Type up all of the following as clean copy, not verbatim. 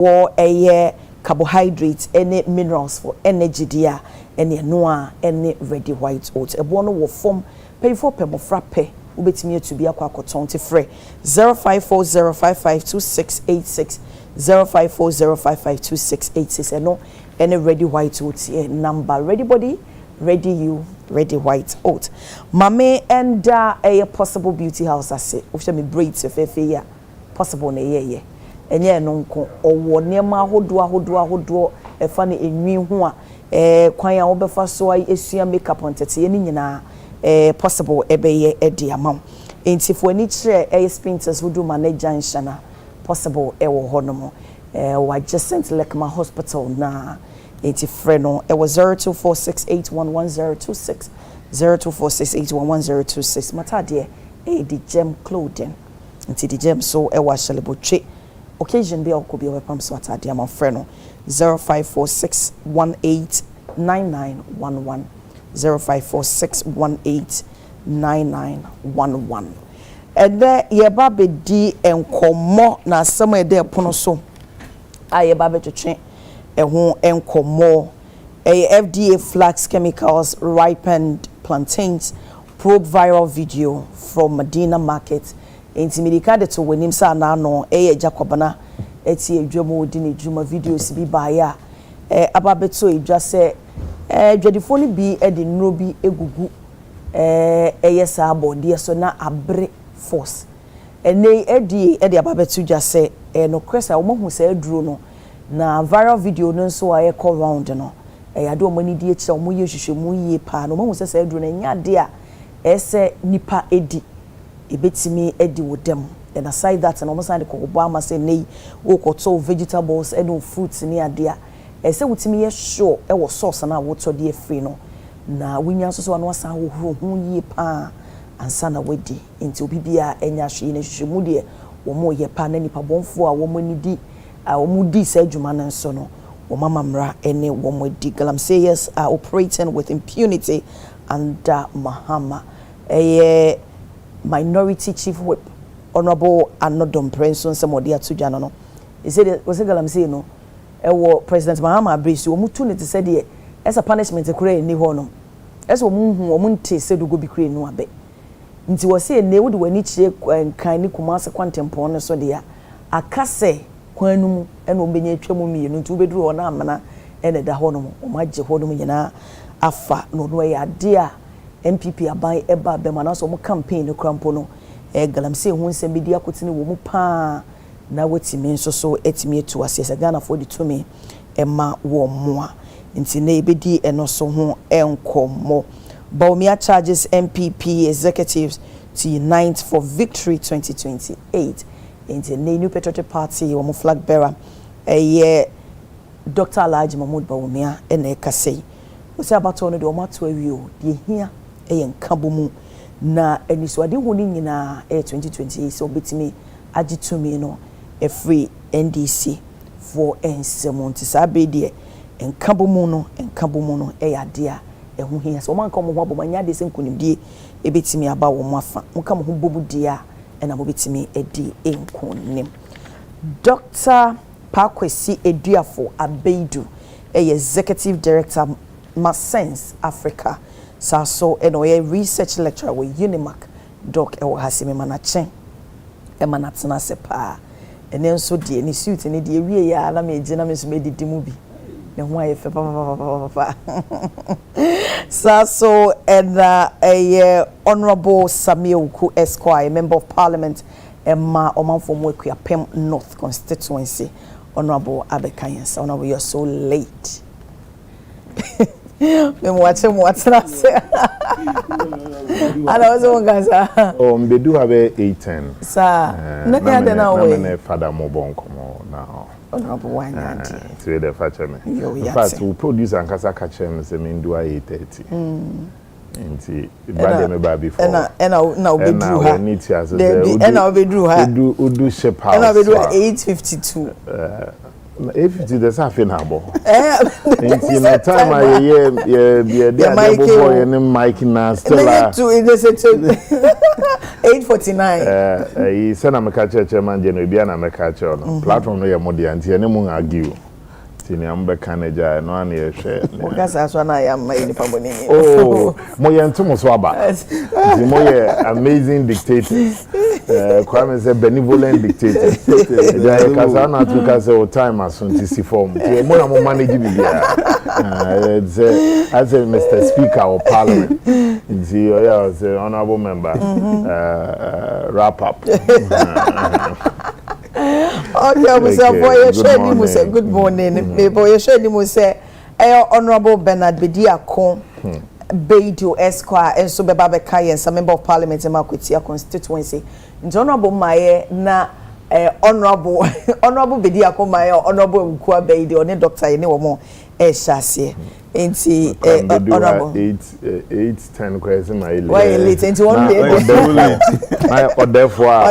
or a carbohydrates, any minerals for energy, dear, any noa, any ready white oats. A bono will form pay for pemo frappe. Ubet me to be a quacoton to free 0540552686 0540552686 and no any ready white oats number ready body ready you ready white oat mame and a possible beauty house I say official me braids if ya possible na ye enye no nko owo niema hodo e fa na enwi ho a kwan a wo befa so esua makeup on tete ni nyina possible ebeye edi amam enti fo ani kire spinters wodu manager nshana possible ewo honomo wa Jacint Lekma Hospital na enti freno e was 0246811026 0246811026 matade di gem clothing enti di gem so e wa shelebotwe occasion be okobi we pam so atade am freno 0546189911 0546189911 and there yeba be di enkomo na asem e dey pono so ayeba be twetwe ho enkomo FDA flags chemicals ripened plantains probe viral video from Medina market intimidika de to wenim sa na no Jacobana eti edwamo di ne dwuma videos bi ba ya ababeto edwa se dwadifo ni bi e de nro bi egugu yesa abode so na abre force ene edi ababeto dwa se no kwesa wo mahu se aduro no na viral video no so aye call round no ade o mani di ekira mo ye hwehwemu yie pa no mahu se aduro na nya de a ese nipa edi ebetimi edi wodem and aside that and almost like Obama say nay wokoto vegetables and fruits ni ade a ese wutimi ye sure e wo sauce na woto de free no na winya so no asa wo hu yie pa ansa na wedi nti obibia enya hwe ne hwehwemu de wo mo ye pa na nipa bonfo a wo mo ni di wo mo di sa adwuma na nso no wo mama mra ene wo mo di galam say yes are operating with impunity under Mahama Minority Chief Whip Honorable Anodom Prince somebody atujana no he said was galam say no President Mahama Abrisi omutu ne te said e esa punishment kure ni ho no esa omunhu omunte said go bi kure no abe nti wo say ne wo de wani chire kan ni kumase kwantempo no so de ya akase kwanum ena obenye atwamu mienu nti obeduru ho na amana ena da ho no o magye ho no nyina afa no no ya de a MPP abai eba be mana so mo campaign no krampo no galam say hu nsem bi dia kotini wo mu pa na wetimi nso so etimi etu ase Ghana for the to me ema wo moa nti na ebedi eno so ho enkomo Baumia charges MPP executives to unite for victory 2028 nti na new patriotic party wo mo flag bearer Dr. Alhaji Mahmoud Baumia ene kasei wo say abato no de o mato awio de hia enkabomu na eniswade honi nyina 2028 so betimi agitumi no free NDC for ensemonti sabe de enkabomu no yade a ehu hia so man kom ho abomanya de senkunimdie ebetimi aba wo mafa muka mo ho bobu dia na mo betimi edi enkunim Dr. Pakwesi Eduafo Abeidu executive director Sense Africa so eno research lecturer with Unimac doc e wo hasime manachen e manatena sepa ene nso de ni suit ni de wie ya na me gina me so me didi mu bi ne ho aye fe pa so and honorable Samuel Uku Esquire member of parliament Emma Omanfo Mwekua Pem North constituency honorable Adekye Nsroma honorable you're so late me watch na say ana wazo ngaza they do have a 810 sir na ka de na we na father mo bon komo na honorable one to the father me in fact we produce and kasa catch him say me do 830 nti bad me ba before na obedru ha need to as na obedru ha udu ship house na obedru 852 if it is half an hour. In the time I hear the boy and Mike now still 8:49 he said I'm a catcher chairman Jeno bia na me catcher no platform no ye mo de anti ene mo argue tini am be kanaja no an ye hwe okasa so na ya ma ni paboni oh mo ye ntomo so aba di mo ye amazing dictator Kwame say benevolent dictator ja kasa na to kasa o time asunti si form ti mo na mo manage bibia as a Mr. Speaker of Parliament the honorable member wrap up. Okay, so good morning. People, you should you say Honorable Bernard Bediako Beidu Esquire and so Baba Kai and some member of Parliament in Makutia constituency. Honorable Maye na Honorable Bediako Maye Honorable Nkwa Beidu or Doctor Anyone Eshasi. Enti honorable 8:10 question my why late enti one day my therefore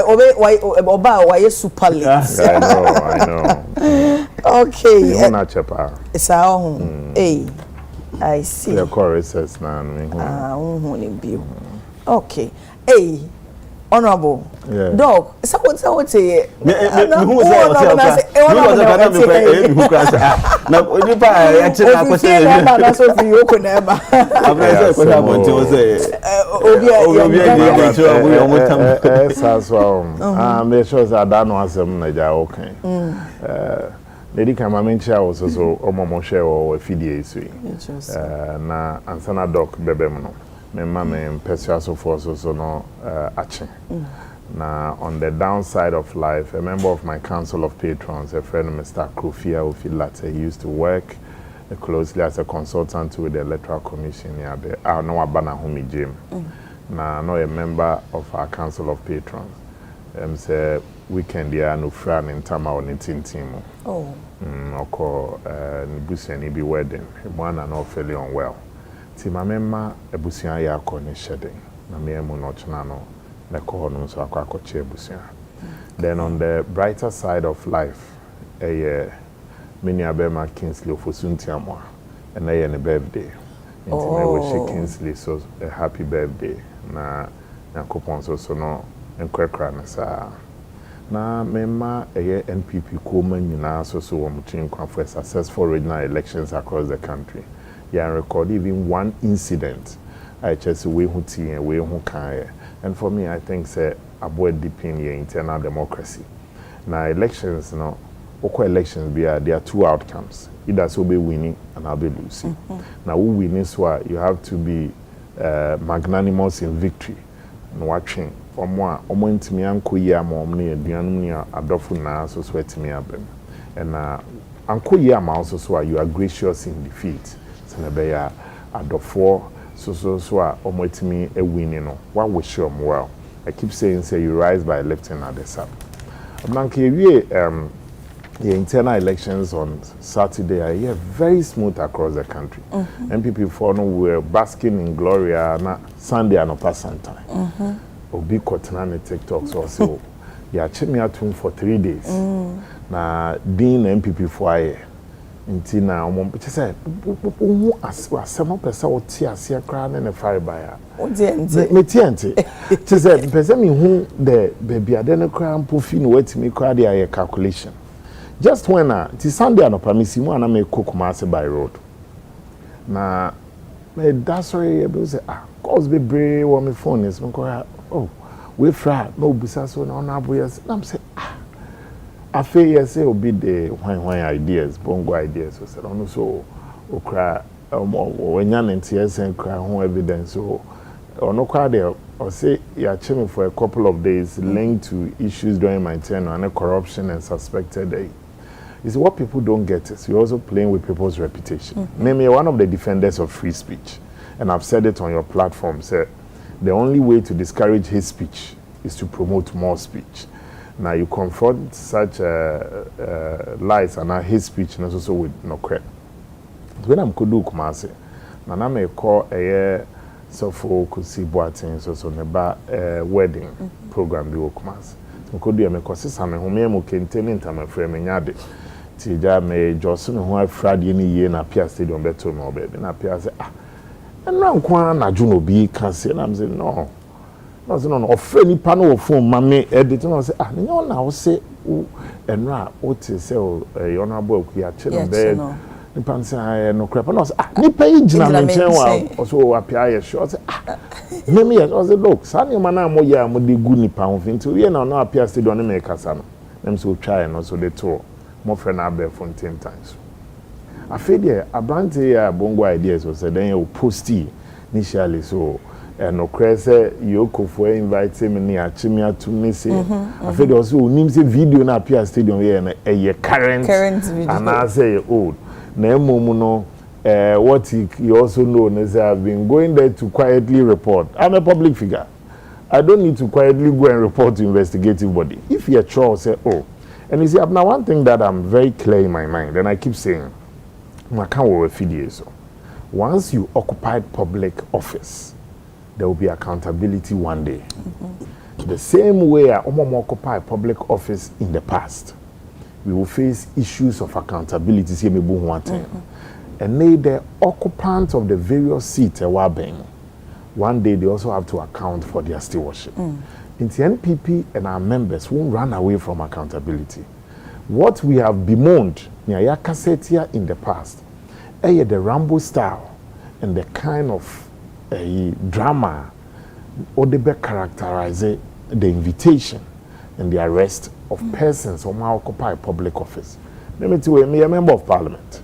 why super late I know okay you na chepa sao I see the choruses na okay honorable dog what say who Lady Kamamencha was also Omomo share or FDA na ansana doc bebemono. My mama and Persuaso Force also no action. Now, on the downside of life, a member of my council of patrons, a friend, Mr. Krufia Ufilate, he used to work closely as a consultant with the Electoral Commission here. I know Abana Humi Jim. Now, I know a member of our council of patrons. Say weekend here no friend in Tama on Tintimo. Oh. Oko Nibusiani be wedding. One and all fairly unwell. Timamema ebusia ya akoni shedding na memu no chnano na ko no so akwakoche ebusia. Then on the brighter side of life many abema Kingsley ofosunti amwa and na birthday. Inti me wish Kingsley so a happy birthday na yakopon so no enkwekra na sa na mema NPP ko man nyina so wo mutin kwa for successful regional elections across the country. Yeah, record even one incident. I just way who tea and way who can. And for me, I think say avoid deeping your internal democracy. Now elections, elections there are two outcomes. Either so be winning and I'll be losing. Now who winning so you have to be magnanimous in victory. And watching from one to me uncle ya mom near Dianunia Adofu na so sweat me up. And uncle ya also so you are gracious in defeat. Senebeya adofo so omotimi e winning no what we show well. I keep saying say you rise by lifting others up. The internal elections on Saturday are here very smooth across the country. MPP for no were basking in glory na Sunday and upper Sunday. Obi Kotana TikTok so yeah chimi atum for 3 days. Na Dean MPP for nti na omo pe say asemo pesa o ti ase kra na ne fire buyer me tiente te say pesa me hu the baby ade ne kra mpofi no watimi kra de aye calculation just when ti Sunday no permisi mu ana me kokuma ase by road na me da sorry e be say calls be brave on my phone is me ko we fra no busa so na ona aboyes na me say I feel yes, it will be the when ideas, bongo ideas. So said, oh so, okra, when you're in tears and cry home evidence. So, or no cry there, or say you're chilling for a couple of days linked to issues during my tenure and corruption and suspected. Is what people don't get is you're also playing with people's reputation. Name me one of the defenders of free speech, and I've said it on your platform. Said the only way to discourage hate speech is to promote more speech. Now you confront such lies and hate speech and also with no credit. When I'm kudu kumase, na me call a so for kusi boating so neba wedding program bi kumase. Kudu me kosi same home mu kenteni ntama frame nyade. Ti ja me Johnson ho afrade ni ye na Pia Stadium beto no be na Pia say enra nkwa na juno bi kan say na me say no. No so no ofre nipa no phone mame edit no say ah no na wo say enra o te say o honorable akuya che no be nipa say no crap no say ah nipa yi gina me chen wa so apia ye sure say ah me yes o say look sani ma na mo ya mo de gu nipa ho finti we na no apia stadium no me kasa no them so try no so they tour mo friend na be for 10 times afede abrante ya bongo ideas so say then you postie initially so no crese yokofo invite me ni achimi atum ni say afede also onim say video na apia stadium here na current video and I say old na emom no what he also know is I've been going there to quietly report. I'm a public figure. I don't need to quietly go and report to investigative body. If you're sure, say, oh. And you see, now one thing that I'm very clear in my mind, and I keep saying, I can't work with videos. Once you occupied public office, there will be accountability one day. The same way I occupied public office in the past, we will face issues of accountability. And they the occupants of the various seats one day they also have to account for their stewardship. In the NPP and our members won't run away from accountability. What we have bemoaned in the past, the Rambo style and the kind of drama or the best characterize the invitation and the arrest of persons who occupy public office. Let me tell you, I'm a member of parliament.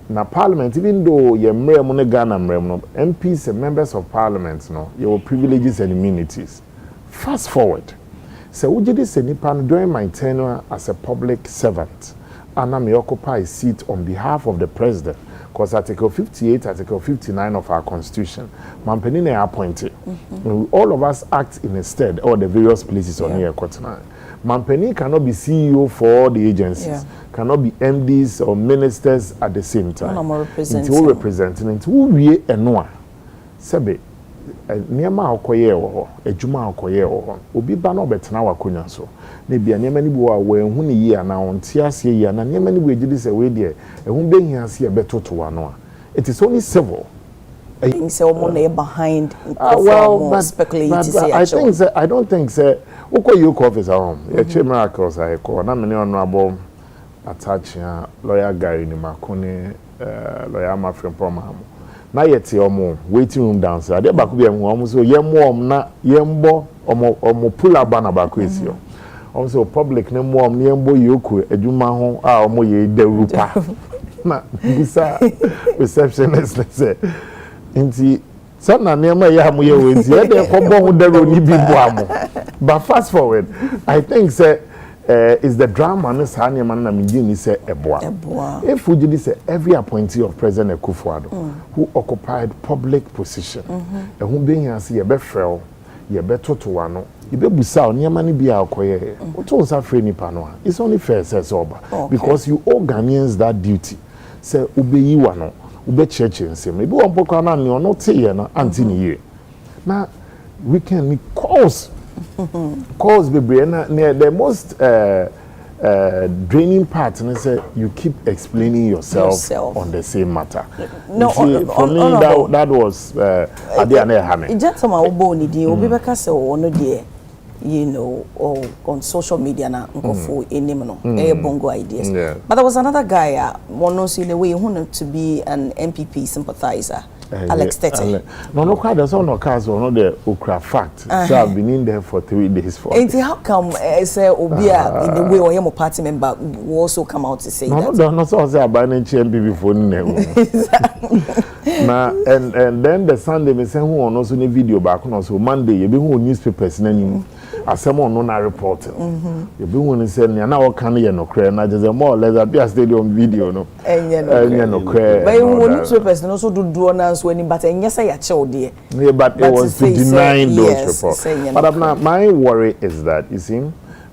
Now, parliament, even though you're MPs and members of parliament, your privileges and immunities. Fast forward. So, would you say, during my tenure as a public servant, and I may occupy a seat on behalf of the president, because Article 58, Article 59 of our Constitution, Mampenine appointed. All of us act in a stead, or the various places on here, Mampeni cannot be CEO for all the agencies, cannot be MDs or ministers at the same time. Until representing, until we enwa. Sebe, niema okoye oho, ejuma okoye oho. Obi ba no betena wakonya so. Ne bia niema ni bo a we hu ne yi ana onti ase yi ana niema ni bo ejidi se we de ehun be hia ase e betoto ano a. It is only civil. Things say behind but speculating. I don't think say Oko yoke office home. Miracles I call. Na many honorable attach lawyer Gary ni makone lawyer Mafren Pomam. Na yeti omo waiting room downstairs. Ade baku bi omo so yemom na yembo omo pull up na baku esi o. Omo so public ne mom na yembo yoku adwuma ho a omo ye derupa. Na bisa receptionist say nti sana niema ya mu ye wezi e de ko bon dero ni bi bo amo. But fast forward, I think say is the drama and sa niema na mjini say eboa. If we did say every appointee of President Akufo-Addo who occupied public position, and who being here see ye be frel, ye be toto ano, ye be busa niema ni bi akoye. Oto nsa free nipa no. It's only fair says oba because you all Ghanaians that duty. Say ubeyi wano. Ube church nsem maybe one pokwa na ne ono te ye na anti ni ye na we can cause bebre na the most draining part and say you keep explaining yourself on the same matter. No, for me that was Adekye Nsroma. Gentleman obo ni di obi beka se ono de or on social media na nkofo enim no bongo ideas. But there was another guy one knows in a way who to be an MPP sympathizer. Alex Tete. No, quite there's no cars or no the okra fact. So I've been in there for 3 days for. And how come say Obia in the way or your party member will also come out to say that? No, not so say about MPP for na and then the Sunday me say who on also the video back on so Monday you be who newspapers na asem on na reporting. You be who say na o kan ye no kra na just more or less appear stadium video no. Enye no kra. But who newspapers also do na so any but enye say ya chew there. Yeah, but it was to deny those reports. But my worry is that you see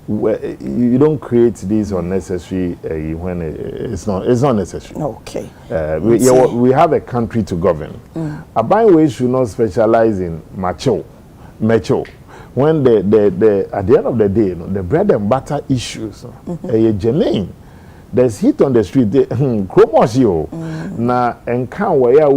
you don't create these unnecessary when it's not necessary. Okay. We have a country to govern. A byway should not specialize in macho. When the at the end of the day, the bread and butter issues, genuine. There's heat on the street. Kromosio na enkan where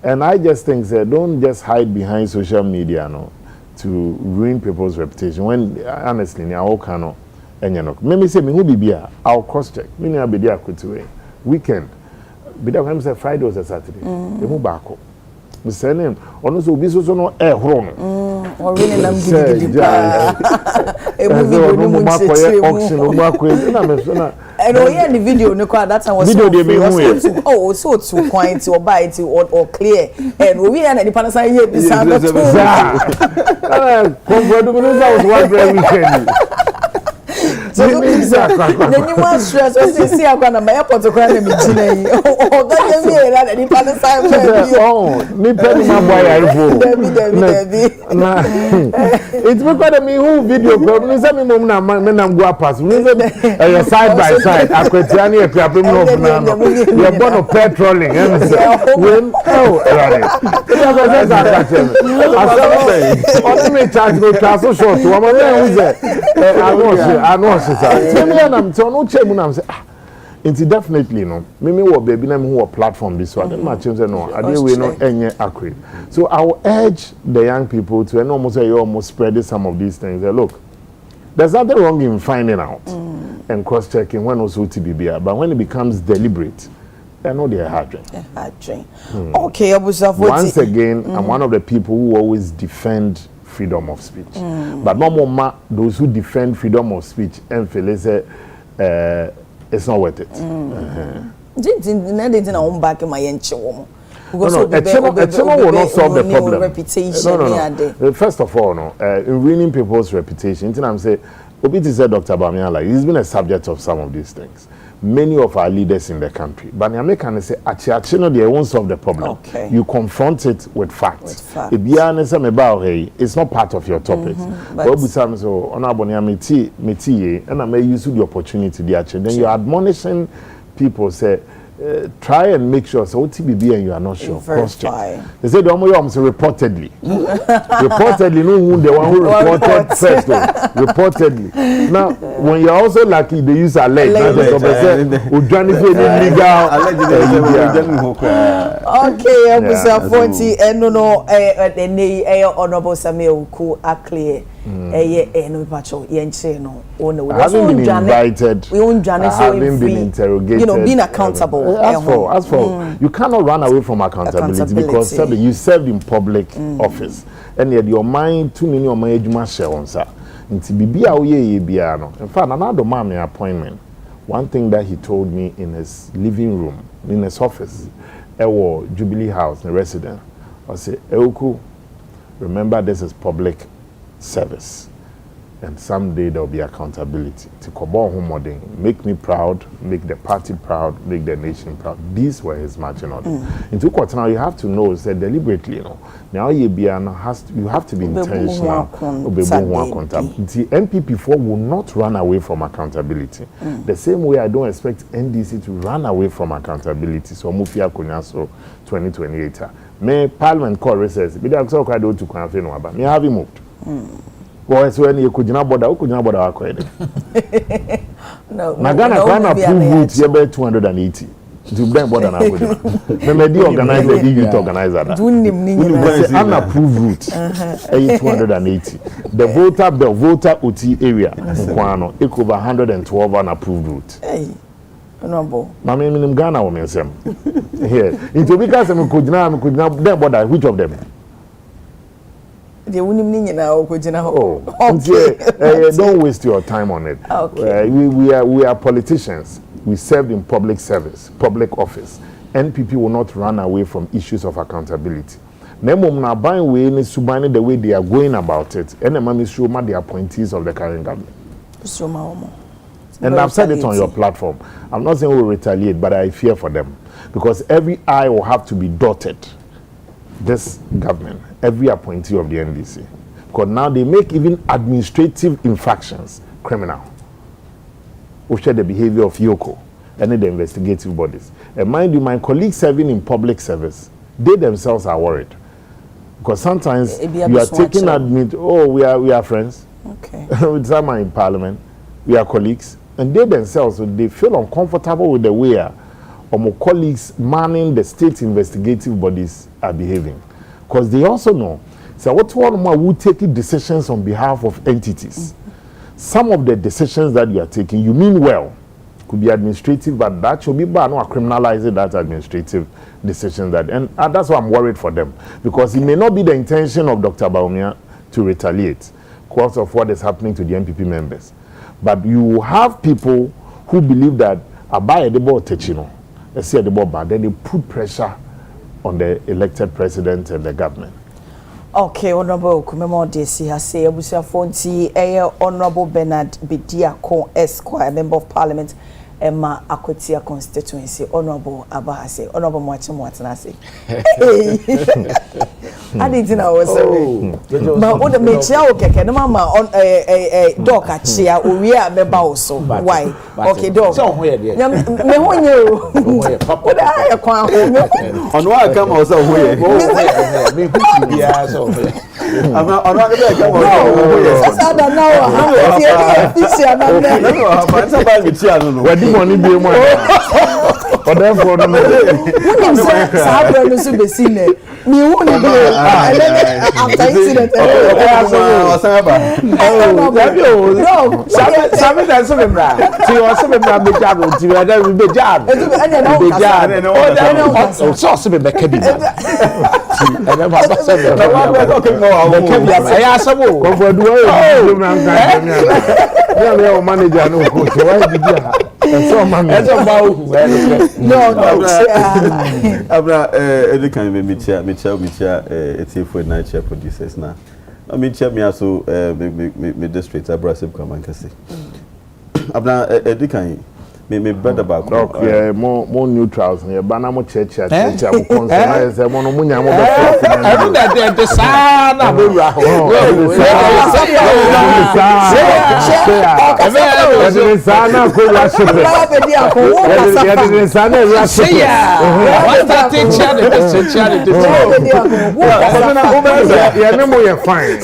And I just think that don't just hide behind social media, no, to ruin people's reputation. When honestly, I all cannot. And you know, me say me who be here, I'll cross check. Me na be there quickly. Weekend, be there when say Friday or Saturday. You move back home. Me say name. Ono so be so no hron. Or really nam gidi. E movie no mo ma koye auction, no ma koye. Na me so na. And oh yeah, the video no kwa that time was video so oh so to point or buy it or clear. And we are the panasa here beside the comfort was one very weekend. So then you must stress when see I'm gonna my airport to cry me chile. Oh that me that the panasa oh me penny my boy Debbie. It's because me who video me say me mom na go pass. Me say side by side akwetiani e piapem no na no. You born of petroling when oh right. It was me charge no caso short. Wa ma who say I know definitely no me wo baby na me who platform this one ma change no ade we no enye accurate. So I will urge the young people to and almost say you almost spread some of these things. Look, there's nothing wrong in finding out and cross checking when also TBBR, but when it becomes deliberate, I know they're hard drain. Okay, once again, I'm one of the people who always defend freedom of speech. But no more those who defend freedom of speech and feel it's not worth it. No, will not solve the problem. No. First of all, in ruining people's reputation, I'm saying, Obiti said Dr. Bamiala, he's been a subject of some of these things. Many of our leaders in the country. But the Americans say, they won't solve the problem. Okay. You confront it with facts. It's not part of your topic. But so, and I may use the opportunity to then you're admonishing people, say, try and make sure so TBB and you are not sure. Cross-check. They say the reportedly. Reportedly, no the one who reported first. Reportedly. Now, when you're also lucky, they use alleged. Okay, episode 40 and no honorable Samuel Ku Akle. I haven't been invited. I haven't been interrogated. You know, being accountable. As for you cannot run away from accountability because you served in public office, and yet your mind too many of my age share on sir. In fact, another man appointment. One thing that he told me in his living room, in his office, Jubilee House, the resident, I said, Euku, remember this is public service, and someday there will be accountability. To Kobo Humoding, make me proud, make the party proud, make the nation proud. These were his marching orders. In two quarters now, you have to know, say deliberately, now you have to be intentional. The NPP4 will not run away from accountability. The same way I don't expect NDC to run away from accountability. So Mufia Kunyaso 2028. May Parliament call recess. But I'm so quite to confirm about me having moved. Well, so when you could not bother, no, Nagana can approve it, you 280. To blame more than I would. The organizer, the youth organizer. Unapproved route, 280. The voter OT area, equal 112 unapproved route. No, Mammy, in Ghana, woman, here. Into because I could not bother which of them. Okay. Don't waste your time on it. Okay. We are politicians. We served in public service, public office. NPP will not run away from issues of accountability. The way they are going about it, and the appointees of the current government. And I've said it on your platform. I'm not saying we'll retaliate, but I fear for them. Because every I will have to be dotted. This government, every appointee of the NDC. Because now they make even administrative infractions criminal. We share the behavior of Yoko and the investigative bodies. And mind you, my colleagues serving in public service, they themselves are worried. Because sometimes you are taking admit, we are friends. Okay. With someone in parliament, we are colleagues. And they themselves, they feel uncomfortable with the way my colleagues manning the state investigative bodies are behaving. Because they also know, so what one more will take decisions on behalf of entities. Some of the decisions that you are taking, you mean well, could be administrative, but that should be bad. No, criminalizing that administrative decision. And that's why I'm worried for them, because it may not be the intention of Dr. Bawumia to retaliate because of what is happening to the MPP members. But you have people who believe that Abaye the ball techino, let's say the ball bad, then they put pressure on the elected president and the government. Okay, Honorable Kumemo DC has said, Abusia Fonti, Honorable Bernard Bidiako Esquire, Member of Parliament, Emma Akwetia constituency, Honorable Abahase, Honorable Mwatanase. I didn't know what but what the Michel Keke, no mama on a dog at Chia, we are member also. Why? Okay, dog. So, where you? What I acquire on what come also where? Yeah, so I'm not going to come over. I don't know how to money be more. But therefore, no. Me won't be after incident. No, something that's so bad. See, or some bad be job. See, I don't be job. Be job. Oh, so some be kebi. And then what say? No, I'm talking more. Kebi. I ask some more. Go for do. Yeah, manager no go. So why be there? So man. No. Abra Adekye me it's for night chair producers now. I mean chair me also me district abrasive kamankase. Abra Adekye me brother back. Doc yeah more neutrals here bana mo church mo concern say mo no munya mo be the sana bewura ho. The sana ko la shepe. The sana la shepe. What that teacher yeah no more you fine.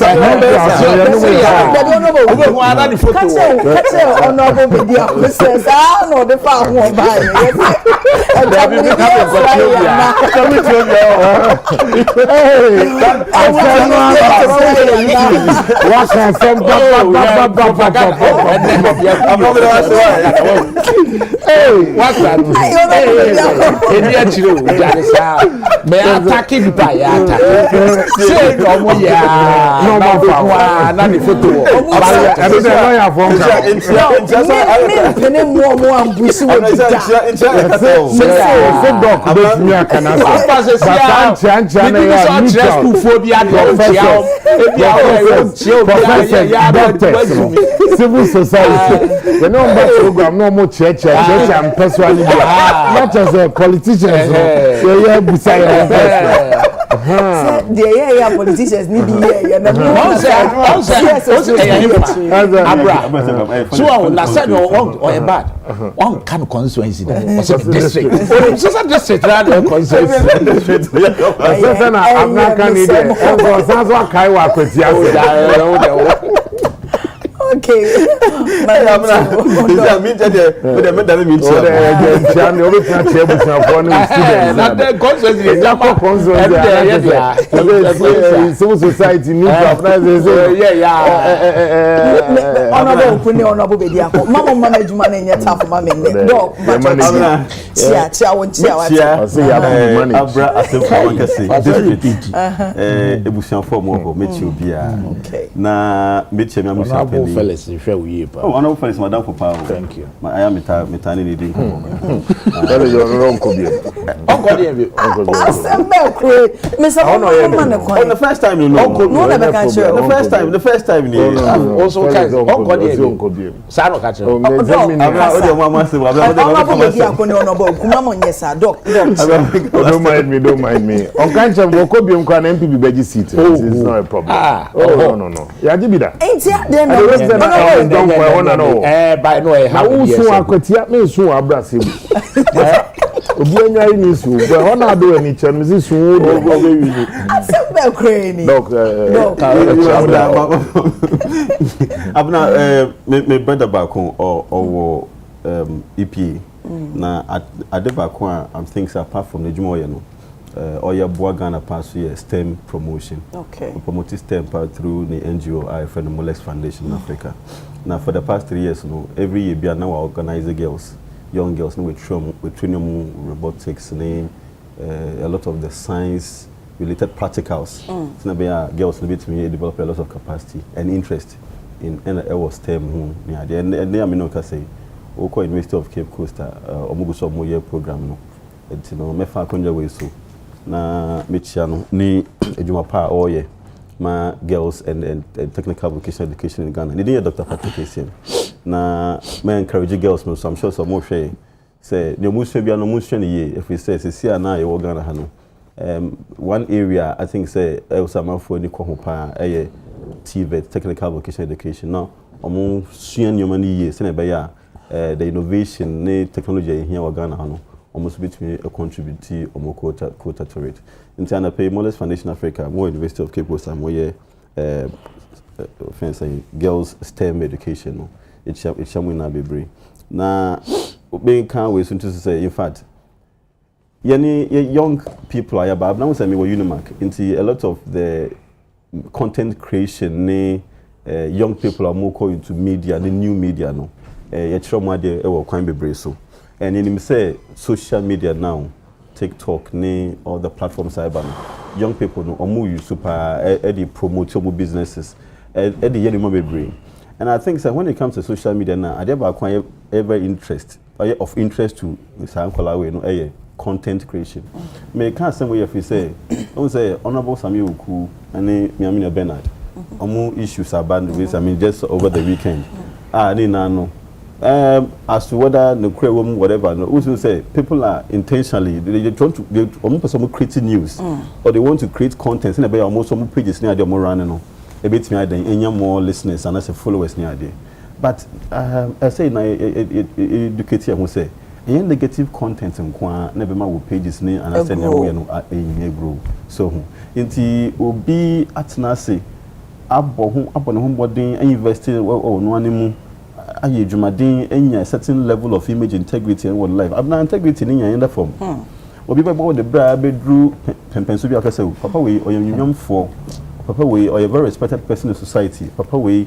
No, the farm won't buy it. What's that? May I attack him by attack? Say, no, not the photo. Ambusi wo dida civil society the number program no more church and personally not as a politician yeah busaya the politicians need here na so na said or bad one kind of constituency district so district rather constituency I'm not candidate so kai wa kwatia okay madam na me the civil society need honorable Bediako mama management na nya tough mama me dog tia abra asefo district ebusianfo mo mechi obia na mechi me amusianfo fellas we oh honorable fellas madam for power thank you I am metani needing that is your uncle be uncle dey on the first time you know no never can share the first time also uncle dey sa no catch o dey mama say don't mind me on can't go be on MPP beji seat it's not a problem no ya give me that don't by no how so akwatia me so abrase obi anyari ni so but ona do any chem si so do go we asem crane dog abna me brother back on or EPA Na Adebakwa, I'm thinking apart from the Jumoyano, Oya Boagana pass here STEM promotion. Okay. We promote STEM through the NGO IFN Molex Foundation in Africa. Now for the past 3 years, every year we are now organizing girls, young girls, with training robotics, a lot of the science related practicals. So now girls develop a lot of capacity and interest in STEM. And then I mean, say, Oko University of Cape Coast, Omuguso Moye program, no, it's mefa konja way so. Na Michiano ni ejumapa oye ma girls and technical vocational education in Ghana. Ni dey Dr. Patrick Essien. Na me encourage girls no, so I'm sure some more say the muswe bia no muswe ni ye if we say see na ye wo Ghana ha no. One area I think say Elsamafo ni ko ho pa TVET, technical vocational education. Now omo sua nyoma ni ye se na be ya the innovation ne technology here in Ghana ha no almost between a contribute or quota to it. In China, pay Molex Foundation Africa, more University of Cape Coast, and more girls STEM education. It shall not be brave. Now, being can't wait to say, in fact, young people are about now. Say me were Unimark into a lot of the content creation. Young people are more into media, the new media. No, yet more there quite be brave so. And in say social media now, TikTok, all the platforms young people no use super promote your businesses, brain. And I think that when it comes to social media now, I never acquire ever interest to content creation. Me can't say if you say, don't say Honorable Samuel Uku and Miamina Bernard. Issues are banned with, I mean, just over the weekend. I didn't know. As to whether no woman, whatever, no, also say people are intentionally they want to almost creating news or they want to create content in about almost some pages near the more running a bit me any more listeners and as a followers near there. But I say na educative who say any negative content in never mind with pages near and I say no grow. So inti obi atenase abon home body investing or no animal aye jumadin enya certain level of image integrity and what life abna integrity ni nya form obi be the bra be drew pempenso bi akase papa we oyanyum for papa we or a very respected person in society papa we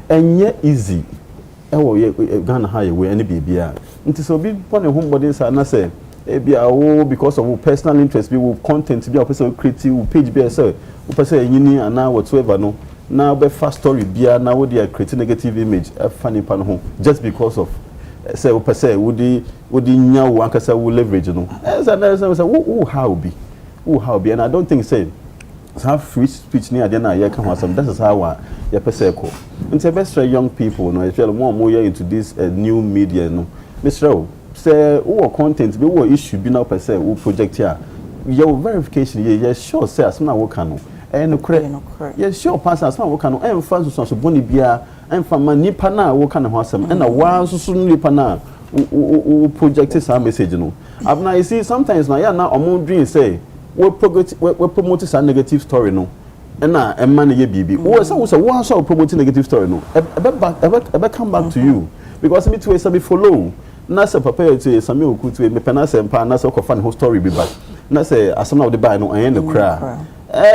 enye easy Ghana high we any bibia nti so bi pon home body say na say bia because of personal interest be will content be a person creative page be say o person yini ana whatsoever no now be fast story bia now we dey create negative image funny pan home just because of say o person would nya wo ankasa wo leverage no say how be and I don't think say have free speech near then I can have some that is how your person call into best young people no especially more into this new media no Mr. say who content be what issue be now per se who project here your verification you sure say as na work no no correct yes sure pass as na work no em fan so boni bia em fan man nipa na work na ho asem na wa so nipa na who project this message no abna you see sometimes na ya na omo dream say we promote this negative story no na emma na ye bibi we say we so promote negative story no ebe come back to you because me too say follow na say papa to Samuel Okutu me pena say mpa na say ko fan whole story be back na say asem na we buy no ayen the cra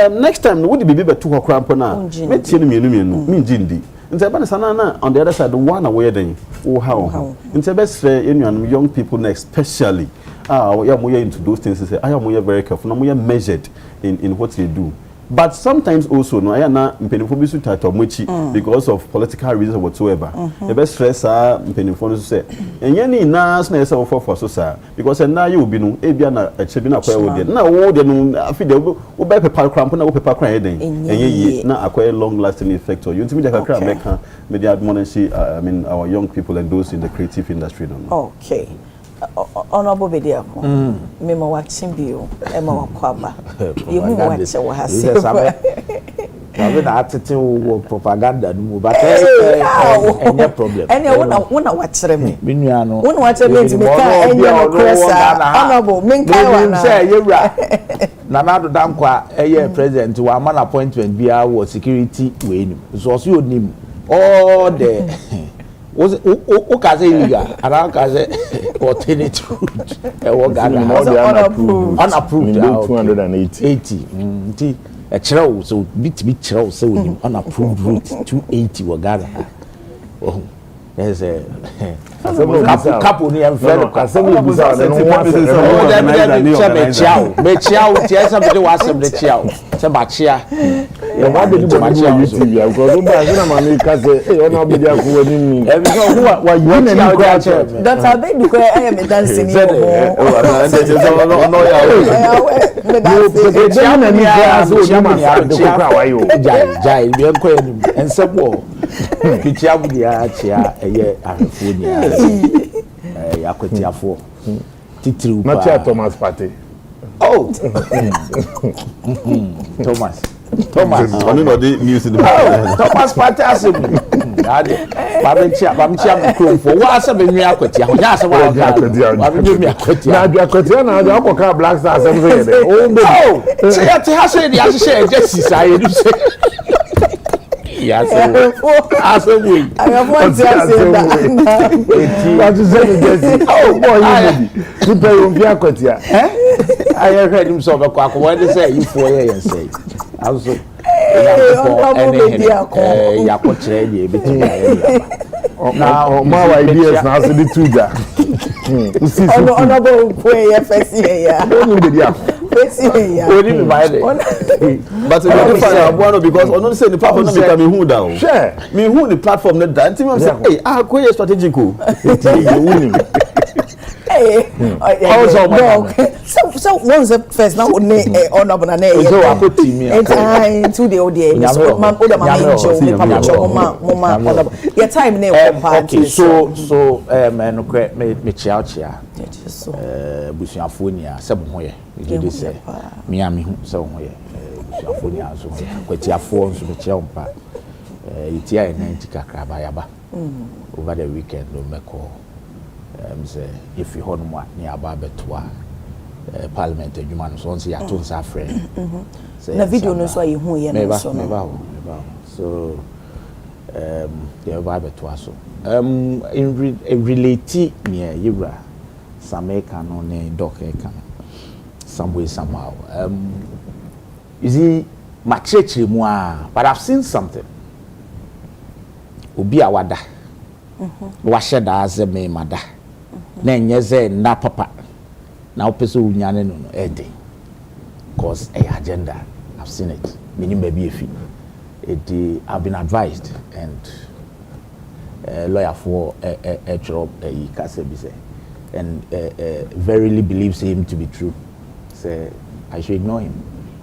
next time no we be beto ho kra mpo na me tie no mienu me ngindi nti eba na sana na on the other side one away den wo how nti ebe sre enuan young people na especially we are more into those things say I am more very careful more measured in what they do. But sometimes also no I na mpenifo bi su title mochi because of political reasons whatsoever. The best stress mpenifo no say enye ni na so na say for so sir because na you be no e bia na eche bi na kwa wo de na wo de no afi de wo be paper cramp na wo paper cramp eden enye yi na acquire long lasting effect or you ntimi de kakra meka me dey admonish I mean our young people and those in the creative industry no. Okay. Honorable Bediako, Memo watching you, Emma Kwaba. You watch your house. I've attitude propaganda, but any problem. And I want to watch them. Minuano, one watch them to make honorable Minka say, you're right. Nanado Dankwa, a year president to a man appointment via security win. So you name all the was o ka say illegal and I ka say alternative route e wo Ghana unapproved 280 nti e kire so bit kire so we unapproved route 280 wo Ghana oh there's a couple ni am friend asem bisa no me chiao tie some dey was some dey chiao se ba chia ya wa be ni bo YouTube ya because ba na ma me ka say eh ona be dia ko wani ni e bi so who wa you na ni kwa that's how they do I am dancing no ya me dancing dia na ni kwa so dia ma sa de ko kwa wa yo jai bi enko ya ni ensebo kitia bu dia chia eye ahefo ni ya kwetiafo titiri pa na Thomas Party oh Thomas only no the news in the Thomas Party assembly ade ba me chia microphone for wa asa be nwa akweti ho nya asa wa me akweti na adu akweti na adu akoka Black Stars assembly de oh say ya te ha say dia say just say you say yes assembly I want to say that what you say just oh boy you be you be akweti I heard him so be kwa dey say you for here say also ya ko kire dey between now my ideas now so the tuga honorable boy first here don't be there only me buy it but the difference because on say the platform no become me who down sure me who the platform not that me say hey ko ye strategic o you win so once the first now honorable na so akoti me and to the ode man oda ma menjo me papa cho mama honorable your time na okay so me chia so busuafo ni a sebo ho ye dey say me am hu so ho ye busuafo ni a so kwatiafo so me chia ompa itia e 90 kakra ba yaba over the weekend no meko say if you hold mo ni aba betua parliament adwuma no so on say ya to nsa friend na video no so ayi hu ye no so so the aba betua so in relate near Yibra Sameka no ne Dokeka some way somehow you see my church but I've seen something obi awada wa sheda as me mada na nyeze na papa na opeso unyane no ede cause a agenda I've seen it meaning baby efi I've been advised and lawyer for a job Kasebise and verily believes him to be true. Say I should ignore him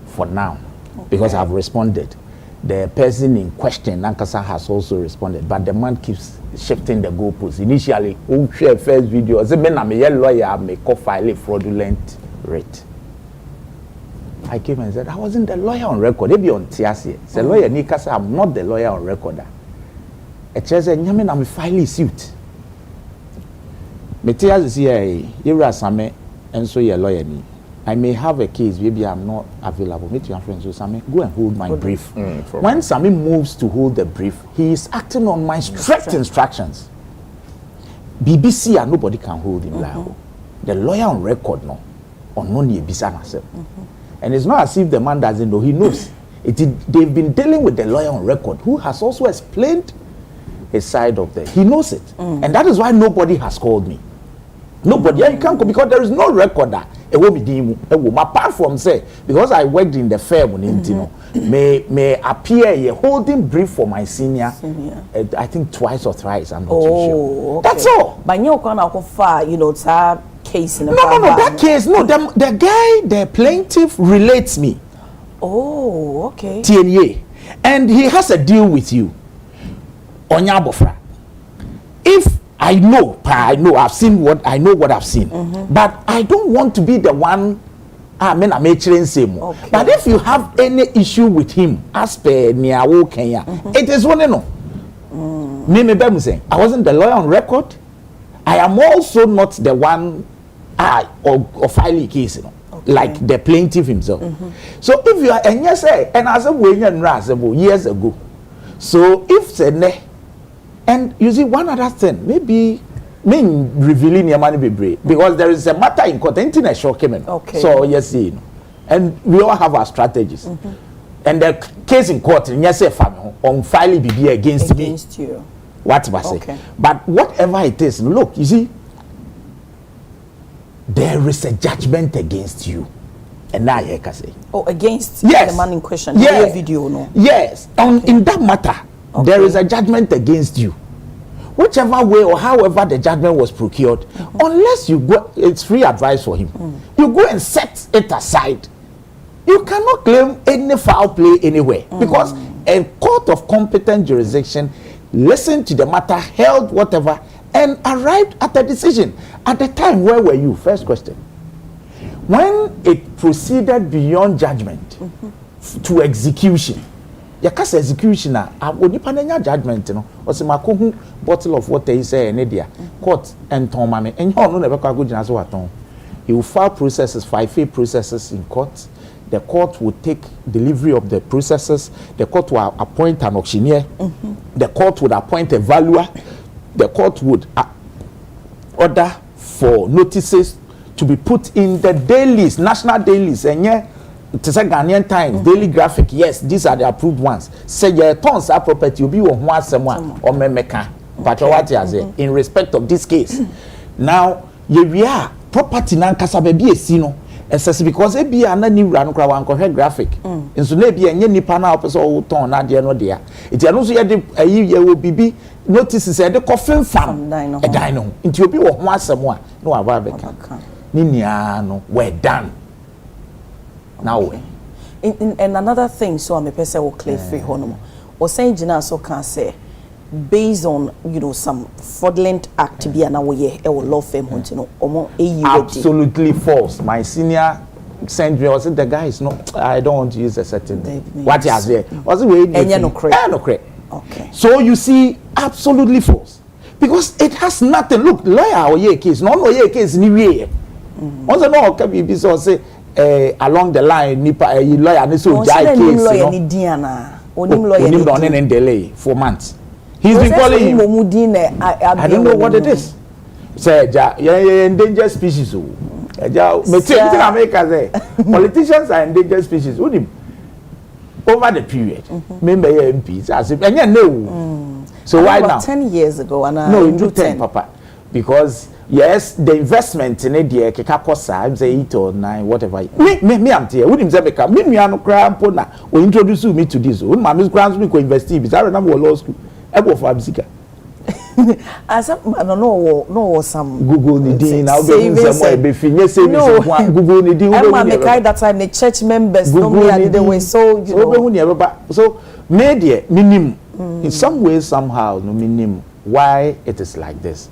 for now because I've responded. The person in question, Nankasa, has also responded, but the man keeps shifting the goalposts. Initially, who share first video, I said, "Ben, I'm a lawyer, may file a fraudulent rate." I came and said, "I wasn't the lawyer on record. They be on TSC. The lawyer Nikasa, I'm not the lawyer on record." A chance said, "Nyamin, I'm filing suit." But TSC, Yura Same, and so your lawyer ni. I may have a case, maybe I'm not available. Meet your friends, so Sami, go and hold my brief. When Sami moves to hold the brief, he is acting on my strict instructions. BBC and nobody can hold him liable. The lawyer on record, no, or no near Bisana. And it's not as if the man doesn't know, he knows. They've been dealing with the lawyer on record, who has also explained his side of the. He knows it. And that is why nobody has called me. Nobody, you can't go because there is no recorder. It will be dim. Apart from say, because I worked in the firm, may appear a holding brief for my senior. I think twice or thrice. I'm not too sure. Okay. That's all. But you can't far, that case in the No, that case. No, the guy, the plaintiff, relates me. Oh, okay. TNA, and he has a deal with you. Onya Bofra. If I know, I've seen what I know what I've seen. But I don't want to be the one I'm same. Okay. But if you have any issue with him, as per Niawo Kenya, it is one no. Me saying I wasn't the lawyer on record. I am also not the one or filing case, like the plaintiff himself. So if you are and yes, and as a way years ago. So if And you see, one other thing, maybe revealing your money be brave, because there is a matter in court, internet show came in. Okay. So yes, you know, and we all have our strategies. And the case in court, yes, on filing be against me. You. What I say? Okay. But whatever it is, look, you see, there is a judgment against you. And now I can say. Oh, against yes. the man in question. Yes. Video, no. Yes. In that matter, there is a judgment against you. Whichever way or however the judgment was procured, unless you go, it's free advice for him. You go and set it aside. You cannot claim any foul play anywhere, because a court of competent jurisdiction listened to the matter, held whatever, and arrived at a decision. At the time, where were you? First question. When it proceeded beyond judgment to execution, yakasa executioner, onipa nanya judgment no, osimakohu bottle of water is say nedia court and tomame and no never go gina so aton. He will file processes, 5 processes in court. The court will take delivery of the processes. The court will appoint an auctioneer. The court would appoint a valuer. The court would order for notices to be put in the dailies, national dailies, and yeah, it is a Ghanaian Times, Daily Graphic. Yes, these are the approved ones. Say your tons are property will be on someone or memeka. But what you say in respect of this case? Now, we are property nan kasa baby esino. Essentially because e be ana ni wura no kra wan kohwe graphic. Nso na be enye nipa na opese o ton na de no de a. Enti ano so ye de ayi ye wo bibi notices e de coffin fam. E dan no. Enti obi wo ho asem a no wa ba beka. Ni nia no we done. Now in another thing, so I'm a person will clear free honomo. Or saying Jina so can say based on some fraudulent act to be an away or law firm absolutely false. My senior sent me, I said the guy is not, I don't want to use a certain what he has there. Was it way no correct. Okay. So you see, absolutely false. Because it has nothing. Look, lawyer or ye case, no lawyer case ni way. Also no can be so say along the line nipa lawyer ni so jai case lawyer ni diana onim lawyer ni don delay 4 months. He's been calling him. I don't know what it is. Say endangered species. Politicians are endangered species. Over the period, member MPs as if no. So why now? 10 years ago, no, into 10, Papa, because yes, the investment in India, Kekakosa, say 8 or 9, whatever. Me, I'm here. Wouldn't say become me, no crime, or introduce me to this. When my Miss Grants we could investigate, I remember law school. I go for Absika. As I don't know some Google Nidin, I'll be savings. Google Nidin. I'm that time the church members know me the way so media minimum in some way somehow no minimum why it is like this.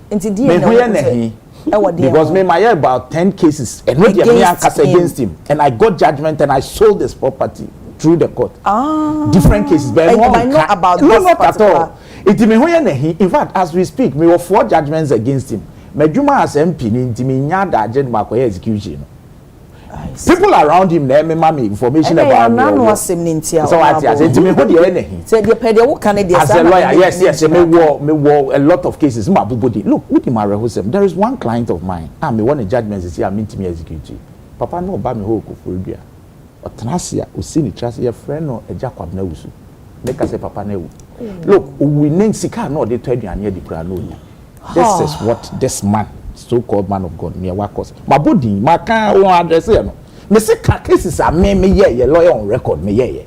Because me my about 10 cases and against him and I got judgment and I sold this property through the court. Different cases, but I know about no, not at all. In fact, as we speak, we have 4 judgments against him. Medjuma as MP execution. People around him there me information about him. So what I said to me, what the as a lawyer, yes, me war a lot of cases. Look, with him, there is one client of mine. I me one judgment is here, I mean to me execute. Papa no ba me ho kofurubia. Otrasia, usini trasia friend no eja kwabna wusu. Make us say papa na wu. Look, we name sika no dey tell you anya di kra no. This is what this man, so-called man of God, me workers. My body, my can won address here no. Me say cases are me ye lawyer on record me ye.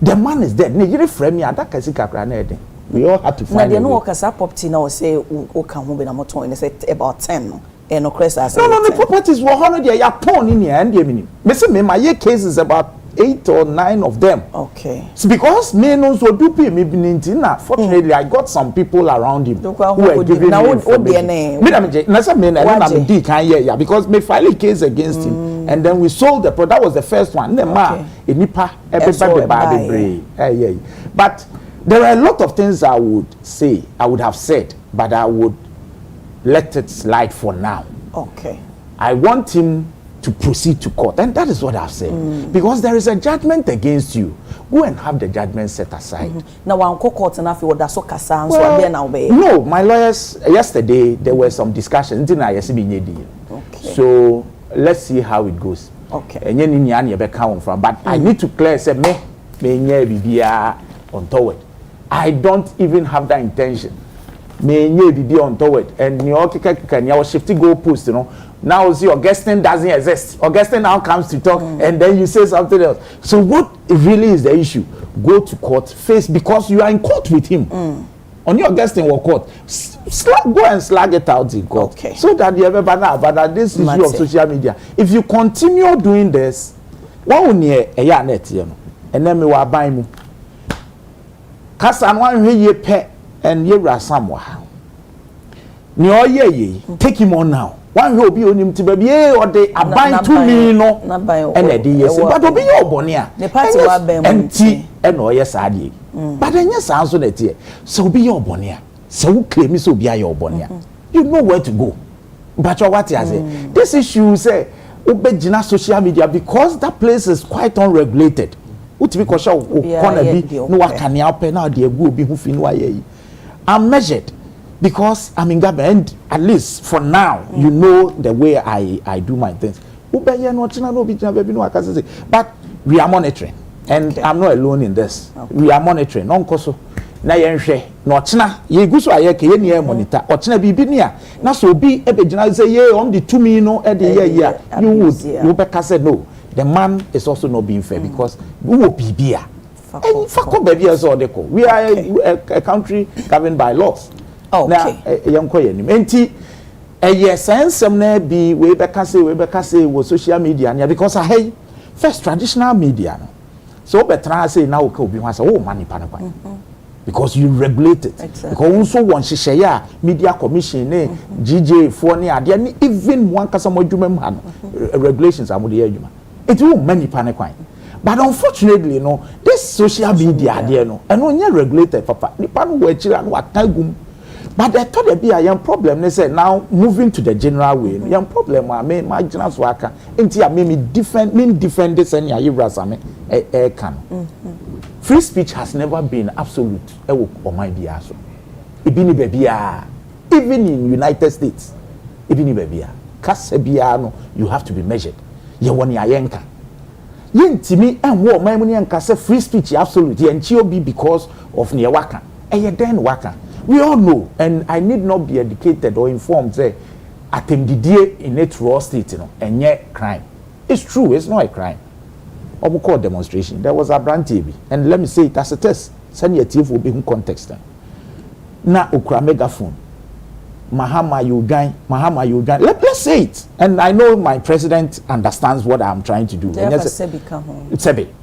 The man is dead. You frame me that case kakra na eden. We all have to find. Na dey no workers property now say o kan ho be na moto and say about 10 no. No, the properties were 100 years. You're porn in here and me my year cases about 8 or 9 of them. Okay. It's because me no so do pay me bintina. Fortunately, I got some people around him who were giving me information. Because me file a case against him and then we sold the product. That was the first one. But there are a lot of things I would have said, but I would let it slide for now. Okay. I want him to proceed to court. And that is what I've said. Because there is a judgment against you. Go and have the judgment set aside. Now, one court and after that's so kasa. No, my lawyers, yesterday, there were some discussions. Okay. So, let's see how it goes. Okay. And but I need to clear, say, me untoward. I don't even have that intention. Me be untoward. And you all shifting goalpost, you know. Now see Augustine doesn't exist. Augustine now comes to talk and then you say something else. So what really is the issue? Go to court, face, because you are in court with him. On your Augustine will court. Go and slag it out in court. Okay. So that you ever about this issue of social media. If you continue doing this, one will near a year net, you know, and then we will buy mu. Kasan one ye pet and ye rasamwa. Nyo ye take him on now. One will be on him to baby or they are buying 2 million and a day but will be your bonia. The party and tea and no yes adi. But then yes answer that year. So be your bonia. So claim me so be your bonia. You know where to go. But what I say this issue say obejina social media because that place is quite unregulated. Uti because show corner be no wakani open now dey go be who fin why. I'm measured. Because I'm in government, at least for now, you know the way I do my things. But we are monitoring, and I'm not alone in this. We are monitoring. Non koso na yenhwe no china ye gu so ayeke ye ne monitor o china bibi nia na so bi ebegina say ye on the 2 million no e de ye you be say no. The man is also not being fair because we will be and fako baby as all deco. We are a country governed by laws. Now, young koyenim. Enti, yes, and some be we be say was social media because I hey first traditional media. So better say now could be once money panapa. Because you regulate it. Exactly. Because also one share media commission, GJ for near even one customer regulations are more it will many panapa. But unfortunately, you know, this social media there no, and when you regulated, papa, the pan where children what time. But I thought there be a young problem. They said now moving to the general way. Young problem. I mean, my general worker. Inti I mean different. This and ya ibrasame can. Free speech has never been absolute. Or my biaso. Ibini bebia. Even in United States, ibini bebia. Kasebiano, you have to be measured. Ye wani ayenka. Yentimi and war my money and kase free speech absolute. Yenchio be because of near waka. Ye den waka. We all know, and I need not be educated or informed, say, Atemdidie in its raw state, you know, and yet crime. It's true, it's not a crime. Or we call demonstration. There was a brand TV, and let me say it as a test. Send your TV will be in context. Now, Ukra megaphone. Mahama Yugan. Let's say it. And I know my president understands what I'm trying to do. It's a bit.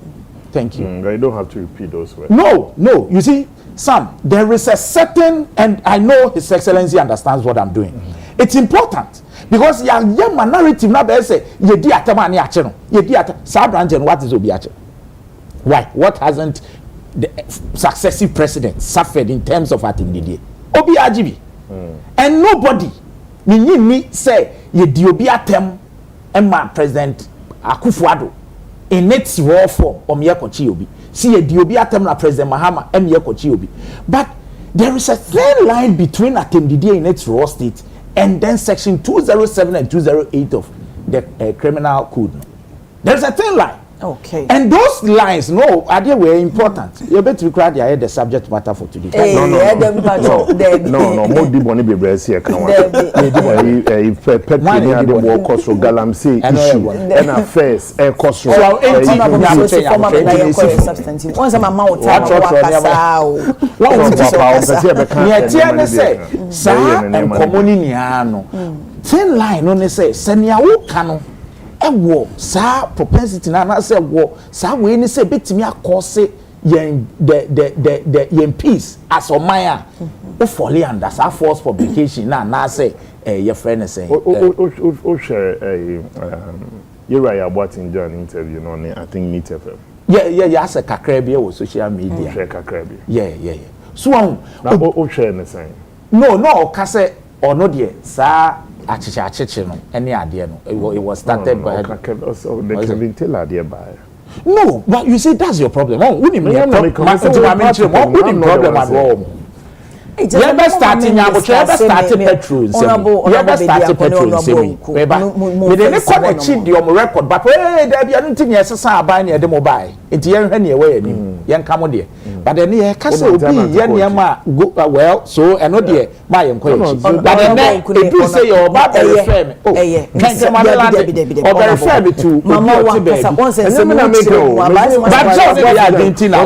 Thank you. You don't have to repeat those words. No. You see, Sam, there is a certain, and I know His Excellency understands what I'm doing. It's important because young narrative now they say ye di atamani acheno ye di atam what is obiache. Why? What hasn't the successive presidents suffered in terms of atimdidie? Obiajibi. And nobody me say ye di obiatem emma President Akufo-Addo in its raw form omiyakochi obi. See a Diobi Atemna President Mahama Kochi Obi. But there is a thin line between Atemdidie in its raw state and then section 207 and 208 of the criminal code. There's a thin line. Okay. And those lines, no, are they were important. You better require the subject matter for today. No. More deep on the breast here. Can galamsey issue and affairs a cost. Once I'm a mouth, thin line on say senya cano ewo sa propensity na say wo sa we ni say betimi akose yen the yen peace as omaya o folly under sa force publication na say your friend say o share Uriah Boatin John interview no I think Meet FM. Yeah as a kakra bi o social media share kakra bi so o share the same no ka say or no there sa achiche no any ade no it was started by the Kevin Taylor there by. No, but you see that's your problem. Oh, we need problem at all. You ever starting now, but you ever started petrol? You ever started petrol? We didn't connect the record, but hey, there be anything yes, buying the mobile. It's here anyway, young come there. But then here, Castle be go well, so and not there, my inquiry. But then if you say your bad refer me, oh, can't come or refer me to Mama once and some but Argentina,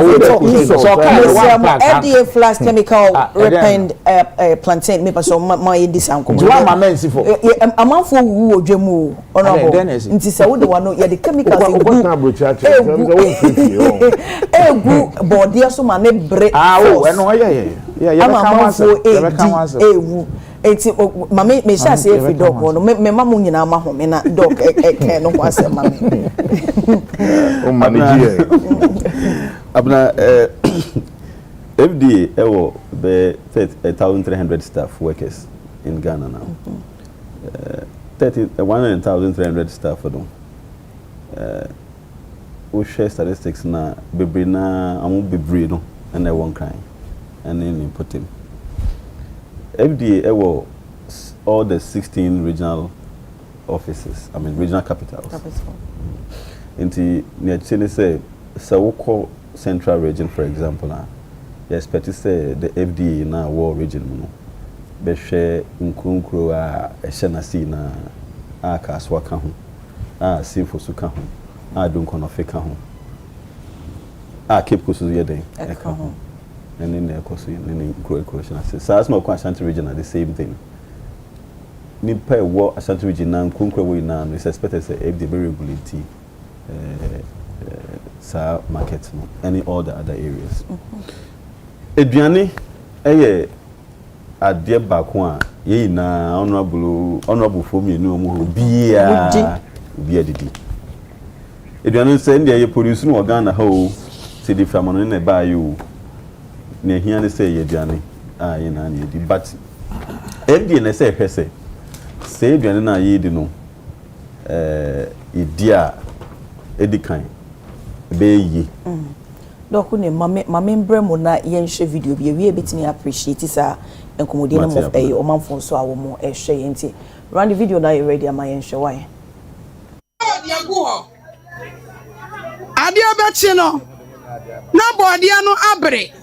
FDA flash chemical. And plantain me so my this uncle. Do I mention for a month for who Jemu honorable nti say we the one yeah the chemicals good body so man e break eti mama me sha say every dog no me mamu nyina ma ho me na dog e no kwa say mama o manage abna FDA ewo be 1,300 staff workers in Ghana now. 1,300 staff for them. We share statistics na bebre na amu bebre no and they won't cry and then input him. FDA ewo all the 16 regional offices, I mean regional capitals. Inti near Chile say Sawoko Central Region for example now. Yes, but to say the FDA in our war region, no. Be share nkunkuro a shenasi na a kaswa ka ho, a sinfo su ka ho, a dunkono fe ka ho, a keep kusu ye den e ka ho, and then e kosu in nkunkuro shenasi. So as my Ashanti region are the same thing. Nipa war Ashanti region na nkunkuro we na is expected say FDA be regulate sa market no, any all the other areas. Eduane eye ade baako a ye na honorable for me no mu bia didi eduane say ndie ye produce no Ghana ha o se di fam no na ba yo na hia ne say ye eduane a ye na di but ndie na say hwese say eduane na ye di no idia edikan be yi Doku ne mame mbremo na yenhwe video bi we betini appreciate sa enkomodi no mo omanfo so awo mo ehwe yenti run the video na you ready am yenhwe why ade obechi no na body no abre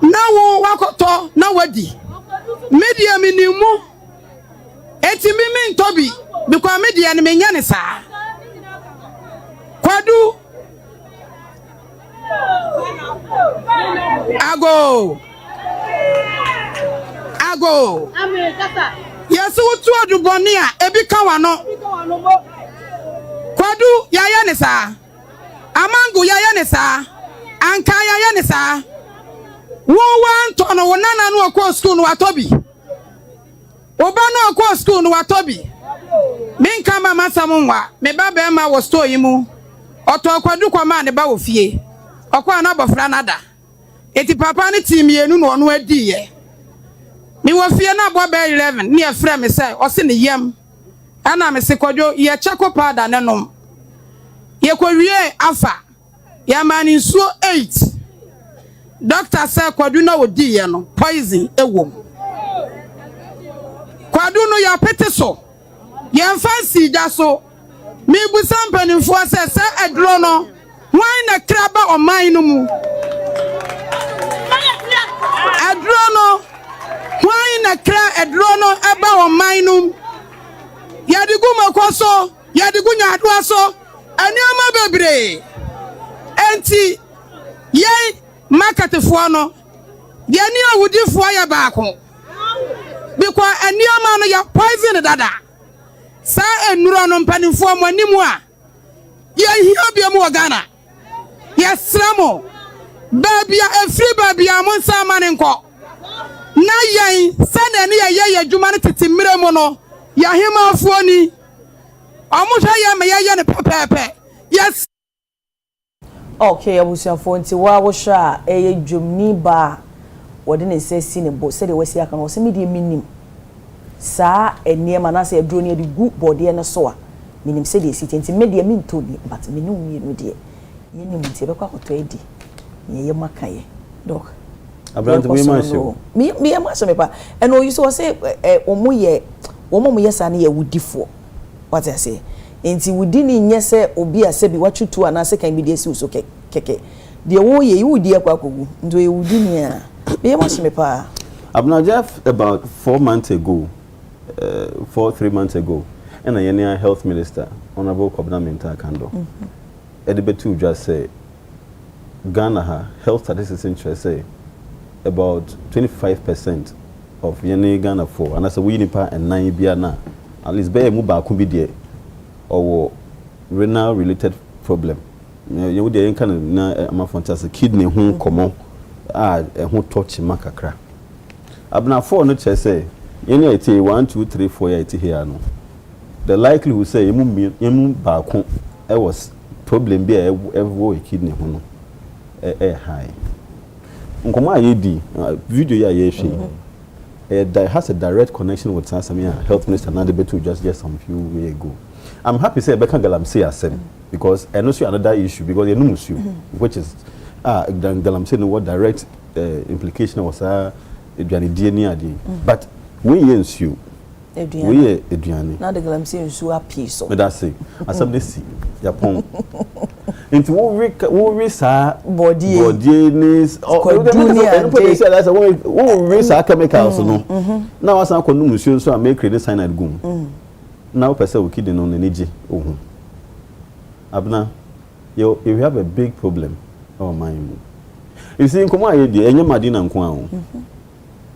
na wo wakoto na wadi media minimu eti mimi ntobi because media ne menya ne sa kwadu Ago. Yes, utu adubonia ebi kawano. Kwadu yaya nesa. Amangu yaya nesa. Anka yaya nesa. Wo wantono wonana no akọ school no watobi. Oba no akọ school no watobi. Minka mama samunwa, me baba ma wo store yimu. Oto akwadu kwa ma ne ba wo fie. Okwa na bofra nada eti papa ni team yenu no ono adi ye mi wo fie na bo ba 11 ni e frɛ me sɛ o se ne yam ana me se kodwo ye chako pada ne nom ye kowie afa ya mani nsuo 8 doctor sɛ kodwo na odi ye no poison ewom kwadu no ya pete so ye fancy ja so mi bu sampanimfo sɛ edro no why na kraba o man no mu edrono why na kra edrono eba o man no yadigu makoso yadigu nyado aso aniama bebre enti ye marketfo no ye ni awudifo ya baako because aniama no ya poison dada sa enuro no mpanimfo mo animu a ye hia bia mu Ghana yes ramo babia efri babia mo nsama ne nko na yen sane ne ye adwuma ne tete mire mu no ya hema afuoni omuhwa ye me ye ne pepepe yes okay abusuafo nti wa wo hwa eye dwumni ba wode ne sesi ne bo se de wasi aka no se me de minim sa enema na se aduro ne de gu body ne so a minim se de sitenti me de me ntoni but me no mi no de ye nim nti be kwa koto edi ye makaye dog Abrante we man show me ma so me pa and you so say omo ye sa na ye wudifo what I say enti wudi ni nye se obi ase bi watwutu ana se kan bi de si so keke de wo ye wudi akwa kogu ndo ye wudi ni a me ma so me pa Abna Jeff about 3 months ago and a Yenia health minister honorable Kobna Minta Kando Edibetu just say Ghana health statistics interest say about 25% of Yene Ghana for and as a Winipa and 9 Biana at least be muba kubi or renal related problem. You would the kind of na fantastic kidney home common who touch makakra. Abna 4 no say Yene 1 2 3 4 8 here no. The likelihood say yemu ba ko was problem be every kidney hono high. Nkoma yedi video ya yeshi has a direct connection with Tanzania health minister Nadebetu just some few weeks ago. I'm happy say Beka Galamsey asem because I know another issue because you know which is Galamsey no what direct implication was DNA but we ensue we eduane na de Galamsey nsu apiso but that's it asem dey see Japan into wo we sa body needs or anybody say that's wo we sa chemicals no now was an konum nsuo so make credit cyanide gum now person we kidney on energy ohun abna you have a big problem oh my you see nkomo ayedi enye madina nko a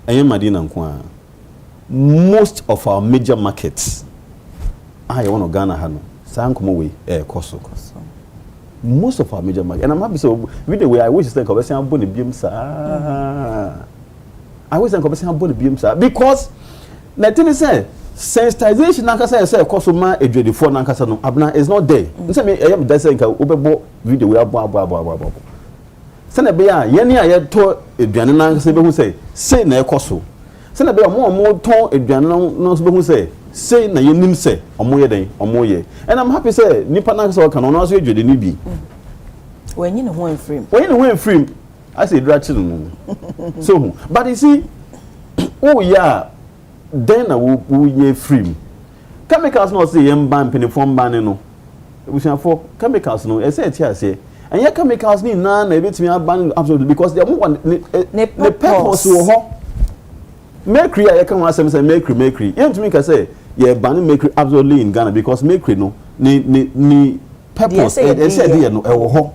enye madina nko a most of our major markets I want to Ghana hano sa nkomo we koso most of our major markets and I'm happy so with the way I wish think of say am boni biem sa I wish think of say am boni biem sa because na thing say sensitization nankasa say koso ma edwedifo nankasa no abna is not there say me am dey say nka obebo video we abo say na be ya ye ne aye to eduane nankasa be hu say na ekoso say na be mo ton eduane no so be hu say na ye nim say omo ye and I'm happy say nipa nankasa ka no no so edwede ni bi when you know when frame I say drachi no so but you see oh yeah then we ye free chemicals no say yem ban penifom ban no we say for chemicals no e say tia say and your chemicals ni na ebetimi ban absolutely because they want the purpose wo ho mercury I can want say mercury you to me can say yeah ban mercury absolutely in Ghana because mercury no ni purpose e say there no e wo ho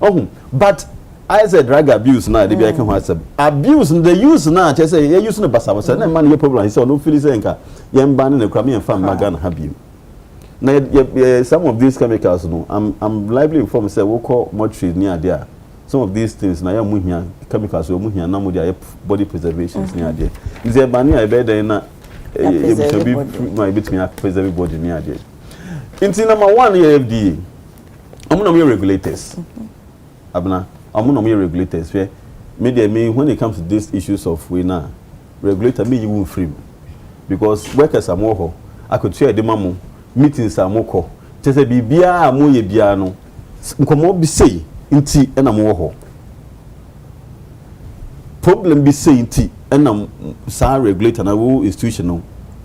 oh but I said drug abuse now they be can want abuse the use now just say you use no basa na man your problem he say no feel say nka yem ban na kwame fam Ghana have you now some of these chemicals no I'm lively informed say we call mortuary near there some of these things na yam muhia chemicals we muhia na mo their body preservations near there is a ban here better na e should be my between preserve body near there into number 1 here FDA I'm regulators abna I'm not regulators where media me when it comes to these issues of we now regulator me you won't free because workers are more I could share the mamu meetings are more just a bibia mo ye bia no nkomo bi say nti na mo ho problem bi say nti na sa regulator na wo institution no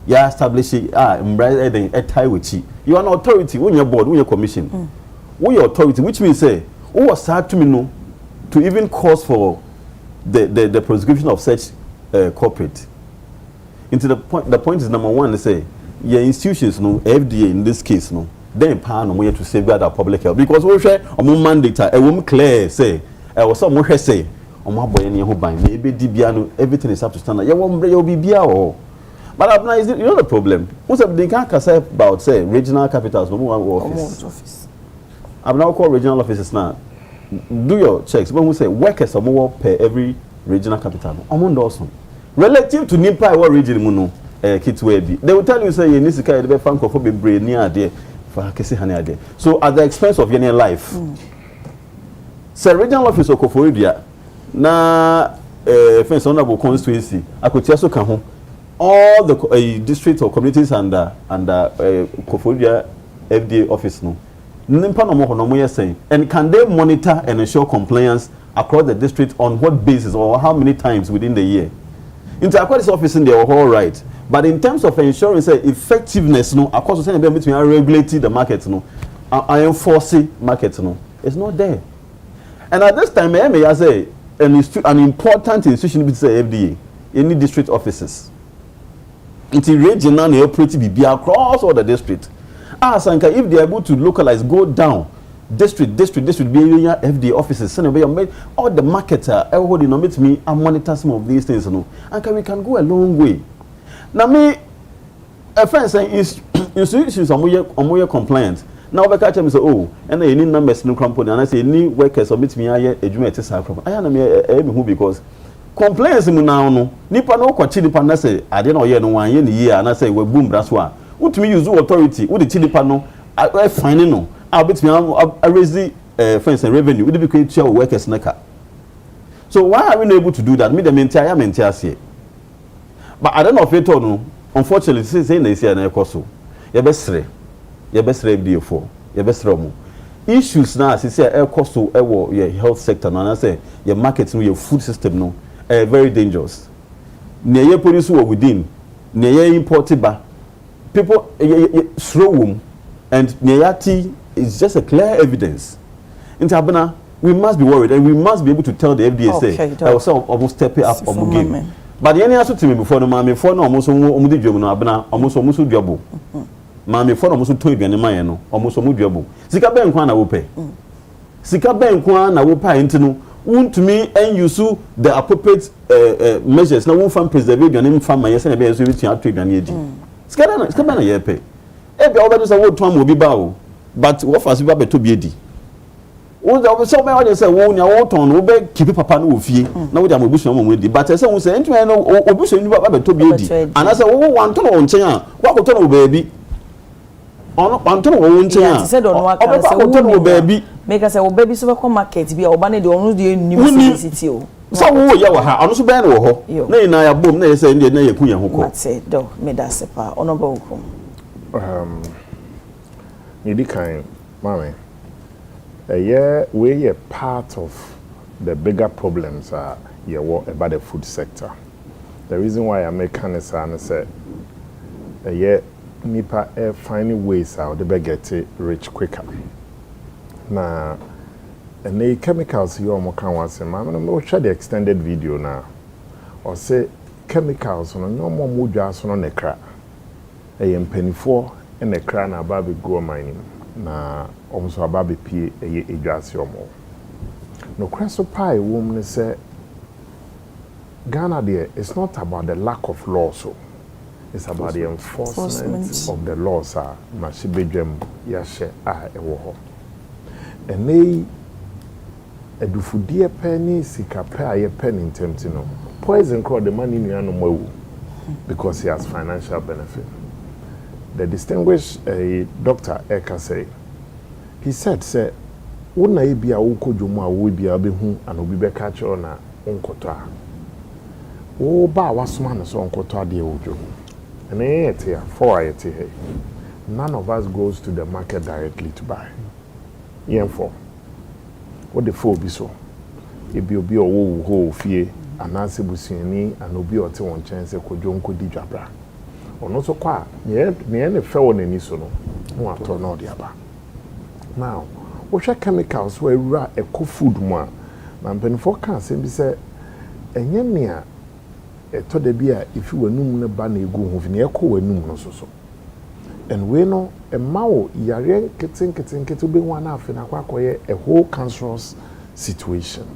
ya establish embrace a tie with you are an authority when your board when your commission when your authority which means say who was to me no to even cause for the prosecution of such corporate. Into the point is number 1 they say your institutions no FDA in this case no then power no way to safeguard our public health because we share mandate a woman clear say or some we say boy any who buy maybe dibia no everything is up to standard you won't be bia or but is you know the problem most of they can't say about say regional capitals no office I'm now call regional offices now do your checks when we say workers are more per every regional capital also relative to nipa what region mu no kitwe bi they will tell you say you need to carry the fan for be brain near there for kesi hane there so at the expense of your life say regional office okoforidua na fence honorable constituency akotia so ka ho all the districts or communities under Kofodia FDA office no. Nimpa no mo no mo saying, and can they monitor and ensure compliance across the district on what basis or how many times within the year? Into across this office in there all right, but in terms of ensuring say effectiveness no across the same between regulating the market no, I enforcing market no, it's not there. And at this time, I say an important institution be say FDA, any district offices. It's regional and operative be across all the district. Sanka, if they are able to localize, go down, district, be FDA offices, all the markets are everybody meet me and monitor some of these things, and we can go a long way. Now, me, a friend saying institutions are more compliant. Now, we catch them say, oh, and they need numbers no company, and I say, any workers submit me a junior test. I am because compliance now no nipa no kwachi nipa na say ade na oye no wan ye ne year na say we boom braswa utumi use authority we the nipa no I fine no I bet me I raise the fence and revenue we be create your workers naka. So why are we not able to do that? Me the mentire here, but I don't know if it or no, unfortunately saying they say na ekoso ye besre FDA for ye besre mo issues now say ekoso ewo your health sector na say your market no your food system no very dangerous. Near police who are within, near imported by people slow room, and nearty is just a clear evidence. In Tabana, we must be worried and we must be able to tell the FDA say I was almost stepping up on the game. But the answer to me before the mammy for no almost almost double. Mammy for almost 2 billion no almost double. Sika Ben Kwana will pay. Sika Ben Kwana will pay into to me and use the appropriate measures. Now, one farm preserve your name farm, my yes, and a bit of trade and age. Scabana, ye pay. Every other is a word time will be bow, but what was you to be a oh, so many others say, oh, your old tone will be keep papa no fee. Now, we are Busham with the but I say, we say, and I know, oh, Bush and you are to be a and I said, oh, 1 ton on chair, what will turn baby? On 1 ton on chair, said on what baby. Make us say, baby, super market be obane the only the new city. So we are ha anu so ben wo ho na ina ya bom na ye say na ye kunya hoko mat say do me da sepa onobo Nidi kind mame we are part of the bigger problems about the food sector. The reason why I make kind of say nipa finding ways how they get it rich quicker. Na and the chemicals you almost can once a man. I'm share the extended video now. Or say chemicals on no more mood just on the crack. A penny for and the crack na baby go mining. Na almost a baby pay a gas your more. No crasso pie woman say Ghana there, it's not about the lack of law, so it's about the enforcement of the laws. Mashibejem yashe ewo. And they edufudie penny sika pay penny in terms no poison crowd the money in no because he has financial benefit. The distinguished Dr. Eka say he said say wona e bia wo kojomu a wo bia be hu and obi be catch on na onkoto a wo ba wasoma no so onkoto ade ojo and yet here for it here none of us goes to the market directly to buy. For what the four be so if you be a whole fear and answer busiani and obi or one chance a cojonko di jabra or not so qua near any fell on any sono no turn all the aba. Now, what are chemicals where a co food one? Man, for cancer, be said, and yen near a to the beer if you were no bunny go home near co and no so. And we know a mao yare kitten to be one half in a whole cancerous situation.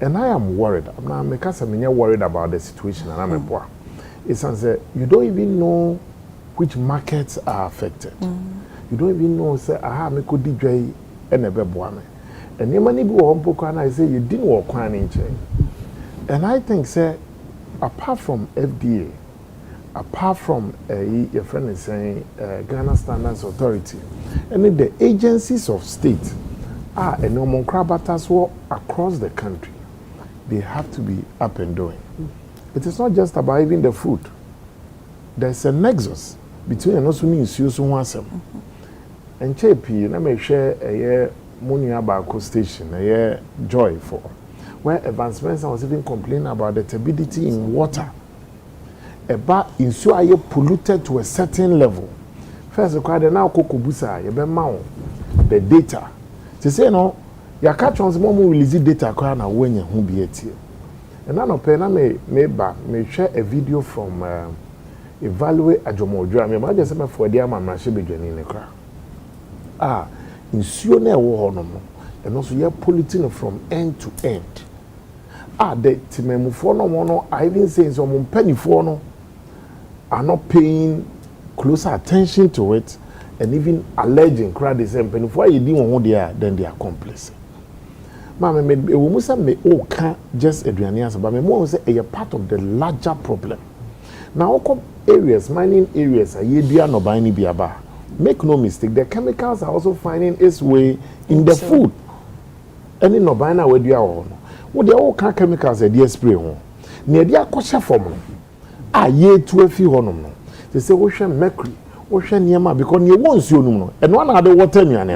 And I am worried. I'm not because I'm worried about the situation and I'm a poor. It's as you don't even know which markets are affected. You don't even know say aha me could DJ and a beboame. And you money be one poker and I say you didn't walk one inch. And I think say apart from FDA, apart from your friend is saying Ghana Standards Authority, and the agencies of state are a normal crabatas across the country, they have to be up and doing. It is not just about even the food. there's a nexus between and also means you so wasem. And chepi na me share a money about station a joy for where advancements was even complaining about the turbidity in water. About in so are polluted to a certain level. First, the now kokobusa the data. To say no, you catch on some more release data when you won't be at. And now pena may share a video from Evaluate Ajomojo. I mean, I just for the man should be joining the crowd. In Sione war and also you're polluting from end to end. The Timemufono, I even say some penny for no are not paying closer attention to it and even alleging crowd the same penny for you do they are, then they are complicit. Mama, me almost me can't just Adrianians, but me more say a part of the larger problem. Now, areas, mining areas, are ye no buying biaba. Make no mistake, the chemicals are also finding its way in the food. Any no buying away dia or no. What they all can chemicals a dear spray on. Near dia kosha form. Ye to a few honum. They say ocean mercury, ocean yama because you won't see no. And one other water me and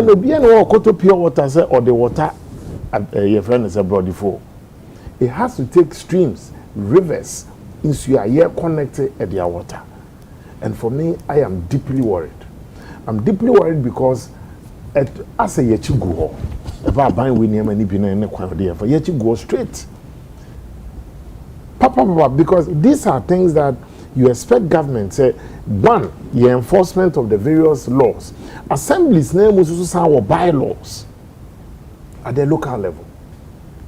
the bien or koto pure water say or the water your friend is abroad before. It has to take streams, rivers, into your air connected at their water. And for me, I am deeply worried. I'm deeply worried because as a yechi go, about buying with him and nipping and quality for yechi go straight. Papa, because these are things that you expect government say one, the enforcement of the various laws. Assembly's name was also our bylaws at the local level.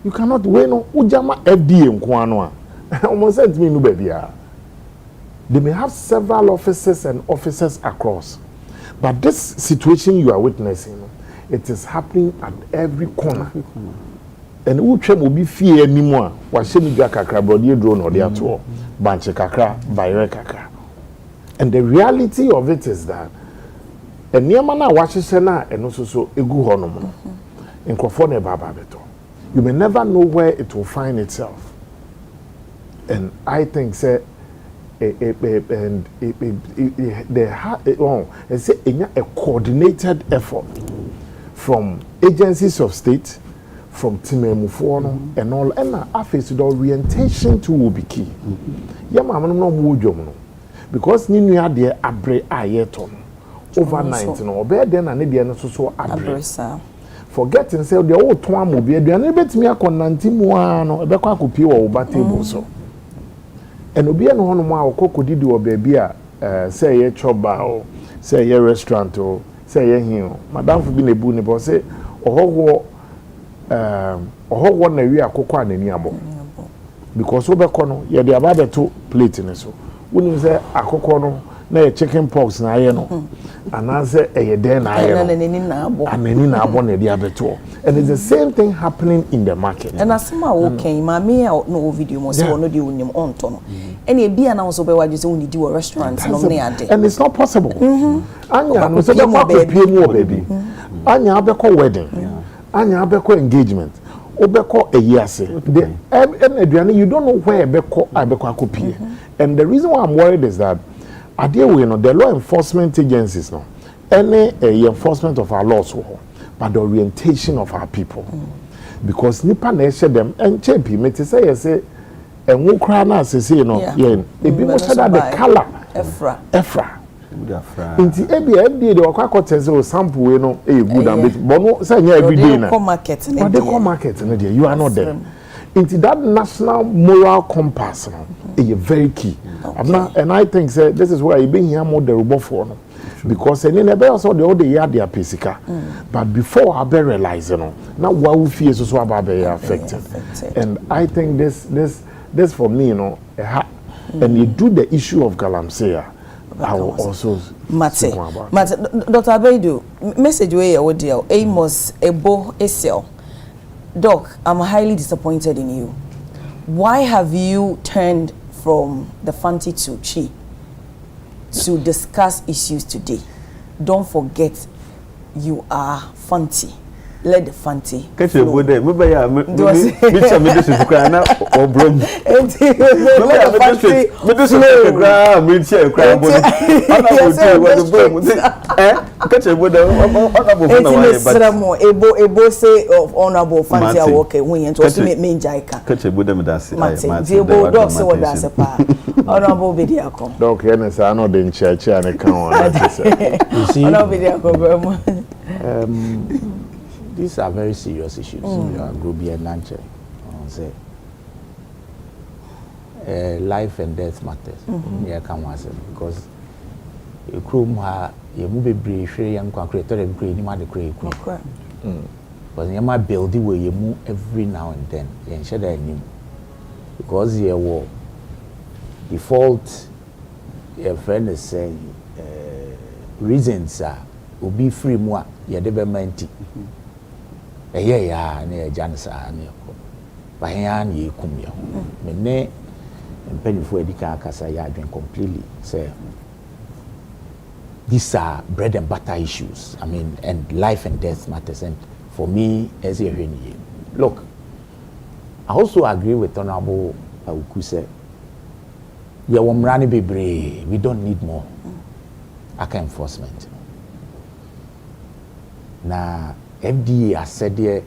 You cannot win ujama FDA mkwano. Almost said to me no baby. They may have several offices and officers across. But this situation you are witnessing, it is happening at every corner. And uche will be fear anymore. Washemi kakra body drone or the ato. Banche kakra, bayre kakra. And the reality of it is that and niamana washishena and also so egu honomo. In Krofone Baba Beto. You may never know where it will find itself. And I think say a coordinated effort from agencies of state, from Timemufono and all, and I face the orientation to will be key. Because Ninu had the abre ayeton over 19 or better than an Indian so abre. Forgetting say the old twam will be a bit me a conantimuano, a bequa could or battle so. And obi no hono ma okoko didi o baby say ye choba o say ye restaurant o say ye hin madam for bi na bu ne bo say ohowo na wi akoko anani abo because obeko no ye de aba beto plate ne so woni say akoko no na ye chicken pox na ye no ana say ye den na ye no anani na abo na de abeto. And it's the same thing happening in the market. And as ma okay, ma me no video mo say no dey unim on tono. And e bia na so be wa just only do a restaurant no na ade. And it's not possible. Anya no say be pay mu baby. Anya abeko wedding. Anya abeko engagement. Obeko eyase. The aduane you don't know where abeko akopie. And the reason why I'm worried is that we know the law enforcement agencies no any enforcement of our laws but the orientation of our people. Because nipa na share them and chepi me to say and who cry na say you know it be most that the color efra inti every day they wakwa kote say sample we no good and but no say every day na they come market no there you are not there. Into that national moral compass is very key. And I think this is why you been here more the robot for no. Because in the also the other year they are pesika. But before I be realize now what we feel is also about be affected. And I think this for me and you do the issue of Galamsey, I will also Mate, Dr. Abedu, message way your deal Amos Ebo Esel. Doc, I'm highly disappointed in you. Why have you turned from the Fanti to Chi to discuss issues today? Don't forget, you are Fanti. let the fancy. Catch a good day. Maybe I me this is crying now or brom. Let the fancy. Catch a good ebo say of honorable fancy okay when you to me jaika. Catch a good them that's ebo dog say what that's pa. Honorable video come. Dog here say I know the church and I can on. You see, honorable video come. These are very serious issues. Groby and Nanche, say life and death matters. Yeah, come once because you crew you move brave, young creator and create him at the create. But you might build the way you move every now and then. You share that new because you war default. Your friend is saying reasons are will be free more. You never meant it. Yeah, near Jansa, near Bayan, ye come here. Mene and penny for Edika Casaya completely say these are bread and butter issues. I mean, and life and death matters. And for me, as a look, I also agree with Honorable Awuku said, we don't need more ACA enforcement. Now, FDA has said there,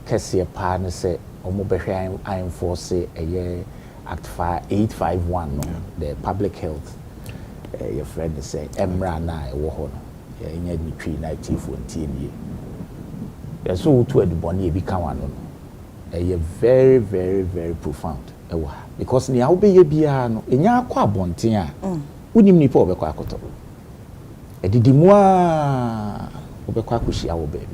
Kessie partner said, Omobehe I enforce a year Act 851, no, the public health. Your friend say, Emra na a wohono, in your tree 1914 year. So to a bonnie become one. A very, very, very profound. Because ni how be ye biano, in ya qua bontia, unim ni po be quacoto. A didimoa obequacushi our baby.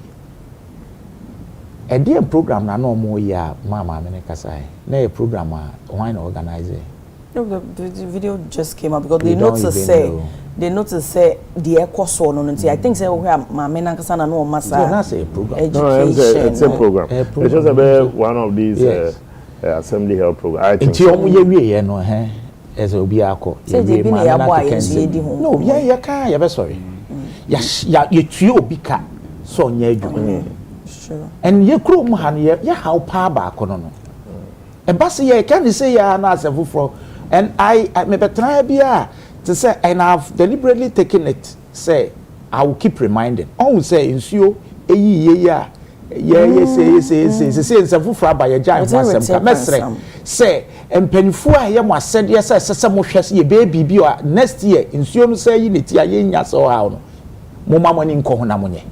A dear program na no more ya mama menekasai. Nay a programmer wine organizer. No, the video just came up because they noticed say the echo so no I think say where my menankasa no masa. That's a program. No, it's a program. It's just about one of these assembly health programs. I think. No, as a biako. No, yeah, can you sorry. Yes, you trio bika so near you. Sure. And ye crew man, yeah, how power back on. And Bassi, can you say ya na se fufro? And I may try to say, and I've deliberately taken it. Say, I will keep reminding. Oh, say, in you, yes, by a giant. Say, and Penfua, I must send yes, some shall ye baby be next year. In you say, unity, I ain't so how. Mama in Kohonamone.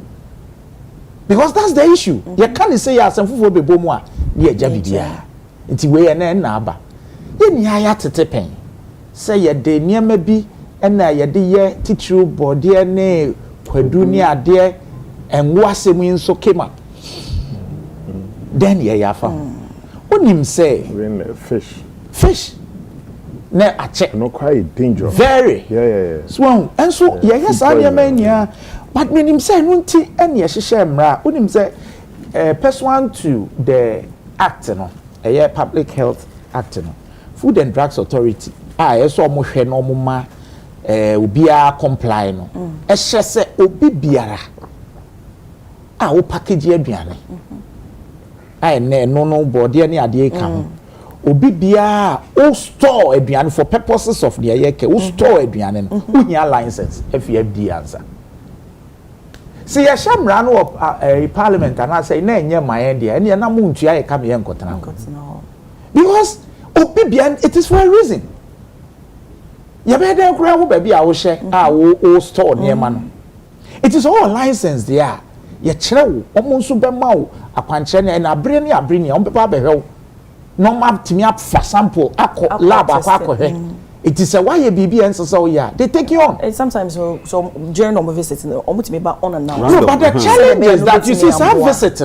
Because that's the issue. You can't say, yes, and for be bomoa, near Jabidia. It's way and then naba. Then ya tepen. Say ye de near maybe and na ye de ye teach you body ne kwadunia dear and was a so came up. Then ye yafa. When him say fish. Ne a check no quite dangerous. Very Swung and so yes I mania. But when him say nunti and yes shemra when him say person to the act no a public health act no. Food and Drugs Authority. So mo hwe no mo ma obia comply no. E hye se obi biara. O package aduane. No body ni ade ka ho. Obi biara o store aduane for purposes of the yeke. O store aduane no. Who hia license FDA answer. See ya shamra no parliament and I say na enye maye de. E na mo ntua ye ka me nkotena. Because it is for a reason. You better grab a baby, I will share our store near man. It is all licensed there. You chill almost super mau, a panchana and a brainy, on paper hell. No map to me up for sample, lab, it is a why a BB and so yeah, they take you on. And sometimes so during our visits, almost me back on and now. No, but the challenge is that you see some visits,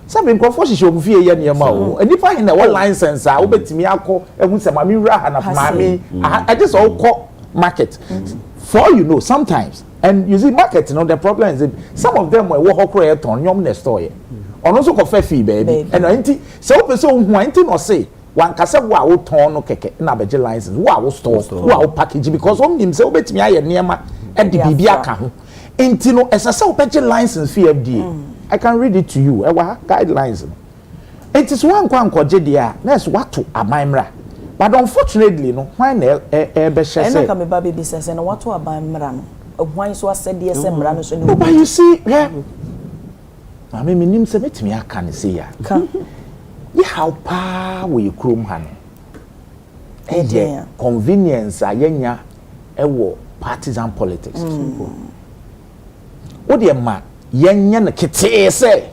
some microphone show me here near Mao. And if I in the one license, I will bet me alcohol and with some mammy and of mammy. I just all call market. For all you know, sometimes, and you see market, the problem is some of them were walk create on your next story. On also coffee fee, baby. And I think so person who ain't no say one cassa wow torn no keke, na beje license, wow store, wow package because on himself bet me I near my and the BB account. Intino SSL purchase license for FDA. I can read it to you. Guidelines. It is one kwankwaje dia. Next what to abamra. But unfortunately, no, why be shese. Come baby business and what to abamra no. Why so said yes and mra no so. But you see, yeah. I mean, nim se metimi aka ne say ya. Ye how pa we krom ha no. Convenience ayenya ewo partisan politics. What the ma yenya na kete say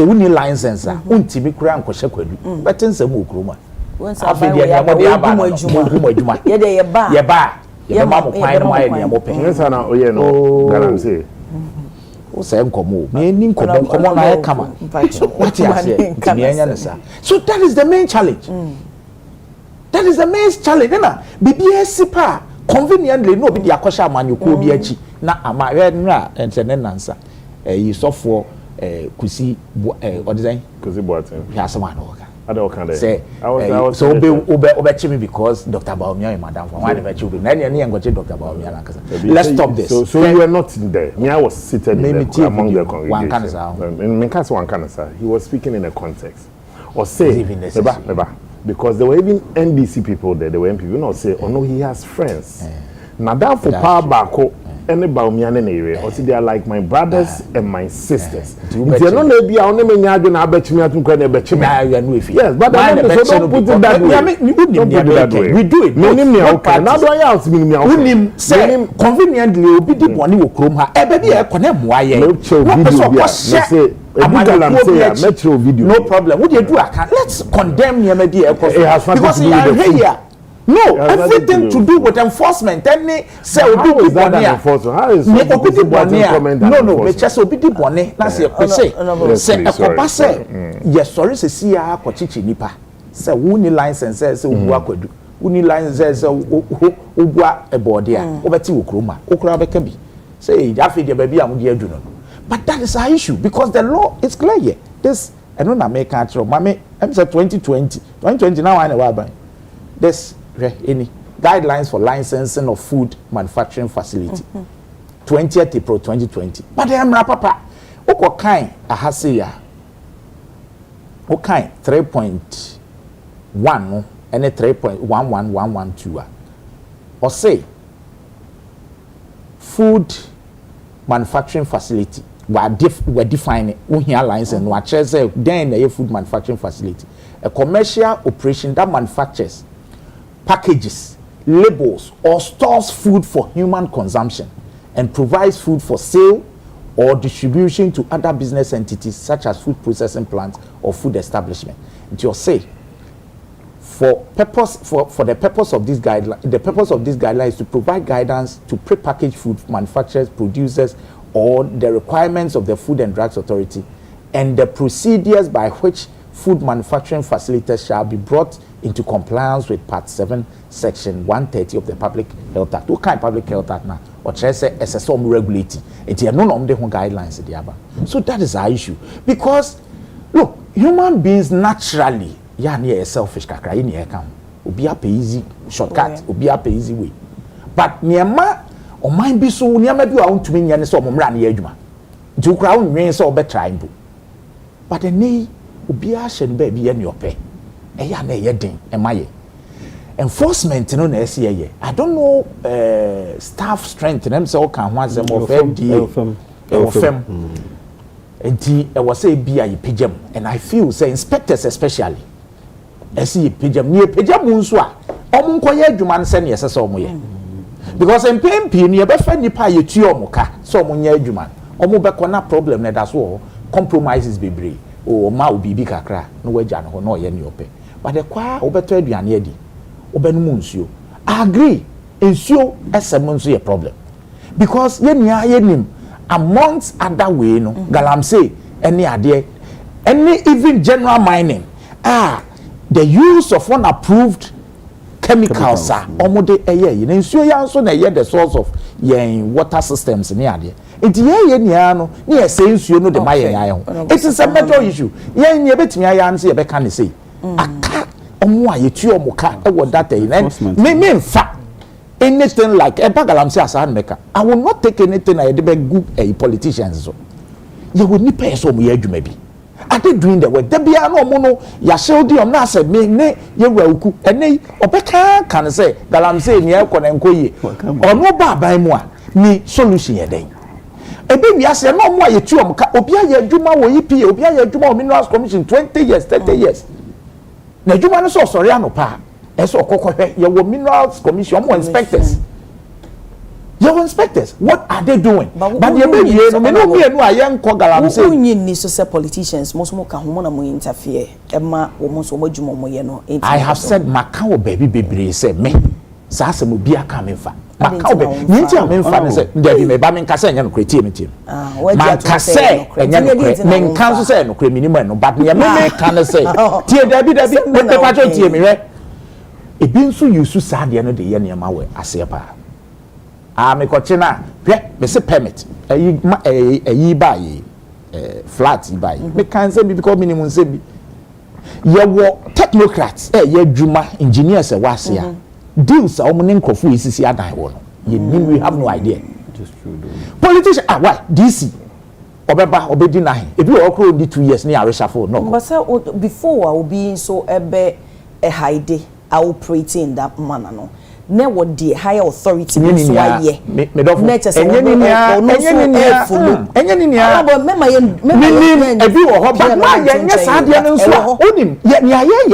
woni license a untimi kura ankɔhye kwadu betin se mu kroma afi de ya mo de aba mo adwuma ye de ye ba ye ma mo kwan no aye ne mo pe nsa na oye no garam say o say nkomo me ni nkomo na ye kama what ya say me yenya ne sa. So that is the main challenge. That is the main challenge na bibia sipa conveniently no be de akɔhye amanyoko bi achi na ama we nra entene nansa yi sofo kusi design kusi boaten ya sama no ka ada o kan dey say I was so obe me because Dr. Baumia is madam for why never children na ne ngoche Dr. Baumia na kasa. Let's stop this. So you were not there. Me, I was seated among the congregation. Me can one kind sir. He was speaking in a context or say because there were even NDC people there. There were MPs. You know say oh no he has friends. Now that for power back any Baumia area or see they are like my brothers and my sisters. They don't know be on me nyadu na abetimi atunko na ebetimi. Yes, but so don't put it that way. We do it. Now do I ask me unim say conveniently obi di boni wo krom ha e be e kone moa ye. No problem. What do you do? Let's condemn him because he are here. No, everything to do with enforcement. Any say obidi bonia. How is obidi bonia? No, me just obidi bonia. Na say say ekopa say yes sorry say see ya akochichi nipa. Say woni license say obu akwadu. Woni license say obu ebode a. Obeti wo kroma. Okra beka bi. Say afi de baby am de adu no. But that is our issue because the law is clear here. This I know na make control. Mame I'm say 2020 now I know about this any guidelines for licensing of food manufacturing facility 20th April 2020 but them papa oko kind ahase ya o kind 3.1 no and 3.11112 or say food manufacturing facility we define it we here license no say then a food manufacturing facility a commercial operation that manufactures packages, labels, or stores food for human consumption and provides food for sale or distribution to other business entities such as food processing plants or food establishment. It will say, for the purpose of this guideline, the purpose of this guideline is to provide guidance to prepackaged food manufacturers, producers, or the requirements of the Food and Drugs Authority, and the procedures by which food manufacturing facilities shall be brought into compliance with Part 7, Section 130 of the Public Health Act. What kind of Public Health Act now? Or say SSM regulating. It's here none of the guidelines. So that is our issue. Because, look, human beings naturally, near selfish kakra, near come. Obi a easy shortcut, obi a easy way. But near or mind be so near maybe I want to mean so run the edge. To crown rain so better. But the knee obi a shen baby and your pay. Enforcement no na ese I don't know staff strength them say o kan ho asem of FDA FM enti e was say bia ye pejam and I feel say inspectors especially ese ye pejam ni pejam nso a omo nkoye adwuma nse na yesese omo ye because MPP ni e be fa nipa ye tu omo ka so omo nya adwuma omo be kona problem na da so compromises bebre o ma obibi kakra no wagya no no ye ne ope. But the kwa obeto aduane adi obenum nsuo I agree nsuo esemonso a problem because yenia yenim amongst other way no galamsey any ade any even general mining the use of unapproved chemicals omode eye yi nsuo ya nso na ye the source of yen water systems ni ade enti ye nia no na ye say nsuo no de maye ya it is a major issue yen ye betimi aya nso ye be kan say aka omo ayetu omo ka e wo data yi me mfa anything like galamsey asan meka. I will not take anything I dey good politicians so. You will need pay so mo adwuma bi. Are they doing the work? There be no mono ya shelde on na say me ne ye wauku ene obeka kan say galamsey ni e kɔ na nkoye. Ono ba ban mu a ni solution ye den. Ebe wi ase no mo aye tu omka obi aye adwuma wo EPA obi aye adwuma o Minerals Commission 20 years 30 years. Na adwuma no so sori anopa. Eso kokohwe ye wo Minerals Commission mo inspectors. Your inspectors, what are they doing? But the baby, no, me no a young galamsey. Who need so say politicians? Most mo ka homo na mo interfere. Emma wo mo so mo dwuma mo ye no. I have said Macau baby say me. Sa se mo bia ka me fa. Macau baby. Ni nti am fa ne say David me ba me nka say nya no kreti me tim. Ma ka say nya no kreti. Me nka so say no kreti minimum no but me ka ne say. Tie David me pa cho tie me re. Ebi nso yusu sa de no de ye ne ma we ase pa. Me kochina me say permit ayi buy flat buy me can say because minimum say bi ye wo technocrats ye adwuma engineers wase ya deals a omne nkrofu isisi adan wo no ye nim we have no idea just true politician why DC obeba obedi na he ebi wo kro di 2 years ni aresafo no but say before I will be so ebe a hide operating that manner no ne wo die higher authority so aye me dofo enye ni nia but mema ebi wo ho but ma ye nye saade no nso onim ye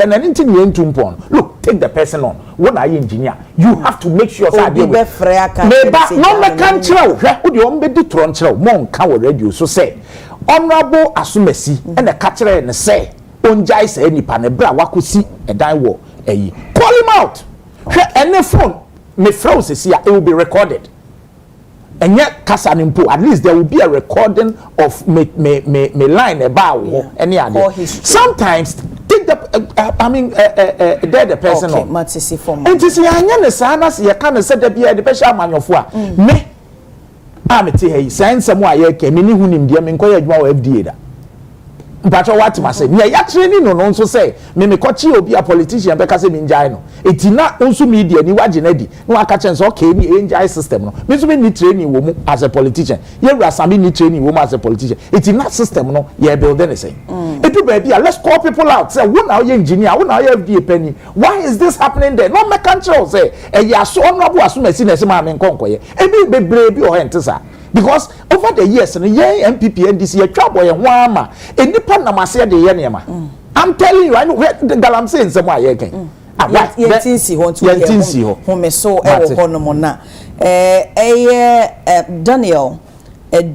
na nti ne ntumpon look take the person on when I engineer you have to make sure saade we be frɛ aka me ba no me kan kyerɛw hwɛ wo de o mbedi tron kyerɛw mo nka wo radio so say honorable Asumasi and the catcher ne say onjai say nipa ne bra wakosi edan wo eyi call him out. Any phone me froze here, it will be recorded. And yet, Kasanimpo, at least there will be a recording of me line about any other. Sometimes take the the person okay, on. Matisi form. And to see I sana see you can set up here the special man of war. Me amete hey sign somewhere here ke me ni hunim dia me nkoya adwuma FDA da. Mpacho what ma say me ya training no nso say me kochi obi a politician be ka say me njai no etina nso media ni waje na di no aka chen so okay ni njai system no me so me ni training wo mu as a politician ye wura sami ni training wo mu as a politician etina system no ye build any say edu ba bia let's call people out say who now ye engineer who now ye FDA penny why is this happening there no make control say e ya so honorable Asumasi na say ma me nkonkoye e bi bebre bi o hentisa. Because over the years, MPP NDC, a trouble and wama, a nippon namase de yenema. I'm telling you, I know where the galamsey in some way again. Yentinsi want to home so honomona. Daniel,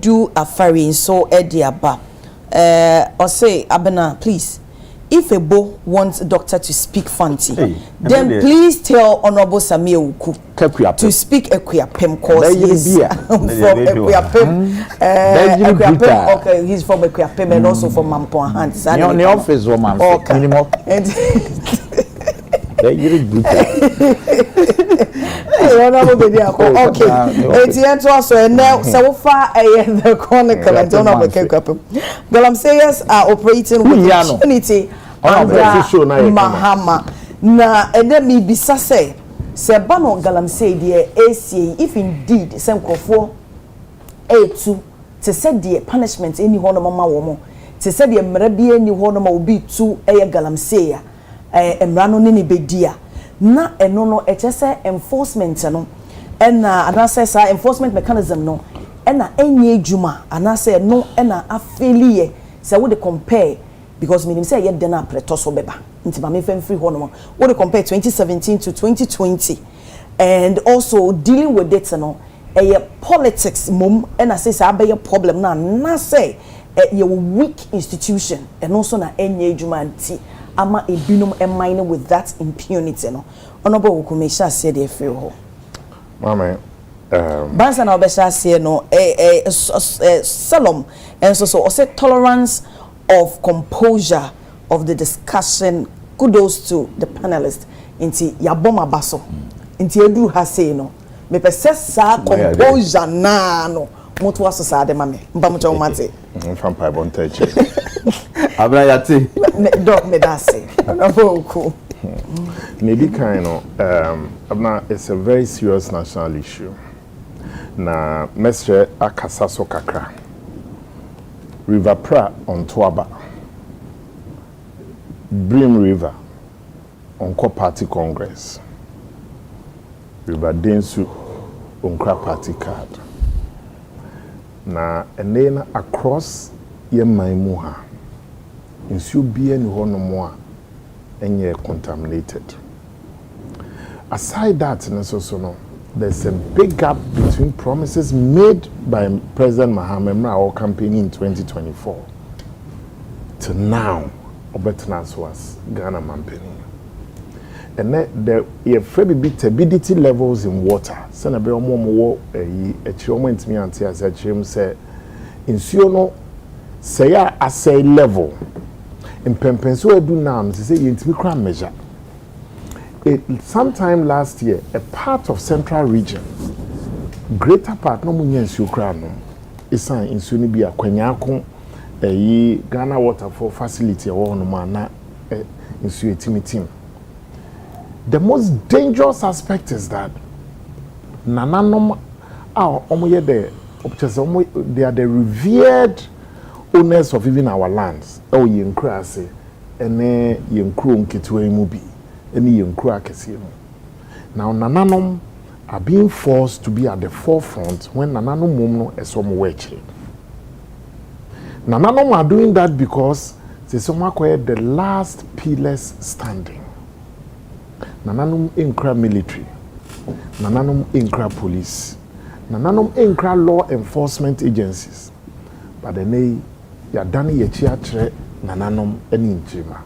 do a ferry so ediaba. Or say, Abena, please. If a bo wants a doctor to speak fancy, then please tell Honorable Samia Uku to speak Equiapem cause he's from Equiapem. Okay, he's from Equiapem and also from Mampon Hands. In the office, woman. Okay. Okay. It's also now so far the chronicle I don't know what Galamseyers are operating with impunity under Mahama. Na and then me bisa say Bano Galamsey dear AC if indeed some crofo A2 to set the punishment any one of mama woman to set the mrabi any one of will be 2 a Galamseya emrano nini bedia. Na eno no say enforcement no ena anase sa enforcement mechanism no ena enye adwuma anase no ena afeliye say we dey compare because meaning say ye den apreto so beba nti ma me free ho no we dey compare 2017 to 2020 and also dealing with it no politics mom ena say abaye problem na say ye weak institution and also na enye adwuma nti ama ebinum emine with that impunity no honorable Ukumesha said e free ho mama bansa na obesha say no Salom and so say tolerance of composure of the discussion. Kudos to the panelists inti yaboma baso inti edu ha say no me pese sa composure na no moto aso sa de mame mba mo mate from pai bontache abra yati me dog me that say Maybe kind of it's a very serious national issue. Na mestre akasa so kakra. River Pra on Tuaba. Brim River on Party Congress. River Densu on Party card. Na and then across Yemaimuha. In Subia ni hono moa enye contaminated. Aside that, there's a big gap between promises made by President Mahama our campaign in 2024 to now, Obetenas was Ghana Mampeni. And there are very turbidity levels in water. Senabe omo a chiomo me anti as a chim say insuo say a level in pempenso edu nam say yentimi kra measure. Sometime last year, a part of central region, greater part no munye nsuo kra no, isan nsuo ni bi akwanyako Ghana waterfall facility wo no ma na nsuo etimitim. The most dangerous aspect is that nananom they are the revered owners of even our lands. Oh, yenkra ase ene yenkro nketewa imubi ene yenkro akese mu. Now nananom are being forced to be at the forefront when nananom mum no esom weche. Nananom are doing that because they some the last pillars standing. Nananum inkra military, nananum inkra police, nananum inkra law enforcement agencies. But the name yadani yechiatre nananum eninjima.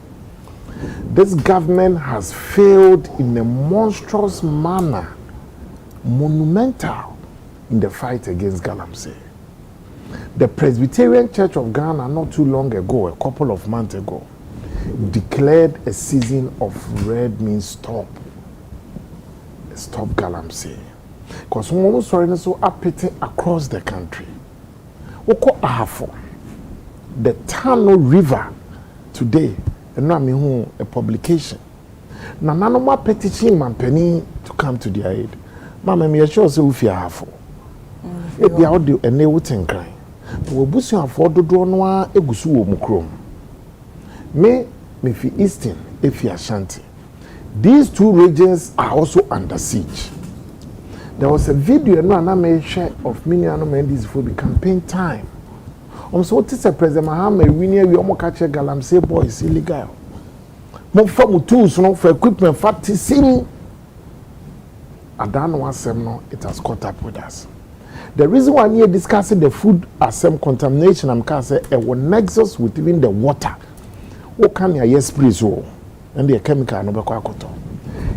This government has failed in a monstrous manner, monumental in the fight against galamsey. The Presbyterian Church of Ghana not too long ago, a couple of months ago, declared a season of red means stop galamsey. Because one was sorry so appealing across the country. Oko Ahafo, the Tano River today, and now me a publication. Na nanoma petition Mampeni to come to their aid. Mama me sure say ufi Ahafo. E bia audio ene wutin kran. We busu afo dodo no a egusu wo mukrom. Me fi Eastern, Efi Ashanti. These two regions are also under siege. There was a video I made share of Miniano Mendes for the campaign time. So what is a President Mahama winning we almost catch a galamsey boys illegal. More for tools for equipment fatty sim. I don't know it has caught up with us. The reason why we are discussing the food as some contamination, I'm going to say a nexus with even the water. What can you yes please and the chemical no be kwakoto.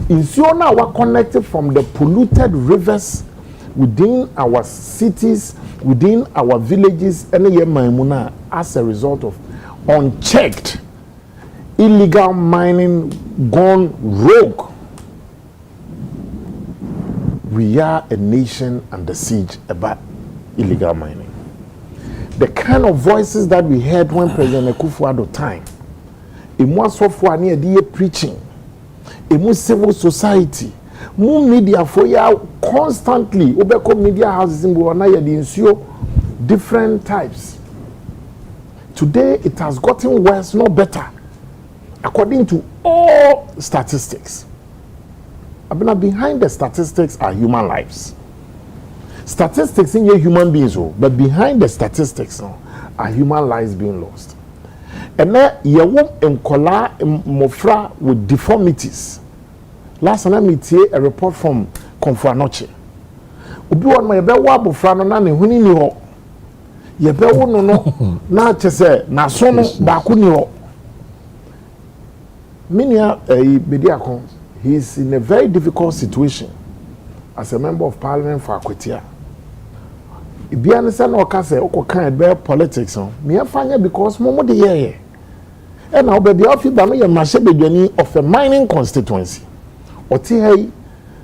Insuo na we connected from the polluted rivers within our cities, within our villages, and maimuna as a result of unchecked illegal mining gone rogue. We are a nation under siege about illegal mining. The kind of voices that we heard when President Akufo-Addo time, emu asofo ne de preaching, emu civil society, mu media for ya constantly, obeko media houses in Buwana ya de nsuo different types. Today it has gotten worse, not better, according to all statistics. Behind the statistics are human lives. Statistics in your human beings, but behind the statistics are human lives being lost. And then you won't encola mofra with deformities. Last time I hear a report from Konfuanoche. Ubi one my be wa bofra no na ne huni ni ho. Ye be wo no na chese na so no ba ku ni ho. Minia Bediakon, he is in a very difficult situation as a member of parliament for Akwetia. Ibiane say no ka say okokan be politics no. Me afanya because momo de ye. And now, baby, I feel that I am a of a mining constituency. Oti hey,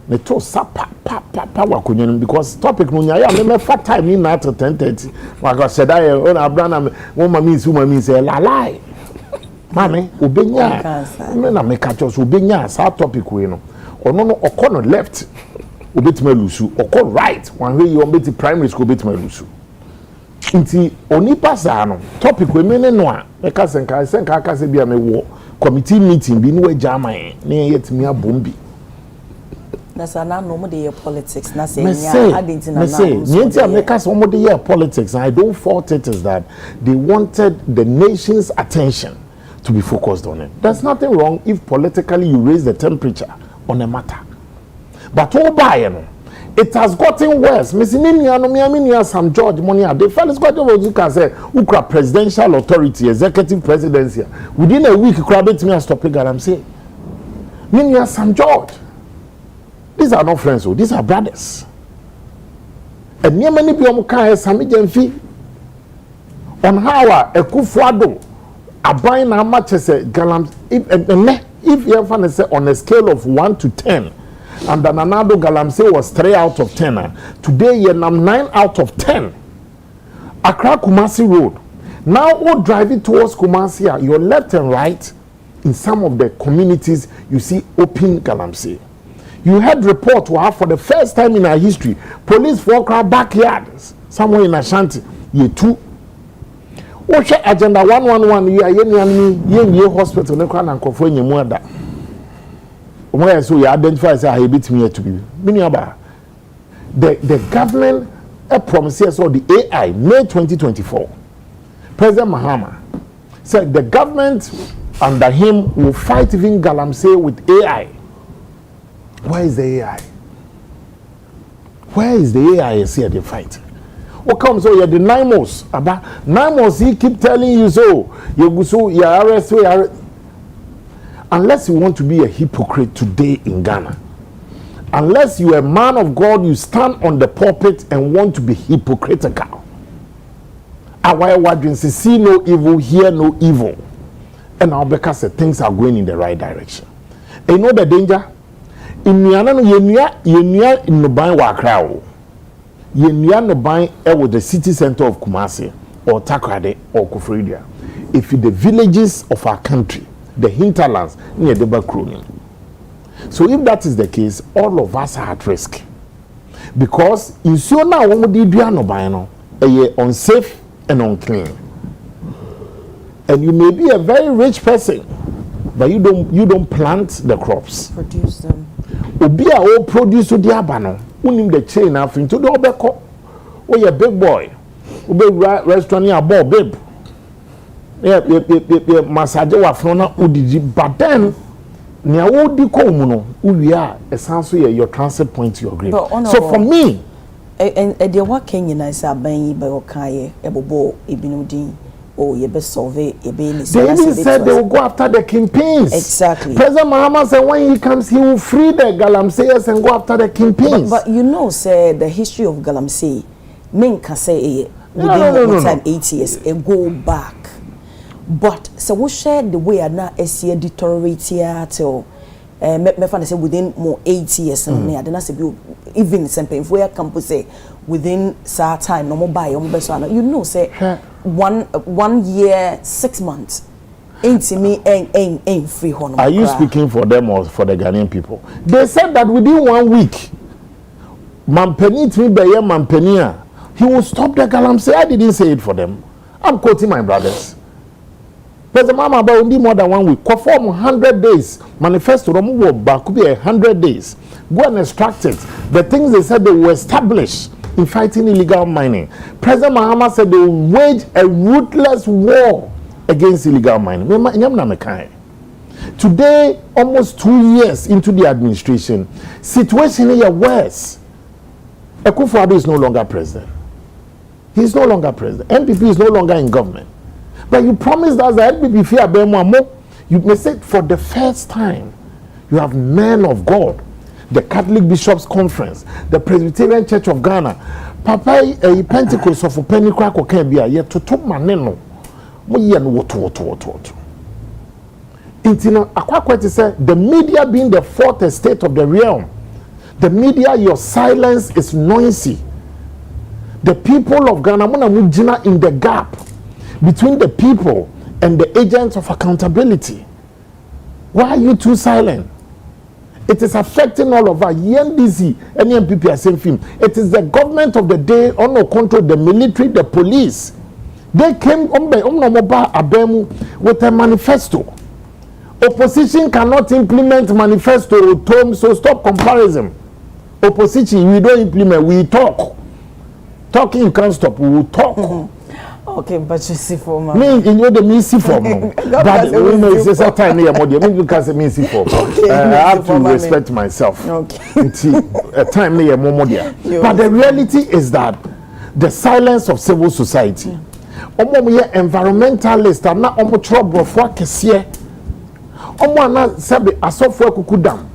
ne to sapa power because topic no nya ya me fat time in at 10:30. Like I said, I on Abraham woman means say la lie. Mame, Ubenya, me na me catch us Ubenya, sa topic we no. Or no, or corner left, Ubitme Lusu, or call right, one way you omit primary school Bitme Lusu. Inti onipa sano topic we mene no a meka senka aka se bia me wo committee meeting bi no ajaman na yetimi abombi na sana no mo dey politics na say nya identity na say nti ameka so mo dey politics and I don't fault it is that they wanted the nation's attention to be focused on it. There's nothing wrong if politically you raise the temperature on a matter, but all by no it has gotten worse. Missing in some George Monia. The fellows got over you can say Ukra presidential authority, executive presidency. Within a week, crowded me and stop it. I'm saying, Minia Sam George. These are not friends, these are brothers. And near many people can Sami Jenfi on how a Kufuado a buying how much as a galam if you have say on a scale of 1 to 10. And the Nanado Galamsey was 3 out of 10. Today, you're 9 out of 10. Accra Kumasi Road. Now, all driving towards Kumasi, your left and right, in some of the communities, you see open Galamsey. You had report for the first time in our history, police for our backyards, somewhere in Ashanti, year 2. Oche agenda 111, you are in hospital, no can uncle in your mother. Where so you identify as a bit me to be. The government promises or the AI May 2024. President Mahama said the government under him will fight even Galamsey with AI. Where is the AI? Where is the AI you see at the fight? What comes so you're the NIMOS about NIMOS he keep telling you so you go so you arrest unless you want to be a hypocrite today in Ghana, unless you are a man of God, you stand on the pulpit and want to be hypocritical. Our word see no evil, hear no evil. And now because things are going in the right direction. And you know the danger? In Yenya in Nubai Wakrao, Yenya Nubai with the city center of Kumasi or Takrade or Kufridia. If in the villages of our country, the hinterlands near the backroom. So if that is the case, all of us are at risk. Because in so now when we do no unsafe and unclean. And you may be a very rich person, but you don't plant the crops. Produce them. Obia o produce the abano. Unim the chain after to the obeko. Oh yeah, big boy. Ube restaurant near ball babe. Massage wa frona udidi, but then nia wo di ko mu no uwia esanso ye your transit point to your grave. So for me and the work Kenya is aban yi be okaye ebobo ebinudin or ye be survey e be ni. They even said they will go after the kingpins. Exactly. President Mahama said when he comes he will free the Galamseyers and go after the kingpins. But you know say the history of Galamsey men can say within 8 years it go back. But so we share the way now as year deteriorate here till me find say within more 8 years and I don't say even simple if we are campus say within that time no more buy you know say 1 year 6 months ain't me ain't free honor. Are you speaking for them or for the Ghanaian people? They said that within 1 week Mampeni to me by Mampenia he will stop the Galamsey. I didn't say it for them. I'm quoting my brothers. President Mama about more than 1 week. Perform 100 days. Manifesto remove back could be 100 days. Go and extract it. The things they said they will establish in fighting illegal mining. President Mahama said they will wage a ruthless war against illegal mining. Today, almost 2 years into the administration, situation is worse. Akufo-Addo is no longer president. He is no longer president. MPP is no longer in government. But you promised us that you may say for the first time, you have men of God, the Catholic Bishops' Conference, the Presbyterian Church of Ghana, Papa a Pentecost of Penny Crack or Cambia, yet to talk maneno. Intina Aquaquet said the media being the fourth estate of the realm. The media, your silence is noisy. The people of Ghana in the gap between the people and the agents of accountability. Why are you too silent? It is affecting all of us. NDC, any MPP are same thing. It is the government of the day on no control, the military, the police. They came with a manifesto. Opposition cannot implement manifesto, Tom, so stop comparison. Opposition, we don't implement, we talk. Talking you can't stop, we will talk. Okay, but you see for me, you know the me see for no. But we may say that time here, but you because me see for. I have to respect myself. Okay. A time here, more there. But the reality is that the silence of civil society. Omo me environmentalist and na omo trouble for kesiye. Omo na sebe asofo akukudam.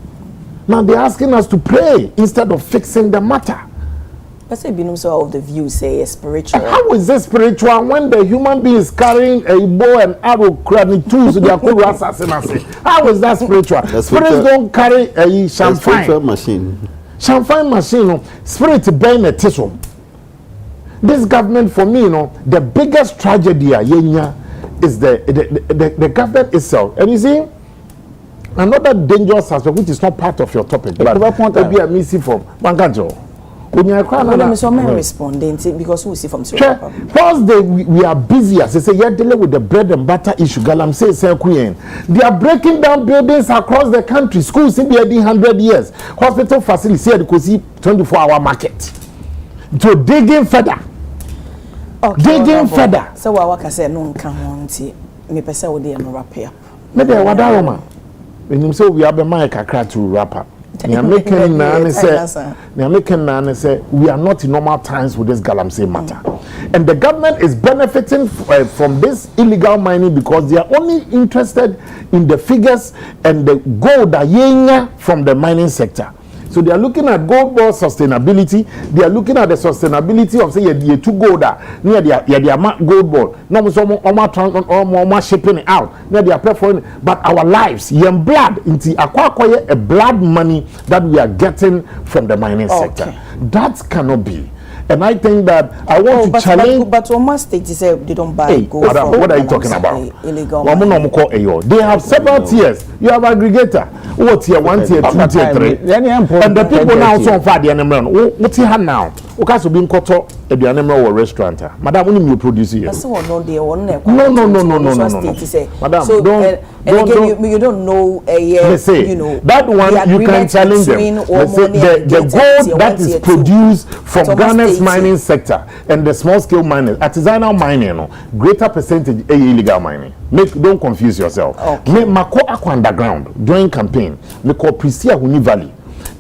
Now they're asking us to pray instead of fixing the matter. But say binum so of the view say spiritual. How is this spiritual when the human being is carrying a bow and arrow, cranny tools to their cool assassin? How is that spiritual? Spirits don't carry a champagne machine. Champagne machine, spirit burn a tissue. This government, for me, the biggest tragedy is the government itself. And you see, another dangerous aspect, which is not part of your topic, but be a missing from Bangajo. I'm responding because we see from first day we are busy as they say you're dealing with the bread and butter issue. Galam says they are breaking down buildings across the country. Schools in the 100 years, hospital facilities here because 24-hour market. So digging further. Okay, digging further. So what I say no can want me person would no wrap up. Maybe what aroma. When you say we have a mic to wrap up. We are making say we are not in normal times with this Galamsey matter. And the government is benefiting from this illegal mining because they are only interested in the figures and the gold that from the mining sector. So they are looking at gold bar sustainability. They are looking at the sustainability of say you two gold near their gold bar. No more shipping it out. Near they are preferring, but our lives, young blood into acquire a blood money that we are getting from the mining sector. That cannot be. And I think that I want to challenge. But Oma State is they don't buy gold. What are you talking about? Illegal. They have several tiers. You have aggregator. What tier 1, tier 2, tier 3. And the people now so far the animal. What here now? Okay, so being cut off at the animal restaurant. Madam, when you produce here. No. Madam, so, don't. You don't know you know that one you can challenge them. The gold that is produced from Ghana's mining sector and the small scale mining, artisanal mining, greater percentage illegal mining. Don't confuse yourself. Me mako aqua underground during campaign. Me call Prisia Huni Valley.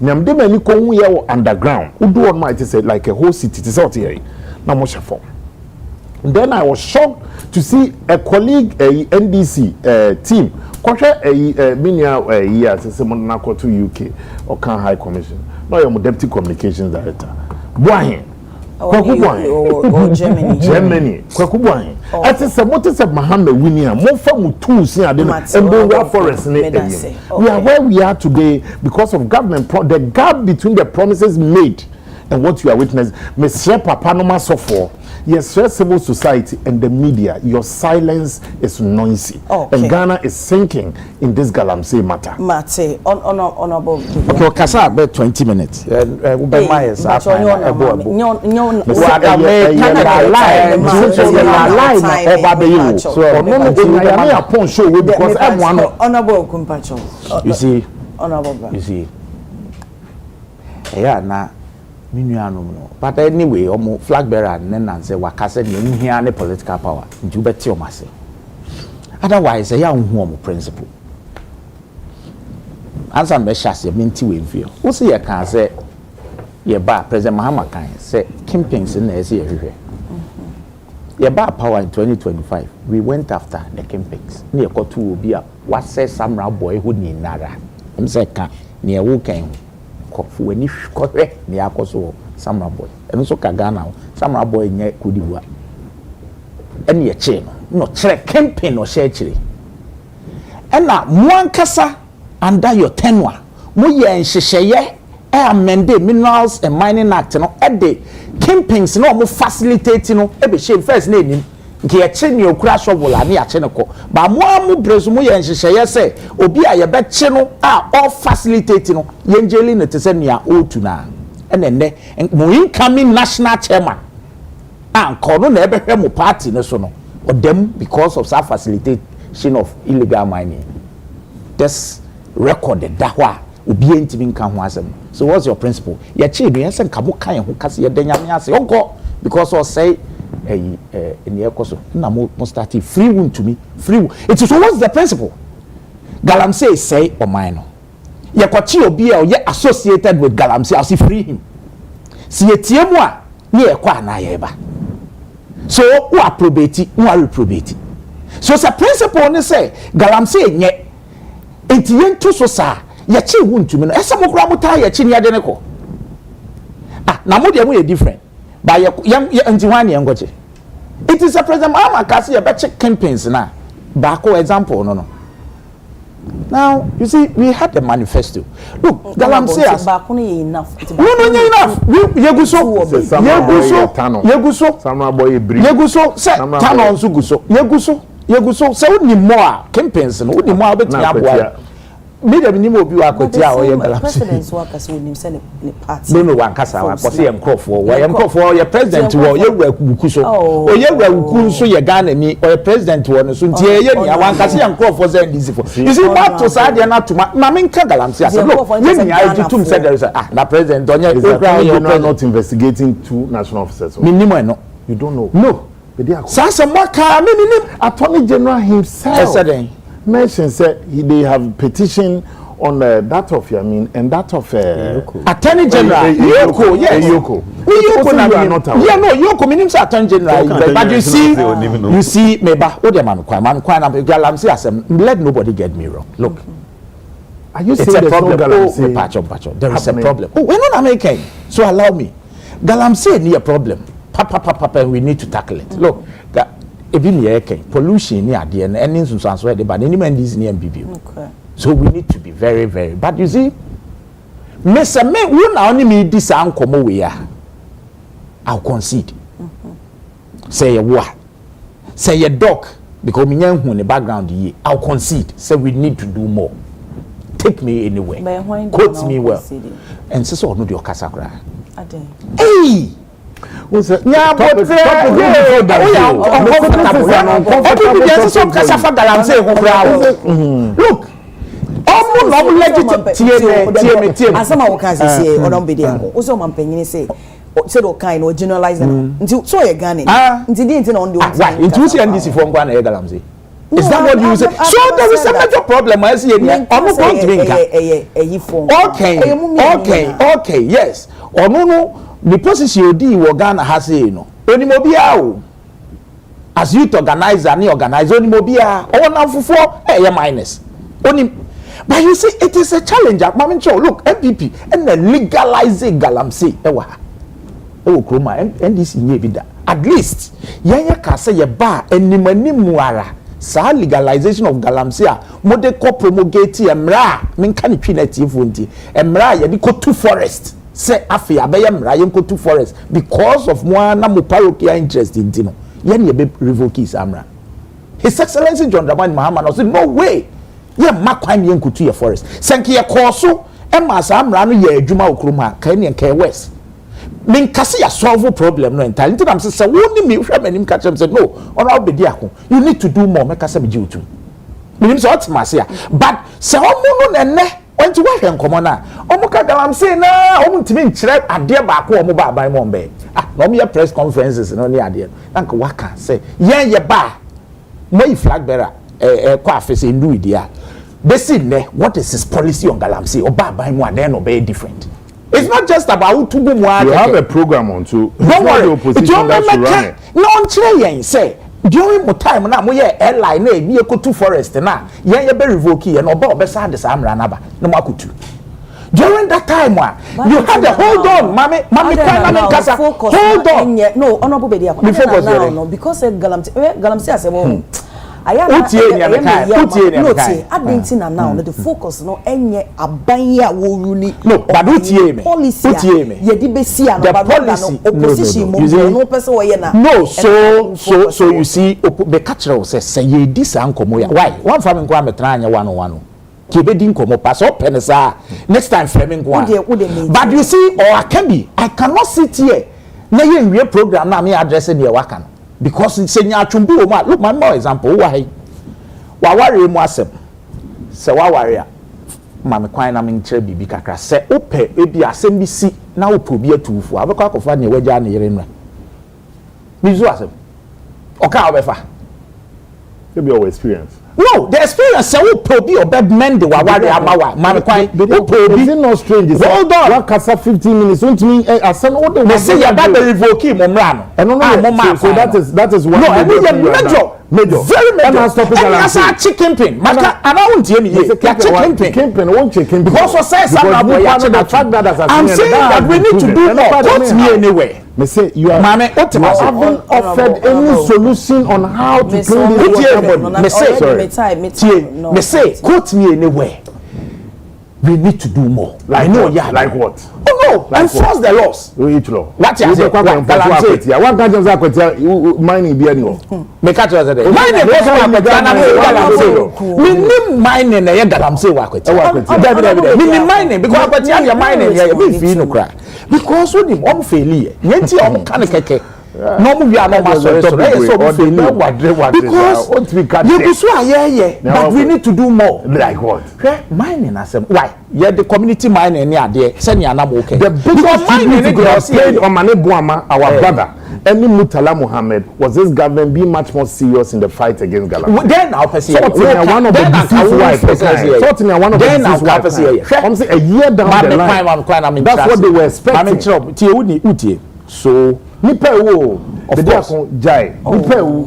Nyamde many ko here underground. Udo on might say like a whole city. It is out here. Na mo shafo. Then I was shocked to see a colleague, a NDC team, minia years, someone now to UK or Can High Commission. Now you're Deputy Communications Director. Buahin. Germany. Kwakubwahin. At a motive of Mohammed Winia, more from tools here and forest. We are where we are today because of government. The gap between the promises made and what you are witnessing. Mr. Papanoma Sofo. Yes, civil society and the media, your silence is noisy. And Ghana is sinking in this Galamsey matter. Honorable. Okay, Kasa, about 20 minutes. You see, yeah, now. But anyway, flag bearer and say wakase ni here any political power. You bet your massive. Otherwise, a young home principle. Answer me shasi minti we feel. Who say you can say ye ba President Mahama can say Kingpins in the everywhere. Ye ba power in 2025. We went after the Kingpins. Near Kotu will be a what says some boy who need nada. Say can near who can. When you correct the apostle, Samurai boy, and so Kagana, Samurai boy, near Kudiwa. And your chain, no track campaign or share. And now, Muankasa under your tenure, Muya and Shisheye, amend Minerals and Mining Act, no, at the campaigns, no more facilitating, every shame first name, nke ye che ne okura shovel ani ya che ne ko ba mo amu brezu mo ye nhyehyeye se obi a ye be che no a all facilitate no ye njeli ne te se nea otu na enenne mo incoming national chairman anko na ebe hwe mo party ne so no odem because of that facilitation of illegal mining. This recorded that wa obi entimi nka ho asem. So what's your principle? Ya che no yesen ka mo kan ho kase ye danyame ase onko because or say in the ekoso na mo start free wound to me free. It is what's the principle? Galamsey say o mine no. Ye kwachi obi a ye associated with Galamsey as free him. Si etie mu a ne ye kwa na ye ba. So who approbate, who are reprobate. So it's a principle ne say Galamsey nye enti yentu so sa ye chi hu ntumi no esa mo kura mo ta ye chi ne ade ne ko na mo de mo ye different ba ye enti wan ye ngoche. It is a president amakasi ye be check campaigns na ba ko example no. Now you see we had a manifesto. Look, Galamsey as ba ko no enough. No enough. Yeguso Samra boy bri. Yeguso se tano nso guso. Yeguso se woni mo a campaigns no woni mo a betimi aboa. Me dem ni mo bi wa kwati a oye Galamsey. President workers woni se ne party. No wa nkasa wa ko se ye nkrofo. Wa ye nkrofo ye president wo ye wura kuku so. O ye wura kuku so ye Ghana ni o ye president wo no so ntie ye ni wa nkasa ye nkrofo ze ndisi fo. You see what to say na tuma na me nka Galamsey ase. Look, ye ni I tum said there is na president onye you're not investigating two national officers. Minimum no. You don't know. No. Sasa mwaka minim Attorney General himself mentioned said they have petition on that of Yamin and that of Attorney General Yoko, yes. Yoko. Yoko no Yoko meaning Attorney General. But you see meba o de man kwa na Galamsey asem. Let nobody get me wrong. Look. Are you saying there's a problem? Galamsey? Patch. There is a problem. Oh, we're not American. So allow me. Galamsey need a problem. Papa, we need to tackle it. Look, pollution near the end, and but any man is near BB. So we need to be very, very. But you see, Mr. May, we now only need this uncle we are. I'll concede. Say a what? Say a dog, because me young in the background, I'll concede. Say we need to do more. Take me anywhere. Quote me well. And so no your casacra. Hey! Look, all generalize so you Ghana. Is that what you say? So there is a major problem. I see okay, yes. Or no. The position you do in Ghana has no. Onimobia as youth organizer, ni organize onimobia. Oh, now for minus. But you see, it is a challenge. Look, MPP and the legalizing Galamsey. Kroma and this in at least yanya kasa ye ba enimani muara. Sa legalization of Galamsey mode ko promulgate emra menka ni twinati funti emra ye di ko to forest. Say afi abeye mra yenko to forest because of mo na mo parochial interest in tino yen ye be revoke his amra. His Excellency John Dramani Mahama said no way ye makwan yenko to your forest senke ye koso e ma sa amra no ye adwuma okroma ka ne nke west min kase ya solve problem no entirely nti am say woni me hwe manim ka chem say no ona obedi ako you need to do more make kase be jiutu minim say otmase but say omo no nene when to work and come on now. I'm saying na ntimi nkyere ade ba ko omo ba ban mo mbe no me press conferences no ne ade nanka waka say ye ba my flag bearer kwa afese ndu idia besi ne what is his policy on Galamsey or ba ban mo ade no be different. It's not just about to you have a program on to don't worry the opposition that should run it. No nkyere yen say during my time na mo ye airline na ebi ekotu forest na ye be revoke ye no ba obesa de sa amra na ba na mo akutu during that time you had a hold on mami kasa hold on no honorable bedi akwa no because Galamsey as a Adentina now the focus no enye abanya wo runi. No, but policy. Yedi besi ano opposition no person wo ye na. No, so you see the culture say ye this ankomo ya. Why? One family go ametra anya 101. Kibedi nkomo pass up penisa next time framing go. But you see or I cannot sit here. Na ye nwe program na me address ne waka no. Because it's nya atwumbi o ma. Look my more example who why. Wa ware mu asem. Se wa ware a ma me kwan na me nkyere bibi kakra se ope ebi asem bi si na opo bi atufu abekọ akofa ne wagya ne yere nra. Mizu asem. Oka obefa. Maybe your experience. No, the experience say opo bi obed men de wa ware amawa ma me kwan opo bi. Is it not strange? Hold on. One kasa 15 minutes don't mean asem what they say ya ba revoke mo mra no. So that is one. No, major. Very major. And that's a chicken pin. Maka, I don't want to chicken pin. Because for say some of the fact that I'm saying that we need to do more. Put me anyway. Me say you are haven't offered any solution on how to clean this. Me say, quote me anywhere. We need to do more. Like no, yeah. Like what? Oh no! Enforce the laws. Which law? What you say? One can't just say mining be anymore. Me catch you say. Mining was one galamsey. We need mining na ye galamsey wakweti. We need mining because wakweti am mining here. We feel no cry. Because when him om failure, yenti om kan keke. No we are not sorry. Because you so but we need to do more. Like what? Mining asem. Why? Yeah, the community mining near there. Send ya na okay. The biggest mining paid on Mane Buama, our brother. Any Murtala Muhammad was this government being much more serious in the fight against Galamsey? Then I'll perceive. One of the deceased wife. I'm saying a year down the line. That's what they were expecting. So, nipa wo of course jai nipa wo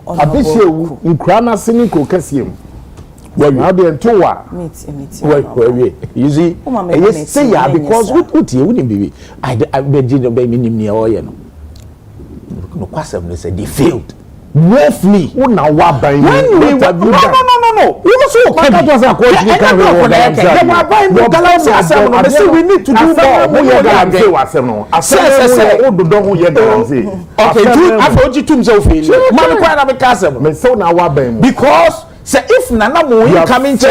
abehyewu nkrana sini ko kasiem now the ntowa wait you see yes say ya because utie woni bibi I begin no be minim ne o ye no kwasem no say they failed woefully una wa ban no you also can just we need to do more because say if nana mo coming to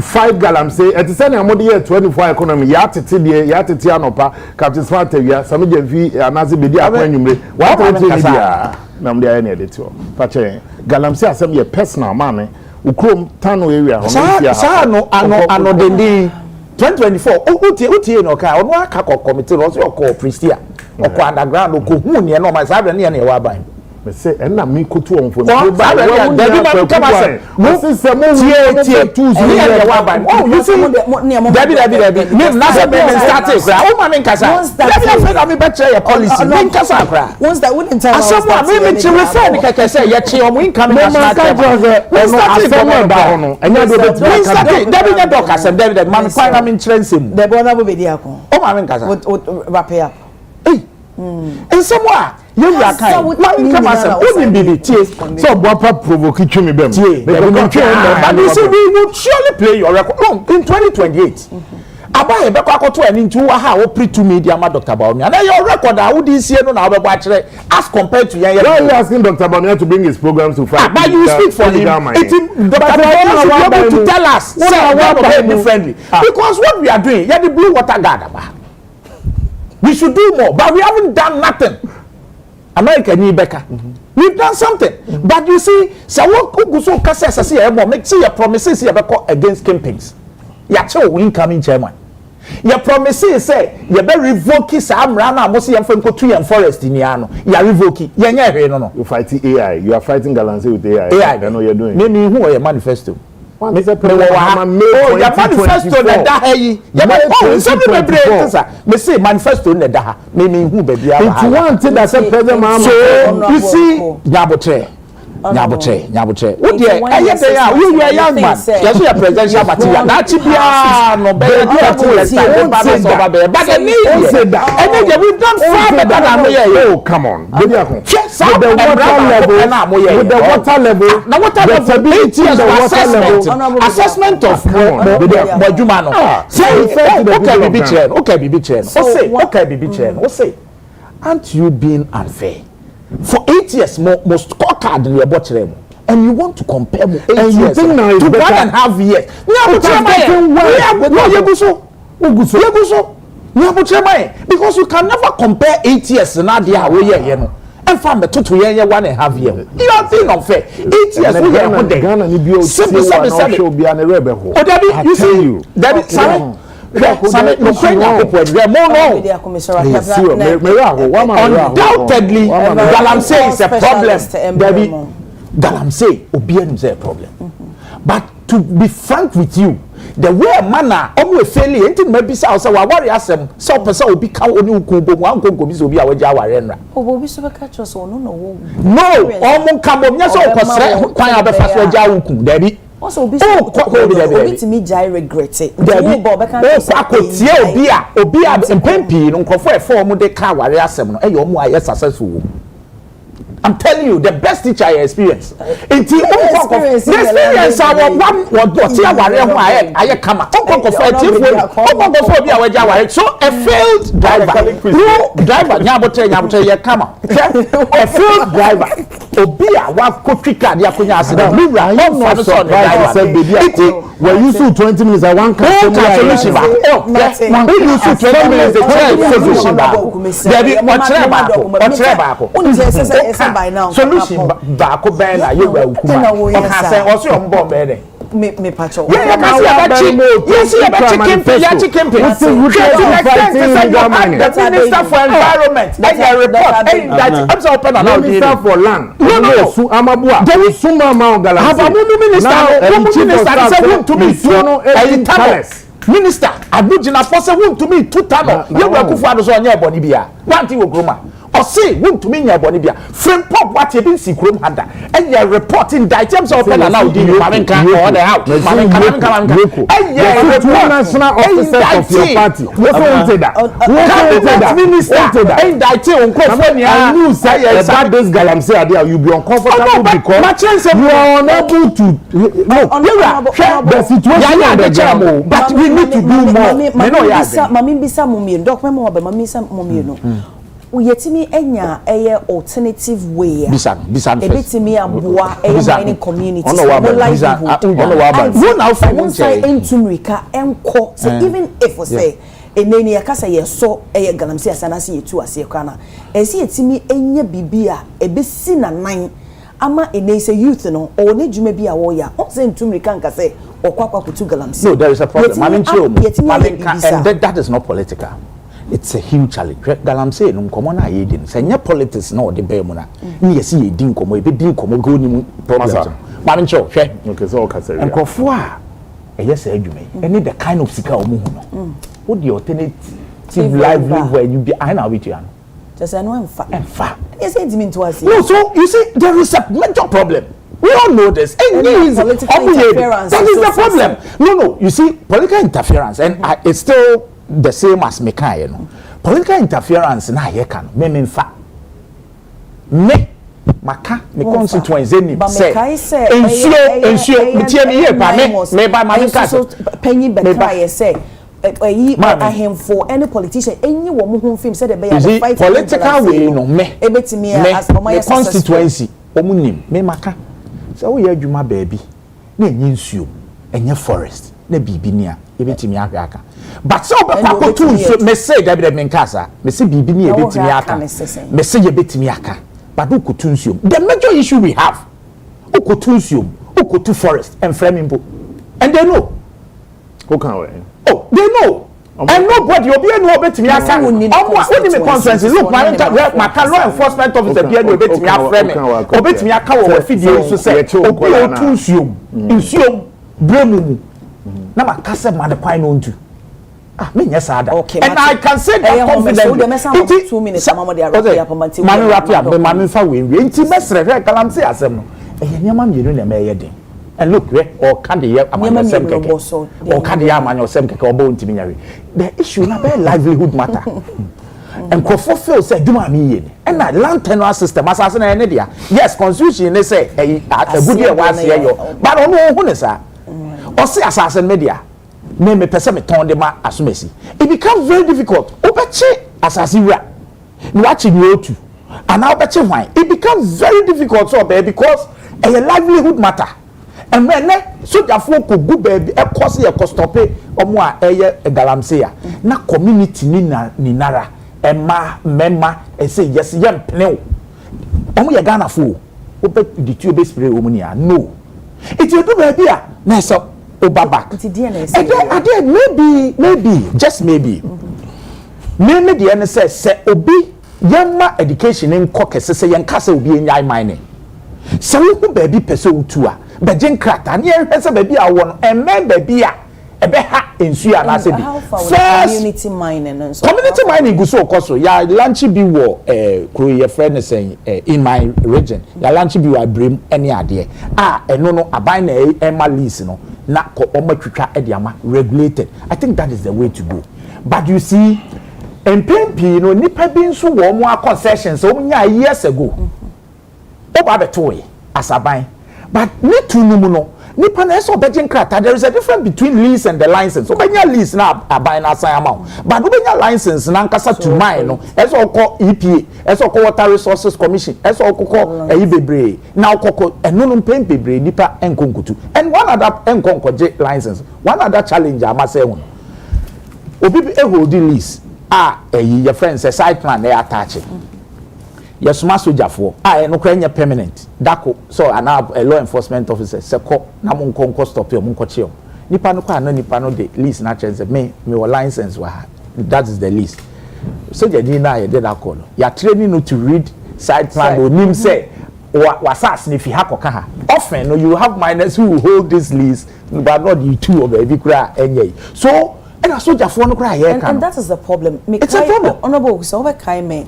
fight Galamsey at the same time year 24 economy ya tete anopa Captain Smart area some je anazi bedi akwanwumre wa tete dia na mde aye na edetio pache Galamsey asem ye personal man ukrom tano area hono sa ano dendi 2024 utie no ka ono aka committee no so ko pristia oko underground oko hu ne no ma sa be ne wa ban me say enna mi kotu on phone you see Debbie me na say be started kra o ma me nkasa let me better your policy me nkasa kra once that wouldn't tell us me to refer the keke say ye che omo income national Debbie na doka say Debbie man kwa na me nkyerensem Debbie na bo be di akon o ma me nkasa wrap up and somewhere you are kind man come as a baby tie so boapa provoke twemi bem but you see we will surely play your record in 2028 abaye be kwa koto ani ntu wa ha wo pre to media ma Dr. Baumia and your record a would see no na obebo akere as compared to yan. Why are you asking Dr. Baumia to bring his programs to fight? But you speak for him. Dr. Baumia should be able to tell us say differently because what we are doing yeah the blue water guard we should do more but we haven't done nothing. America ni beka. We've done something. But you see, so what so kase say e make see your promises you against campaigns. Ya che o incoming chairman. Your promises say you be revoke sa amra na mo se yem fa nkotu yem forest ni ano. Ya revoke. Ye nya hwe no. You fighting AI. You are fighting Galamsey with AI. I know you're doing. Me who your manifesto. Mr. President, your manifesto na da hayi. You somebody be break sir. Me say manifesto na da ha. Me who be bia. If you want that President Mahama. So you see Nyabotre nyaboche wo de ayete you are young man yes you are presidential material na chibia no be but we don't far better than we are. Oh come on with the water level now water level stability of the assessment of Bajuma no say okay bibi chair say aren't you being unfair for 8 years more scorecard in your bottom and you want to compare me 8 years to 1.5 years because you can never compare 8 years na dia we you know and from the 1.5 years you are being unfair 8 years we are good Ghana ni bio show be an rebe ho you see that sorry undoubtedly Galamsey is a problem baby Galamsey obian is a problem but to be frank with you the way manner almost fairly anything maybe say wa worry asem so person obi ka oni ukunbo mu ankonko bi so obi awaja aware nra obi so be ka cho so no omo ka bom nya so okosre kwan abefa so aja ukun dabi also obi to me jai regret it obi a mpempi no nkofo e form de ka aware asem no e omo aye successful. I'm telling you, the best teacher I experienced. The experience I so a failed driver, a failed driver. Obia wa kotrika dia kunya accident. When you do 20 minutes, I want solution. When you do 20 minutes, the solution. By now solution baako ben na ye wa ukuma o ka say o so yo mbo ben me pacho yes you bet chicken pay the minister for environment and the report that I'm so open and minister for land no su amabua o suma ma ogala have a minister say want to me minister adujina for say want to me 2 tano ye wa kufu ado so onye eboni bia wanti wo groma or say want to me nya boni bia frame pop what you been see krom hada and you reporting that terms of now the maminka or the out maminka and you report national officer of your party what say that minister and that on I knew say about this Galamsey idea you be uncomfortable because you are unable to the situation but we need to do more mami bisa mumie doc memo be mami bisa mumie no uyetimi enya alternative way bisa ebetimi aboa mining community entumrika enko so even if we say eneni yakasa yeso Galamsey asana se yetu ase kana esi yetimi enya bibia ebesi na nan ama enese youth no o ne djuma bi a wo ya o se entumrika nka se okwakwa kutu Galamsey. No, there is a problem. And that is not political. It's a huge challenge. Galamsey no komo na ye din. Say nya politics na o de be mu na. Ni yesi ye din komo, e be din komo go ni mu problem. Mami cho, hwe. Okay, so ka say. Nkofo a yes adwuma yi. Any the kind of sika o mu hu no. What the alternative livelihood where you be I na with you. Just I know enfa. Yes, it mean to us. No, so you see there is a major problem. We all know this. Political interference. That is the problem. No. You see, political interference, and it's still the same as Mekai, you know. Political interference, na here can me fa. Me maka me constituency ni say. Ensure. Me here pa me by my penny Bekai say. I him for any politician any woman who film said the fight political way no me as my constituency omunim me maka so we adwuma baabi na enyi nsuo enye forest na bibi ni a ebetimi aka but so be kwa to nsuo me say da be me nkasa me say bibi ni ebetimi aka me say ebetimi aka but who could nsuo the major issue we have who could nsuo who could forest and framing and they know who can we they know. And nobody will be able to bet me. I can't win the conference. Look, my law enforcement officer be able to bet me. I frame it. Bet me. I can't feed you. So say, Insume, Bremu. Now my cousin man the quite known to. Me yes, okay. And I can say that confidently. 2 minutes. Man, wrap up. Man, fa win. Inti mesre. Galamsey asem. nyama mienu na me yeden and look or can the amanyosem keke or can the amanyosem keke obo ntimi nyawe the issue na be livelihood matter and crofo feel say duma mi ye and na land tenure system asase na ene dia yes constitution ne say a good year was here yo but ono hu ne sa o say asase media me pese me ton de ma asomesi it becomes very difficult obeche asase wura ni wachi ni otu and now obeche hwan it becomes very difficult so because a livelihood matter and when soldier folk go baby e cause ye stop omo a eye galamse ya na community ni nara emma memma e say yes yem pene omo ye Ghana fo obe the two be spray omo ni no it you do baby a na so obaba maybe just maybe me the ene say obi yemma education in kokese say yen kasa obi enyai mine se wo baby pese utu a bejen krata ne ehwese baby a won emme baby a ebe ha ensu ya na se bi community mining and so community mining go so okoso ya lunch bi wo kro ye friend say in my region ya lunch bi wa brem ene ade eno no aban na ema lease no na ko omatwitwa e de ama regulated. I think that is the way to go. But you see MPP no nipa bi nso wo mo concessions o nya years ago oba betoy asaban but ne tunumu no nipa na so bejen krata there is a difference between lease and the license so benya lease na aban na asan amount but benya license na nkasa to mine no eso ko EPA eso ko Water Resources Commission eso ko bebre na okoko eno no bebre nipa enkonkutu and one other enkonkoje license one other challenge amase hu obi hold lease your friends say side plan they attach yes ma soldier for no kwanya permanent dako so an a law enforcement officer se ko na mo nko stop yo mo nko che yo nipa no kwa no nipa no the lease na chance me license wa that is the lease soldier din na ye dey call ya training no to read side plan o nim say wasas if you hakoka ha often no you have minors who will hold this lease but not you two of every kra enye so and soldier for no cry here and that is the problem. It's a problem. Honorable, so over Kaime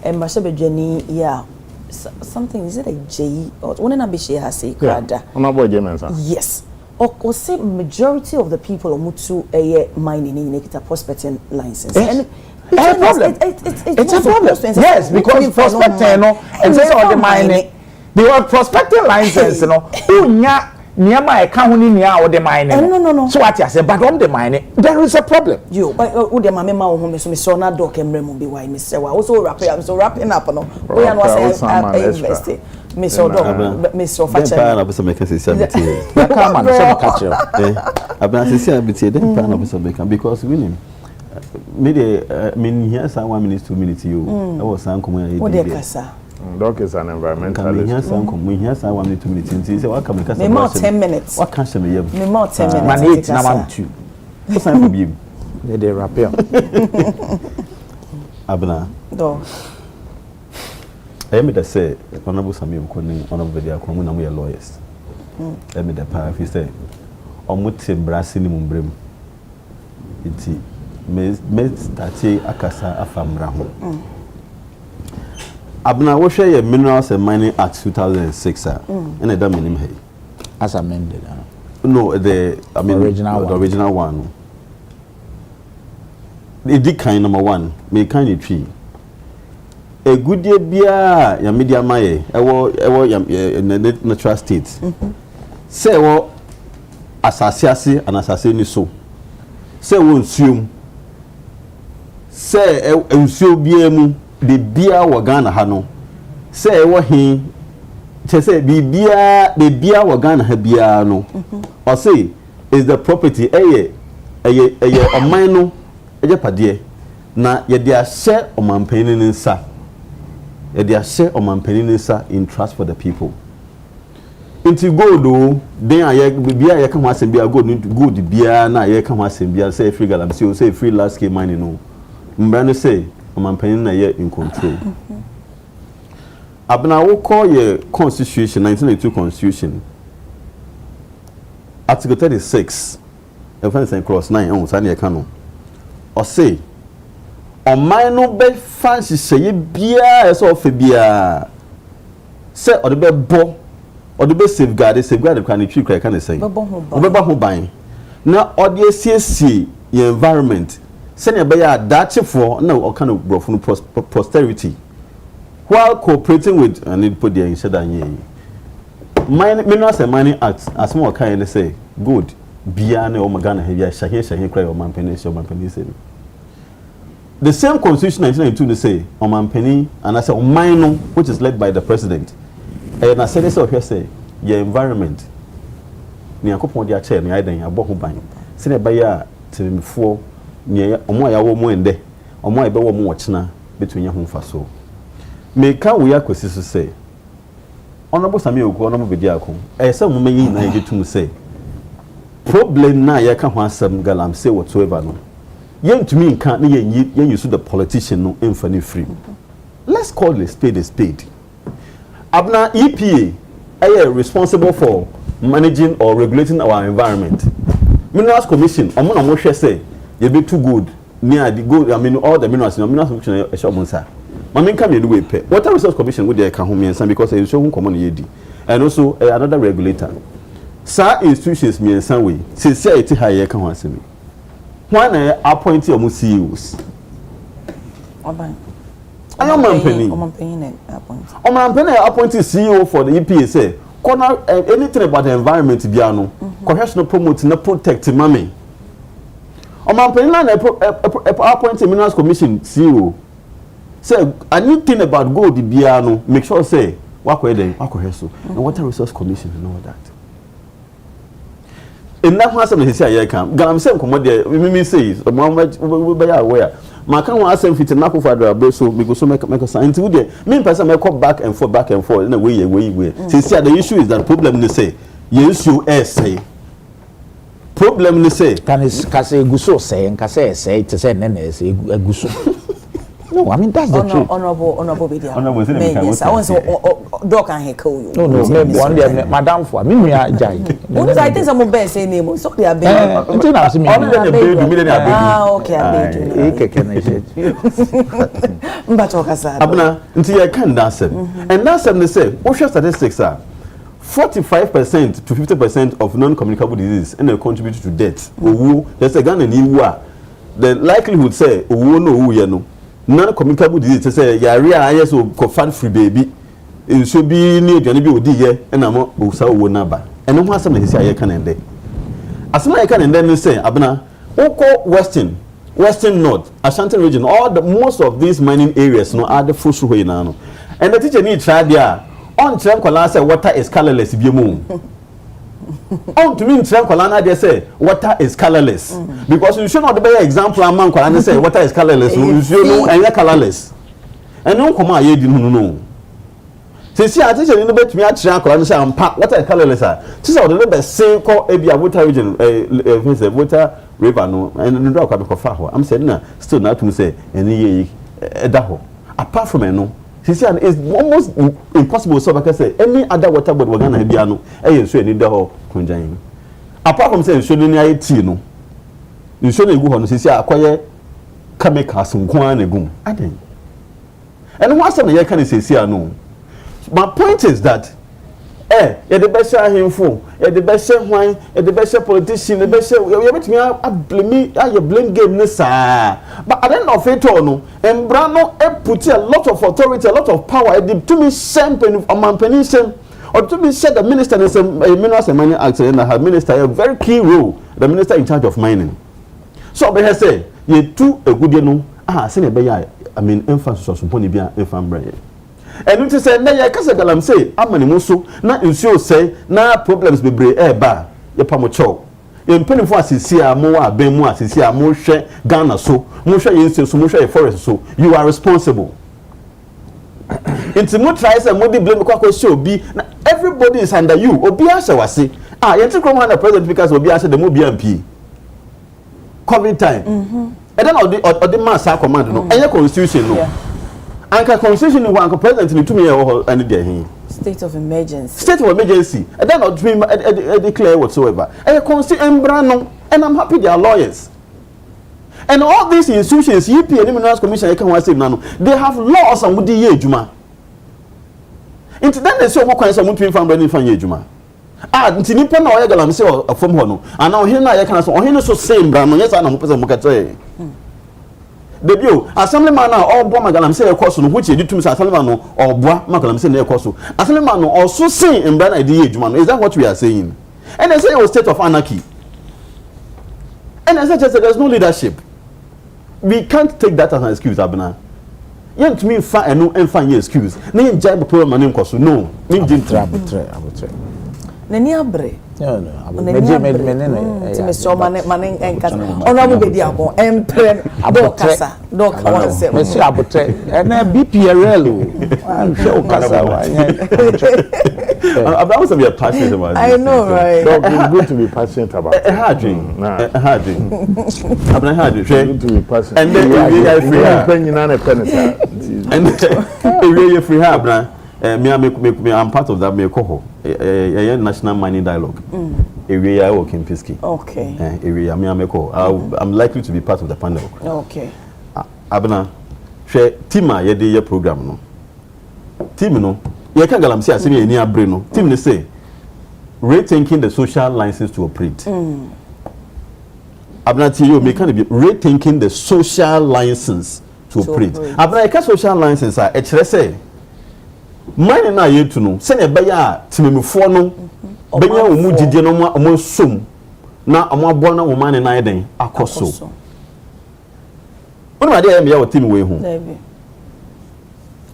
and Mashabe Jenny, yeah, something is it a J or one and a bishi has a crada. Honorable James. Yes. Or say majority of the people Mutsu a mining in Nikita prospecting license. And it's a problem. It's a problem. Yes, because prospecting no and say all the mining. They were prospecting license, you know. Niama e ka huni nia o de mine no so what you say but on the mine there is a problem you o de mama ma ho me so na dock emre mu bi why me say wa also wrapping up no we are no say invest me so dock me so fa check na be so make say sabiti ya ka man so catch you abna say sabiti dem pa na be so make because we nim me dey mean here say 1 minute 2 minutes you I was saying come here o de kasa Doc is an environmentalist. We hear some 1 minute 2 minutes. Say what come because more 10 minutes. What can she me? Me more 10 minutes. Man 8 na man 2. What's time for you? They rapper. Abna. Do. I me that say honorable Samuel Kone honorable dia kwamu na we lawyers. I me that pa if you say omuti brasi ni mumbrem. Iti me start akasa afamra ho. Abna wo hwe ye Minerals and Mining Act 2006 and that meaning hey as amended no the original one the kind number 1 me kind of tree a good year bia ya media maye ewo ya natural state say wo asase and asase ni so say wo nsuom say nsuo bia mu de bia wa Ghana ha no say wo he say bia wa Ghana ha bia no or say is the property eye oman no eje pade na ye de ahye omanpanin nsa ye de ahye omanpanin nsa in trust for the people inti gold o den aye bia ye kan ho asem bia gold bia na ye kan ho asem bia say free galam say free large scale mining no mbra no say omanpanin na ye in control abna wo call ye constitution 1992 constitution article 36 offense clause 9 on sa na kan no o say oman no be fancy say bia eso ofe bia say o de be bo or the best safeguard the kind of tree crack can say ho ban na odi asiesie your environment send a bear that for no kind of growth posterity while cooperating with and it put there in said minerals and mining acts as more kind say good biane o magana heavy shahin cry o man penny say the same constitution 1992 say o man penny and I say o mine which is led by the president and I said so here say your environment ni akopon dia chair ni aidan abo ho ban se na baya temfo ni omo ayawo mo ende omo abe wo mo wochena betunya ho faso me ka we akosi so say honorable Samuel Oku onomo bedi akon say mo manyi na yetum say problem na ye ka ho asem galam say whatsoever no yentumi nka na yen use the politician no emfa ni free let's call a spade abna EPA responsible for managing or regulating our environment. Minerals Commission, among them, say you be too good near the good. I mean, all the minerals commission is shop monsa. Mamin come in the way pay. Water Resource Commission would they can home and because they show common yedi, and also another regulator. Sir institutions me in some way. Society higher can answer me. When I appoint your CEOs. I am appointed CEO for the EPA say. Anything about the environment biano cohesion promote na protect mami appointed minerals commission CEO say anything about gold biano make sure say wakoheso and water resource commission and all that in that one some say I can galam say commodity me say we be aware maka won asem fit na kofa do abeso because so make science we dey me person make back and forth in a way see the issue is that problem they say issue say problem they say can say guso say nka say it say nene say guso no I mean that's the truth honorable Bidia yes I want dog can he call you no maybe one day madam for me nua jai what I think some be say name so they are be until now see me okay I be keke na say mba talk say abuna until you can dance and that's them they say what statistics are 45% to 50% of non-communicable diseases and they contribute to death owu there's a Ghana ni wu the likelihood say owu no owu ye no non-communicable disease say yare aye so ko fan free baby nso bi ni aduane bi odi ye na mo osa owo na ba eno ho asem na hisi aye kan ende asem aye kan ende no say abena oko western north Ashanti region all the most of these mining areas no are the full way na no and the teacher need try there on trem kwala say water is colorless bi mu on to mean trem kwala na dey say water is colorless because you should not be example among kwala say water is colorless you know and colorless and no come aye di no see I teacher no bet me a trem kwala say ampa water is colorless see say the be say call ebia water region water river no and no do akwa fa ho am say na still na to say any ye eda ho apart from no see it's almost impossible so because say any other water body we Ghana bia no e so any da ho kunjan apart from say so ni IT no so na egu ho no see akoye chemicals nko na egum aden and what say na ye can say no my point is that you the best ahemfo the best hwan the best politician the best you bet me I blame game ni sa but at the end of it all no embra no put a lot of authority a lot of power to me champion omanpanism or to me said the minister is a minerals and mining act and her minister a very key role the minister in charge of mining so be say you two a good no say be I mean emphasis on poni bia enfambre and it say na ya kasa galam say amani mo so na nsuo say na problems bebre ba ye pa mo chow ye mpenifo asisi a mo wa ben mu asisi a mo hwe Ghana so mo hwe ye nsuo so mo hwe ye forest so you are responsible inti mo try say mo di blame kwa show bi na everybody is under you obi ase wase ye tikro man the president because obi ase the mo bi MP COVID time and then or the mass command no eye constitution no anka constitution ni wanka president ni tumi e and dey hin state of emergency and then not dream declare whatsoever and constitution no and I'm happy they are lawyers and all these institutions EPA and Minerals Commission can say no they have laws and would dey adwuma Into then they say what some to fan brand fan ejuma. Nti nipa na oya galamse afom ho no. Ana ohene na ye kana so ohene so same bra no yes ana mo pese mo kate. Debio assemblyman na obo magalamse e koso no which e ditum say assemblyman no oboa magalamse na e koso. Assemblyman no also same in brand idea ejuma no. Is that what we are saying? And they say it was state of anarchy. And as I just said, there's no leadership. We can't take that as an excuse, Abna. You have to mean fine and find your excuse. Name Jab program and name no. Name Jim Trabutre. Neniabre. No. Maning and Casa. Honorable Bediaco, Empren, Docasa, Doc, Monsieur Abote, and BPRL. I'm sure Casa. I was be passionate about. I know, right? It's good to be passionate about. A hard dream. A hard dream. I'm not hard. Good to be passionate. And then we are free. And we are free. I'm part of that. A national mining dialogue. Area I work in Pisky. Okay. Area I'm likely to be part of the panel. Okay. Abna, share Tima ye program no. Team no. You can't galam say asemi eni abre no. Team they say rethinking the social license to operate. Abna you me can be rethinking the social license to operate. Abna ka social license a kire say mine na yetu no se na be ya timemfo no benya wo mu gidie no mo som na omo abo na wo mine na eden akoso. Onu ade ya me ya wo team we hu.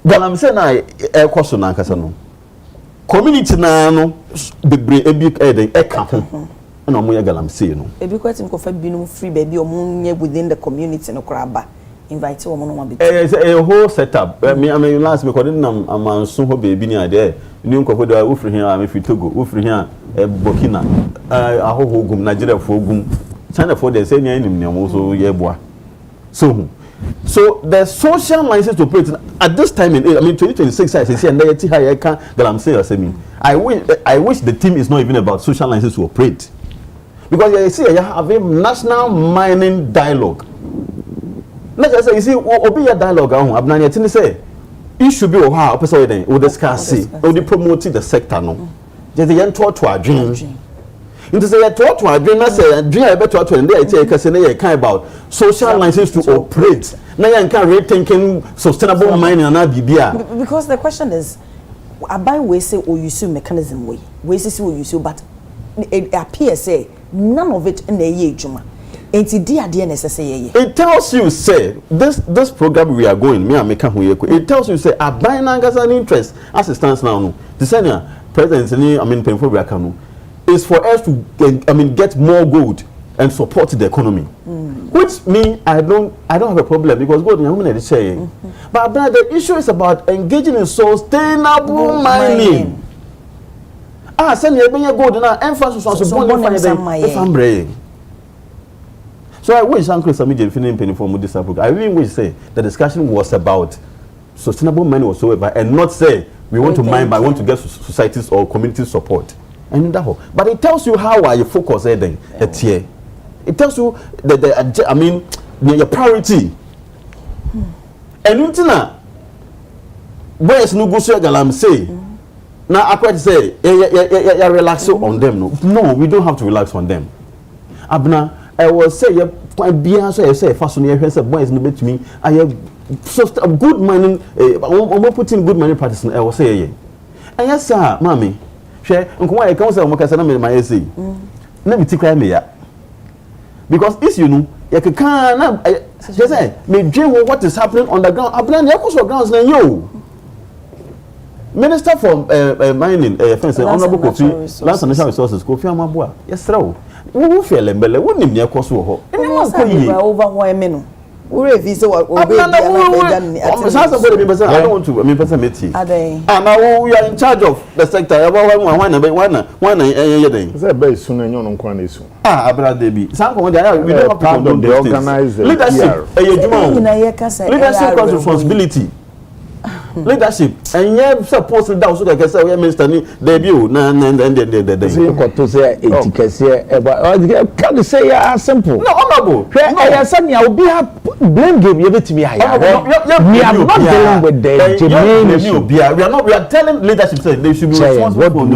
Galam say na ekoso na nkasa no community na no bebre ebi eden eka ho na omo ya galam say no ebi kwatim ko fa binum free baby omo nye within the community no kraba invite omo no ma be a whole setup me last me kodin na amanso ho baby ni ade ni nkofo do wo free here am free Togo wo free here Burkina ahoho gum Nigeria fo gum China for the say nya nim ne omo so ye boa so the social license to operate at this time in 2026 I say and that I can that I'm saying I wish the team is not even about social license to operate because you see you have a national mining dialogue. Let's just say you see obi your dialogue abna yet ni say it should be how person then we discuss it we promote the sector no just the ento to adwin into say to adwin na say adwin e beto to and dey kase na you about social license to operate na you can rethinking sustainable mining na bibia because the question is abai we say o use mechanism we say we use but it appears say none of it na ye adwuma enti di ade na say ye it tells you say this program we are going me and make ho ye it tells you say abai na ngasa interest as it stands now no the senior president ni penfo we aka no is for us to get more gold and support the economy. Which means I don't have a problem because gold is saying. But the issue is about engaging in sustainable mining. Send you gold now emphasis on support. So I wish Uncle Samiji finishing penny for this program. I really wish say the discussion was about sustainable mining whatsoever and not say we want to mine but we want to get societies or community support. And that whole, but it tells you how are you focused then at here. It tells you your priority. And you know, where is no good so galam say. Now I quite say relax on them. No, we don't have to relax on them. Abna, I was say beyond say fashion here say boys no bet me. I have so good mining putting good mining practice I will say and yes sir, mommy. Nko I can say o makasa na me my say na me ti cry me ya because is you know you can na just say me dream what is happening on the ground abna na yakoso grounds na yo minister for mining fence honorable Kofi Lands and Natural Resources Kofi Amaboa yesra wo feel embele wo nim yakoso ho ene mo ko yi over who me no we visa what I don't want to person meet you. Now we are in charge of the sector. Very soon and you don't issue. Abra Debbie. Some we don't have to condone the organize leadership. Leadership has responsibility. leadership and you suppose that also like say minister ni debut na you got to say etiquette can say simple no honorable I said me I will be blame game you bet me higher we are not dealing with the germane issue we are telling leadership say they should be responsible.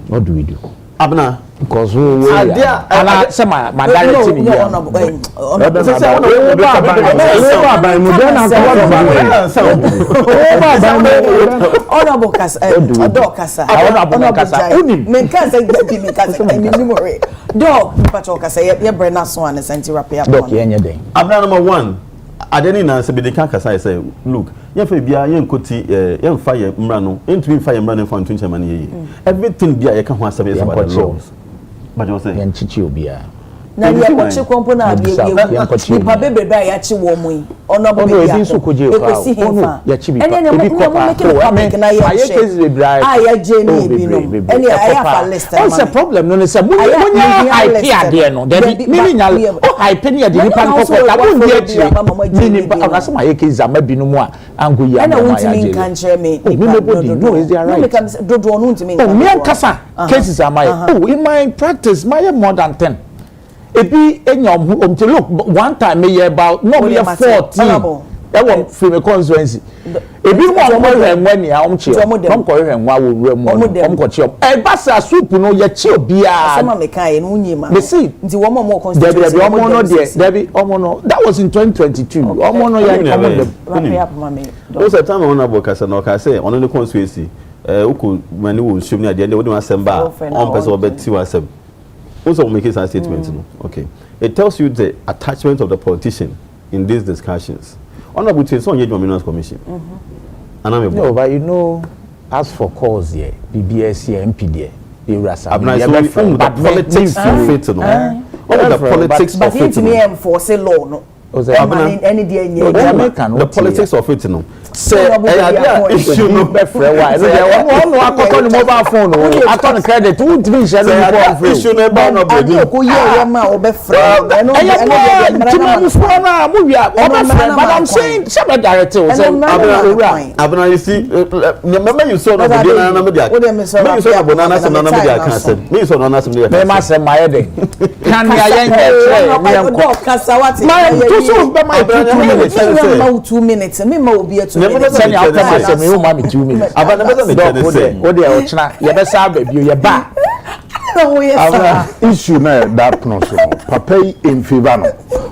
What do we do Abna because we and say my director me here honorable kasa odokasa men kasa be me kasa nimore dog pacho kasa ye brena so an senti rapia dog yenye den Abna number 1 adeni na se be de kan kasa say look ye fa bia ye nkoti ye fa ye mra no entumi fa ye mra no fa ntun chama ne ye everything bia ye ka ho asem ye about the laws but you say yan chichi obia na ye kwachi kompo na abie ye pa bebe ba ya chi wo mu yi ono bo be ya ekosi hinfa ya chi bi ene bi ko pa na ye ya jeni bi no ene ya fa list what's the problem no say munya hype ade no mimi nya hype ni ade nipa nko ko ta bu ndi achi mini pa na sama ye kezi ama bi no mu a ango ya na ya je kan chere me no is there right dodo onu ntimi me kasa cases am I in my practice my more than 10 ebi enyom to look one time me about no be 14 that one from a constituency ebi mo hwenwa ya omche kom ko hwenwa wo wura mu ko che e basa soup no ye che obia sama me kan ye no nyima me see nti wo mo constituency omo no there omo no that was in 2022 omo no ya those time on aboka say no ka say on the constituency uko mani wo nsum ni ade wo assemble on person obeti wasem also make a statement no okay it tells you the attachment of the politician in these discussions honorable to so Minus commission no but you know as for cause here BBS here MP there the rasa the politics of it no the politics of it no enforce law no any day the politics of it no say issue no be free why no akoko ni mobile phone no aton credit who drink share no phone issue no ba no be ko ye ma o be free no but I'm saying some director abna you see remember you saw no be na me dia me so na banana some na me dia can say me so na some dia me ma say my head can ya yen get me enko kasawati so be my 2 minutes me ma obi etu send you after say me ma me 2 minutes aba na be me say o dey o china ye be sa ba bi ye ba issue na that no so papa in favor no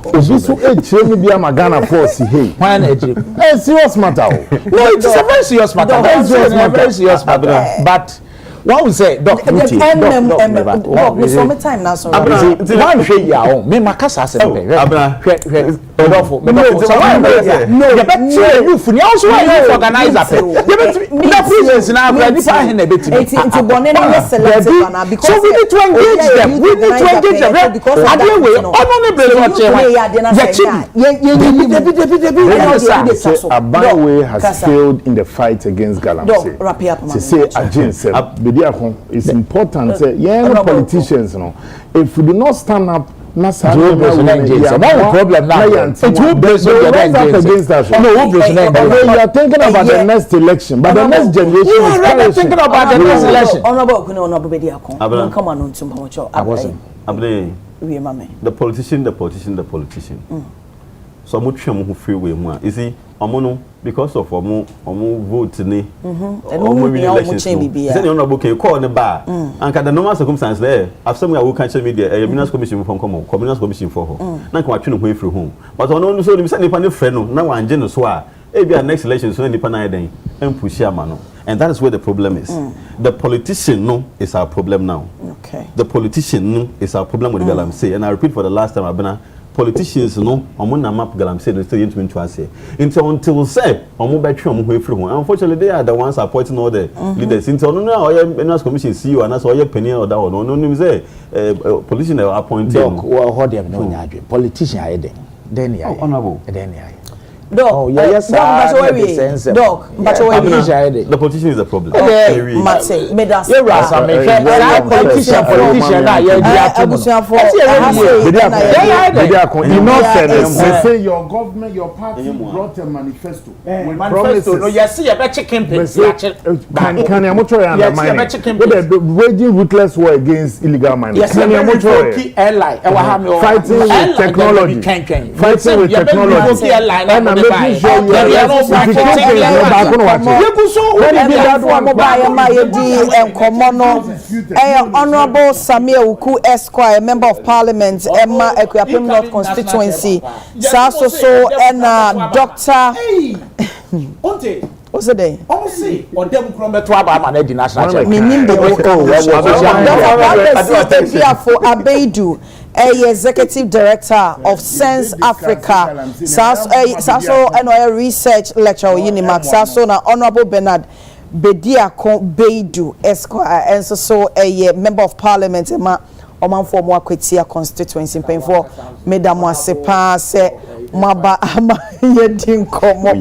obi so echire mi bia magana force hey why na echire serious matter no it is a very serious matter very serious matter but what we say doc no so time now so one shey ya o me makasa se be abra odofo so no you bet you for also you organize that you bet the presence na abra ni fa he na bet into bonne na selective na because so we need to engage them because adie we ono ne bele wa che Abawe has failed in the fight against Galamsey. Say again it's important young politicians no if we do not stand up no problem now it will be against us you are thinking about the next election but the next generation is already thinking about the next election come on the politician so mo twem ho free way mu a you see omo because of omo vote ni omo win elections say the honorable can call ne ba anka the normal circumstance there after we are catch media Minus commission for come communist commission for ho na kan atwe no ho free home but ono so ni say nipa ne frɛ no na wanje no so a e bia next election so nipa na den em push ama no and that is where the problem is the politician no is our problem now the politician no is our problem with the Galamsey and I repeat for the last time abena politicians no omo na map Galamsey no still into to say until say omo betwe omo ho efiri ho unfortunately they are the ones appointing all the leaders until no oye Minus commission CEO and so oye penny or that one no nim say politician appointing doc wo ho dem no nya adwe politician aye den ya honorable den ya Dog, yes, dog, the politician is a problem. Mate, me that's politician na ye say your government, your party brought a manifesto. Manifesto no yes see be chicken pig. Can you much the waging ruthless war against illegal mining? Yes, can you much fighting with technology. Fighting with technology. And I'm making sure you Honorable Samuel Uku Esquire, Member of Parliament, Emma Equiapim North Constituency. Saso so and Dr. What's the day? Obviously, or them from the tribe I'm an national. Meaning the Abeidu, Executive Director of Sense Africa, Saso and Research Lecturer Unimax, Saso na Honorable Bernard Bediako Beidu Esquire, and so a Member of Parliament, Emma Oman for more Kwetia constituency, paying for Madame Wasepa, say. Maba ama yedin komo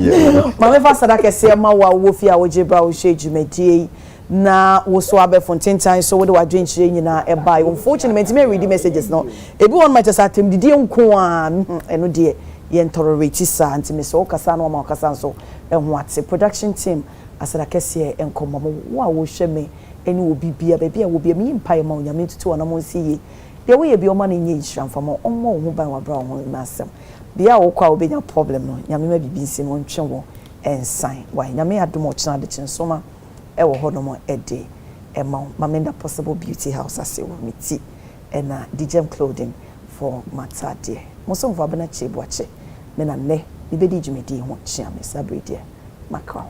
mama fa sadaka se ma wa wofi a wojebra wo hwejumedie na wo so abe fontentan so wo de wadwen chire nyina e bai unfortunately me read messages no ebi won ma chesa tem didie nko a eno de ye ntororeti sa antime so kasa na ma kasa so ehu ate production team asadaka se enkomo wo a wo hweme eni wo bibia ba bia wo bia me mpa ma onyame tutu na mo siye de wo ye bi o ma na nye nhramfamo onmo wo ban wa bra wo na asem bia wo kwa obenya problem no nyame ma bibi nsi no ntwe wo ensan wa nyame adom ochina Adekye Nsroma e wo hono e de e ma Mamenda Possible Beauty House ase wo miti e na Dijem Clothing for matade mo so mfa bana chebuache me na ne bibedi djumedi ho chia me sabrede makra